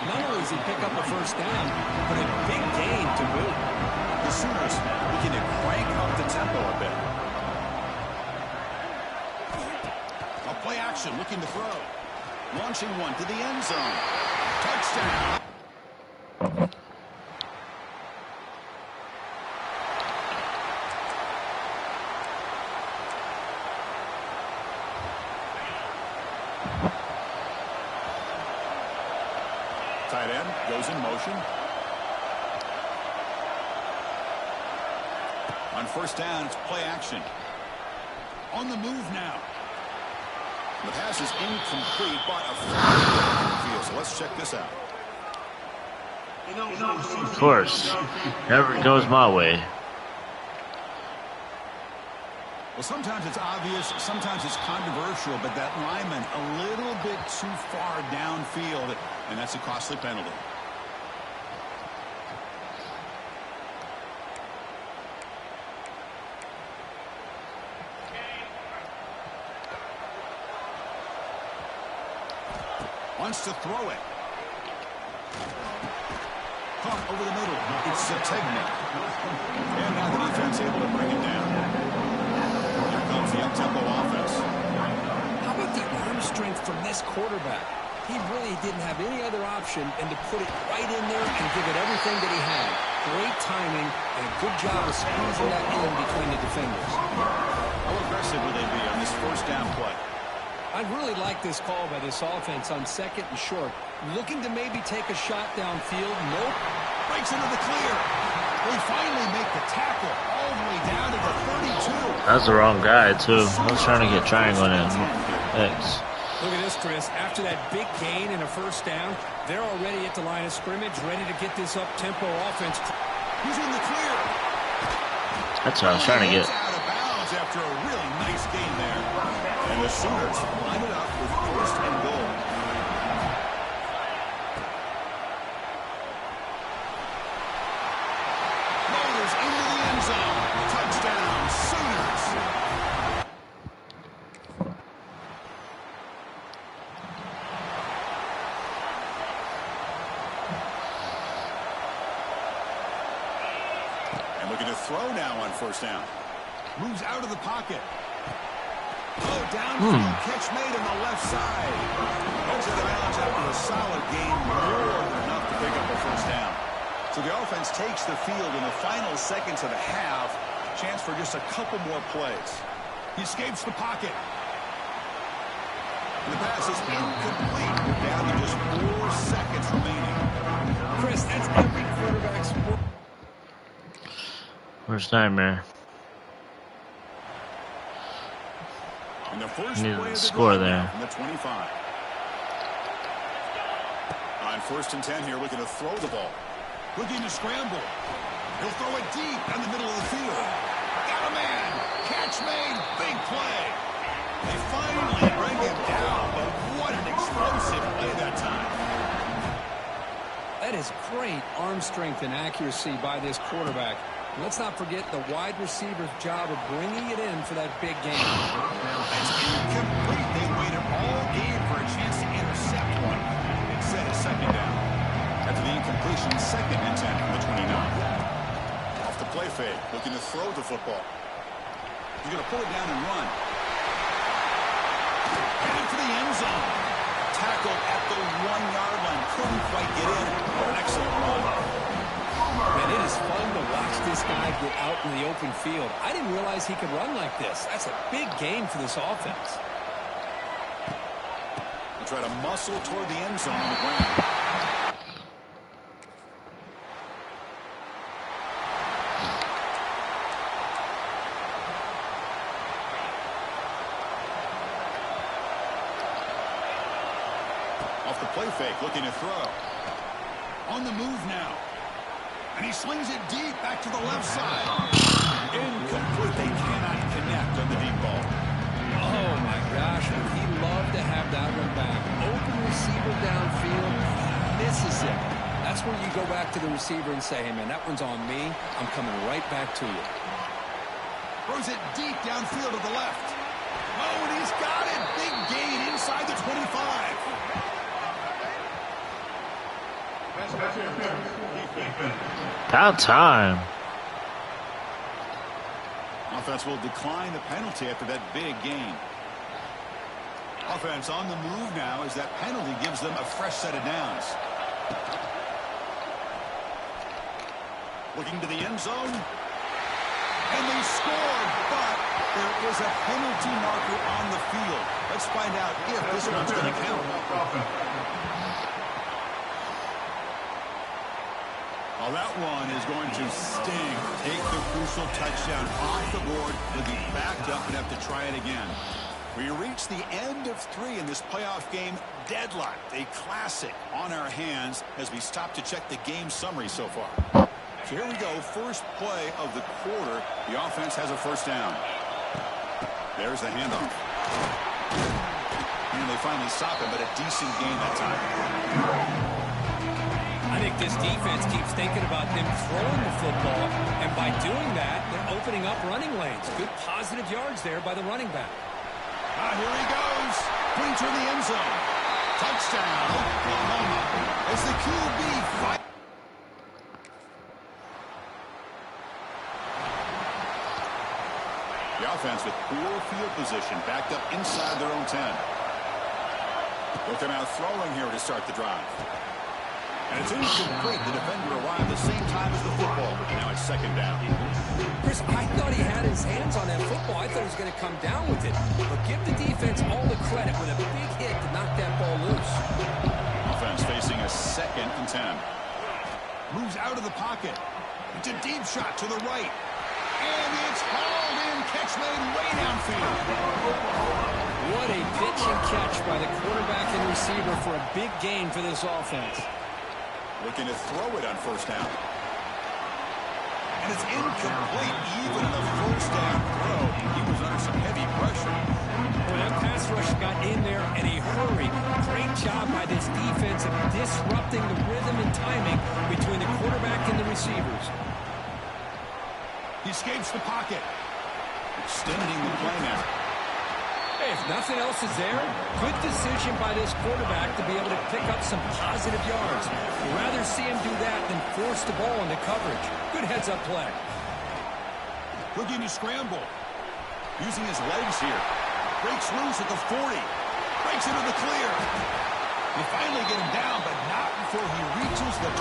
Not only does he pick up a first down, but a big gain to boot. The Sooners looking to crank up the tempo a bit. A play action, looking to throw. Launching one to the end zone. Touchdown. Tight end goes in motion. On first down, it's play action. On the move now. The pass is incomplete, but a field. So let's check this out. Of course. Never goes my way. Well, sometimes it's obvious, sometimes it's controversial, but that lineman a little bit too far downfield, and that's a costly penalty. Wants to throw it. Caught over the middle. It's Sategna. And now the defense able to bring it down. Here comes the up-tempo offense. How about the arm strength from this quarterback? He really didn't have any other option than to put it right in there and give it everything that he had. Great timing and a good job of squeezing that in between the defenders. How aggressive will they be on this first down play? I really like this call by this offense on second and short. Looking to maybe take a shot downfield. Nope. Breaks into the clear. They finally make the tackle all the way down to the 32. That's the wrong guy, too. I was trying to get triangle in. Thanks. Look at this, Chris. After that big gain and a first down, they're already at the line of scrimmage, ready to get this up-tempo offense. He's in the clear. That's what I was trying to get. Out of bounds after a really nice gain there. And the Sooners line it up with first and goal. Motors into the end zone. Touchdown, Sooners. And looking to throw now on first down. Moves out of the pocket. Oh, downfield catch made on the left side. Goes out of bounds after a solid gain, more than enough to pick up a first down. So the offense takes the field in the final seconds of the half. Chance for just a couple more plays. He escapes the pocket. And the pass is incomplete. We're down to just 4 seconds remaining. Chris, that's every quarterback's sport. Worst nightmare. And the first Needed play to of the score drive there. from the 25. On first and 10 here, looking to throw the ball. Looking to scramble. He'll throw it deep down the middle of the field. Got a man. Catch made. Big play. They finally bring him down, but what an explosive play that time. That is great arm strength and accuracy by this quarterback. Let's not forget the wide receiver's job of bringing it in for that big game. That's incomplete. They waited all game for a chance to intercept one. Instead of second down. After the incompletion, second and 10 from the 29. Off the play fake, looking to throw the football. He's going to pull it down and run. Headed for the end zone. Tackled at the 1-yard line. Couldn't quite get in. An excellent run. Man, it is fun to watch this guy get out in the open field. I didn't realize he could run like this. That's a big game for this offense. He'll try to muscle toward the end zone on the ground. Off the play fake, looking to throw. On the move now. And he slings it deep back to the left side. Incomplete. They cannot connect on the deep ball. Oh, my gosh. Would he love to have that one back. Open receiver downfield. He misses it. That's where you go back to the receiver and say, hey, man, that one's on me. I'm coming right back to you. Throws it deep downfield to the left. Oh, and he's got it. Big gain inside the 25. About time. Offense will decline the penalty after that big gain. Offense on the move now as that penalty gives them a fresh set of downs. Looking to the end zone. And they scored, but there is a penalty marker on the field. Let's find out if this one's going to count. Well, that one is going to sting. Take the crucial touchdown off the board. They'll be backed up and have to try it again. We reach the end of 3 in this playoff game. Deadlocked, a classic on our hands as we stop to check the game summary so far. So here we go, first play of the quarter. The offense has a first down. There's the handoff. And they finally stop him, but a decent gain that time. I think this defense keeps thinking about them throwing the football, and by doing that, they're opening up running lanes. Good positive yards there by the running back. Here he goes. Pointer in the end zone. Touchdown, Oklahoma. As the QB fight. The offense with poor field position, backed up inside their own 10. Looking out throwing here to start the drive. And it's incomplete. The defender arrived at the same time as the football. Now it's second down. Chris, I thought he had his hands on that football. I thought he was going to come down with it. But give the defense all the credit with a big hit to knock that ball loose. Offense facing a 2nd and 10. Moves out of the pocket. It's a deep shot to the right. And it's hauled in. Catch made way downfield. What a pitch and catch by the quarterback and receiver for a big gain for this offense. Looking to throw it on first down. And it's incomplete even in the first down throw. He was under some heavy pressure. Well, that pass rush got in there in a hurry. Great job by this defense of disrupting the rhythm and timing between the quarterback and the receivers. He escapes the pocket. Extending the play now. Hey, if nothing else is there, good decision by this quarterback to be able to pick up some positive yards. You'd rather see him do that than force the ball into coverage. Good heads-up play. Looking to scramble. Using his legs here. Breaks loose at the 40. Breaks into the clear. They finally get him down, but not before he reaches the 25.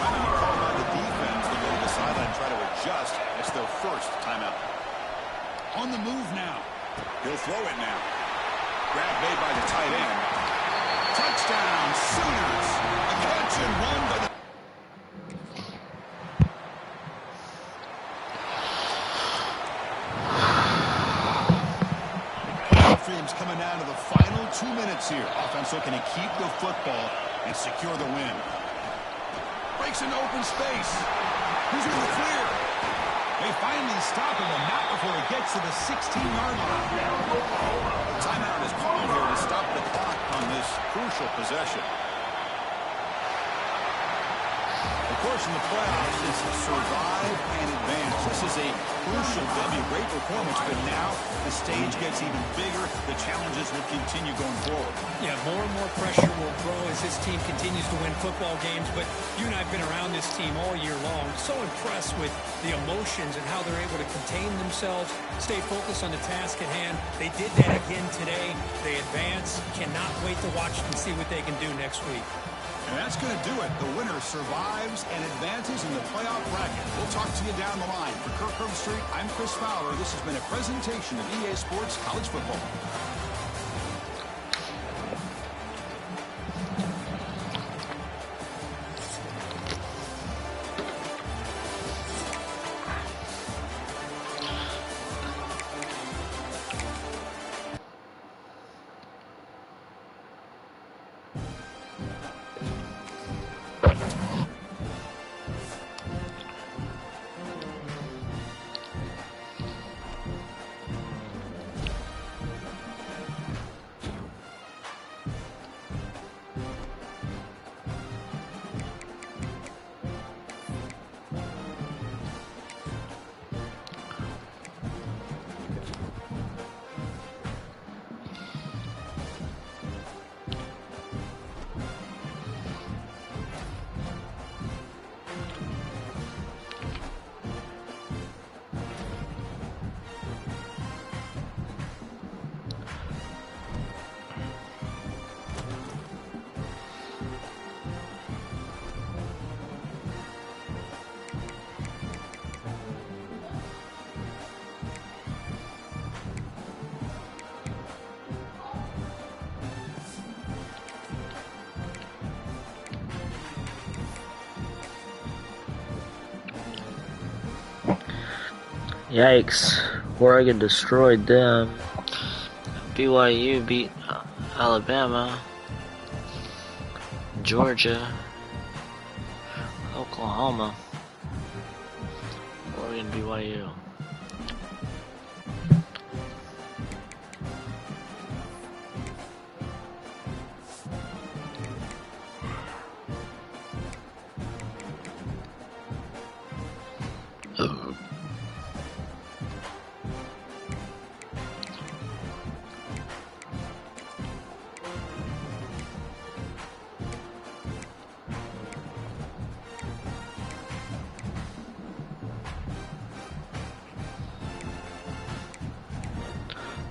Timeout called by the defense. They go to the sideline and try to adjust. It's their first timeout. On the move now. He'll throw it now. Grab made by the tight end. Touchdown, Sooners. A catch and run by the... Streams coming down to the final 2 minutes here. Offense looking to keep the football and secure the win. Breaks into open space. Who's in the clear? They finally stop him, and not before he gets to the 16-yard line. Timeout is called here to stop the clock on this crucial possession. Of course, in the playoffs, it's survive and advance. This is a crucial W. Great performance, but now the stage gets even bigger. The challenges will continue going forward. Yeah, more and more pressure will grow as this team continues to win football games, but you and I have been around this team all year long. So impressed with the emotions and how they're able to contain themselves, stay focused on the task at hand. They did that again today. They advance. Cannot wait to watch and see what they can do next week. And that's going to do it. The winner survives and advances in the playoff bracket. We'll talk to you down the line. For Kirk Herbstreit, I'm Chris Fowler. This has been a presentation of EA Sports College Football. Yikes. Oregon destroyed them. BYU beat Alabama. Georgia. Oklahoma. Oregon, BYU.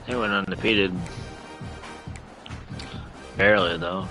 They went undefeated. Barely, though.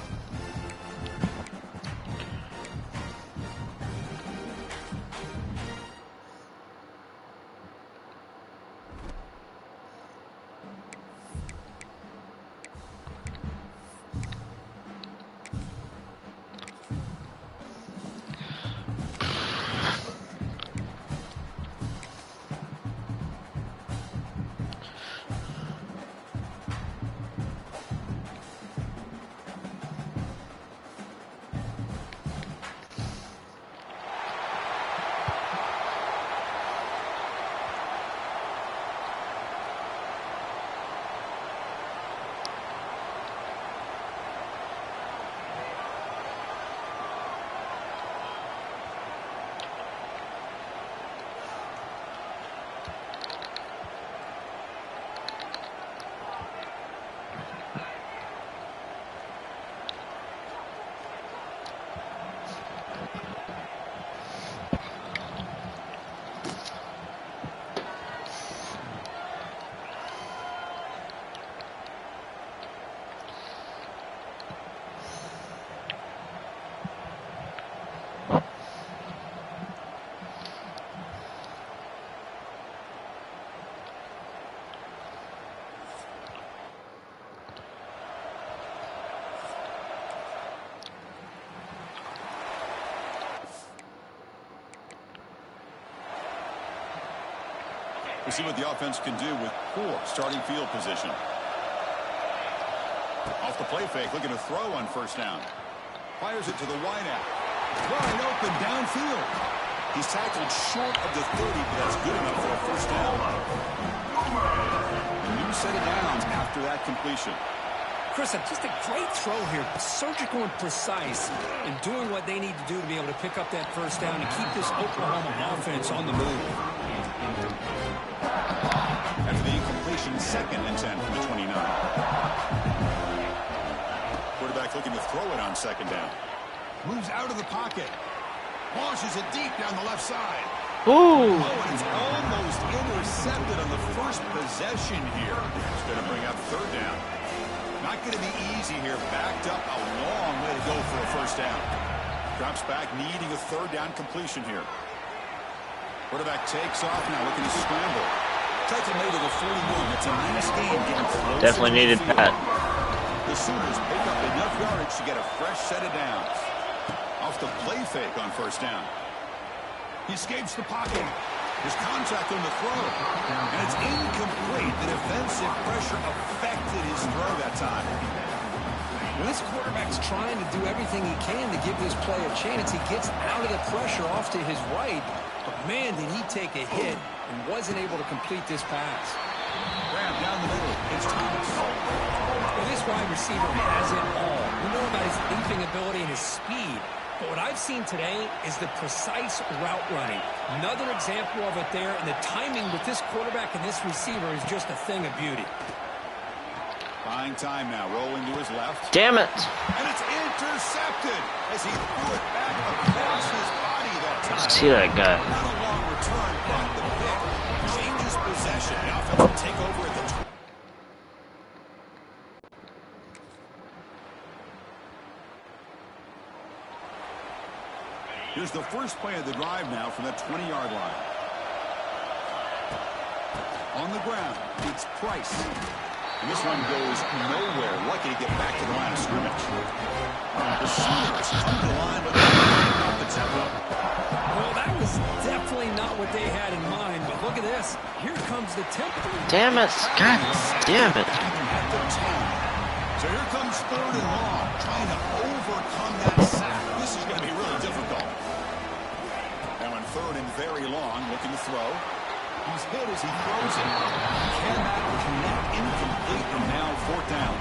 We'll see what the offense can do with poor starting field position. Off the play fake, looking to throw on first down. Fires it to the wideout. Wide open downfield. He's tackled short of the 30, but that's good enough for a first down. A new set of downs after that completion. Chris, just a great throw here. Surgical and precise and doing what they need to do to be able to pick up that first down and keep this Oklahoma offense on the move. After the incompletion, 2nd and 10 from the 29. Quarterback looking to throw it on 2nd down. Moves out of the pocket. Launches it deep down the left side. Oh, and it's almost intercepted on the first possession here. It's going to bring up 3rd down. Not going to be easy here. Backed up a long way to go for a first down. Drops back, needing a 3rd down completion here. Quarterback takes off now, looking to scramble. Tackle made to the 41. It's a nice game. Definitely needed that. The Sooners pick up enough yardage to get a fresh set of downs. Off the play fake on first down. He escapes the pocket. There's contact on the throw. And it's incomplete. The defensive pressure affected his throw that time. When this quarterback's trying to do everything he can to give this play a chance, he gets out of the pressure off to his right. But, man, did he take a hit and wasn't able to complete this pass. Grab down the middle. It's Thomas. Well, this wide receiver has it all. We know about his leaping ability and his speed. But what I've seen today is the precise route running. Another example of it there, and the timing with this quarterback and this receiver is just a thing of beauty. Buying time now, rolling to his left. Damn it! And it's intercepted as he threw it back across his body that time. See that guy. Not a long return, but the pick changes possession. The offense will take over at the 20. Here's the first play of the drive now from the 20-yard line. On the ground, it's Price. And this one goes nowhere. Lucky to get back to the line of scrimmage. The Sooners come to the line with the Well, that was definitely not what they had in mind, but look at this. Here comes the tempo. Damn it. God damn it. At the 10. So here comes 3rd and long, trying to overcome that sack. This is going to be really difficult. Now in 3rd and very long, looking to throw. He's hit as he throws it. Can that connect? Incomplete, and now 4th down.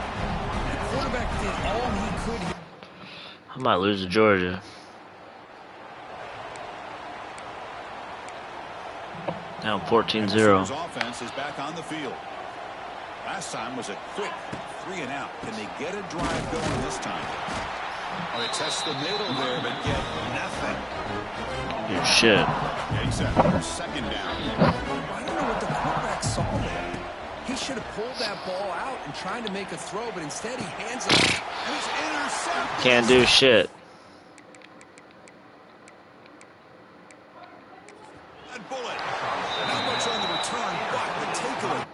The quarterback did all he could. I might lose to Georgia. Now 14-0. His offense is back on the field. Last time was a quick 3 and out. Can they get a drive going this time? Well, they test the middle there, but get nothing. Good shit. Yeah, he's at 2nd down. I don't know what the quarterback saw there. He should have pulled that ball out and tried to make a throw, but instead he hands it off. And he's intercepted. Can't do shit. That bullet. Not much on the return, but the takeaway.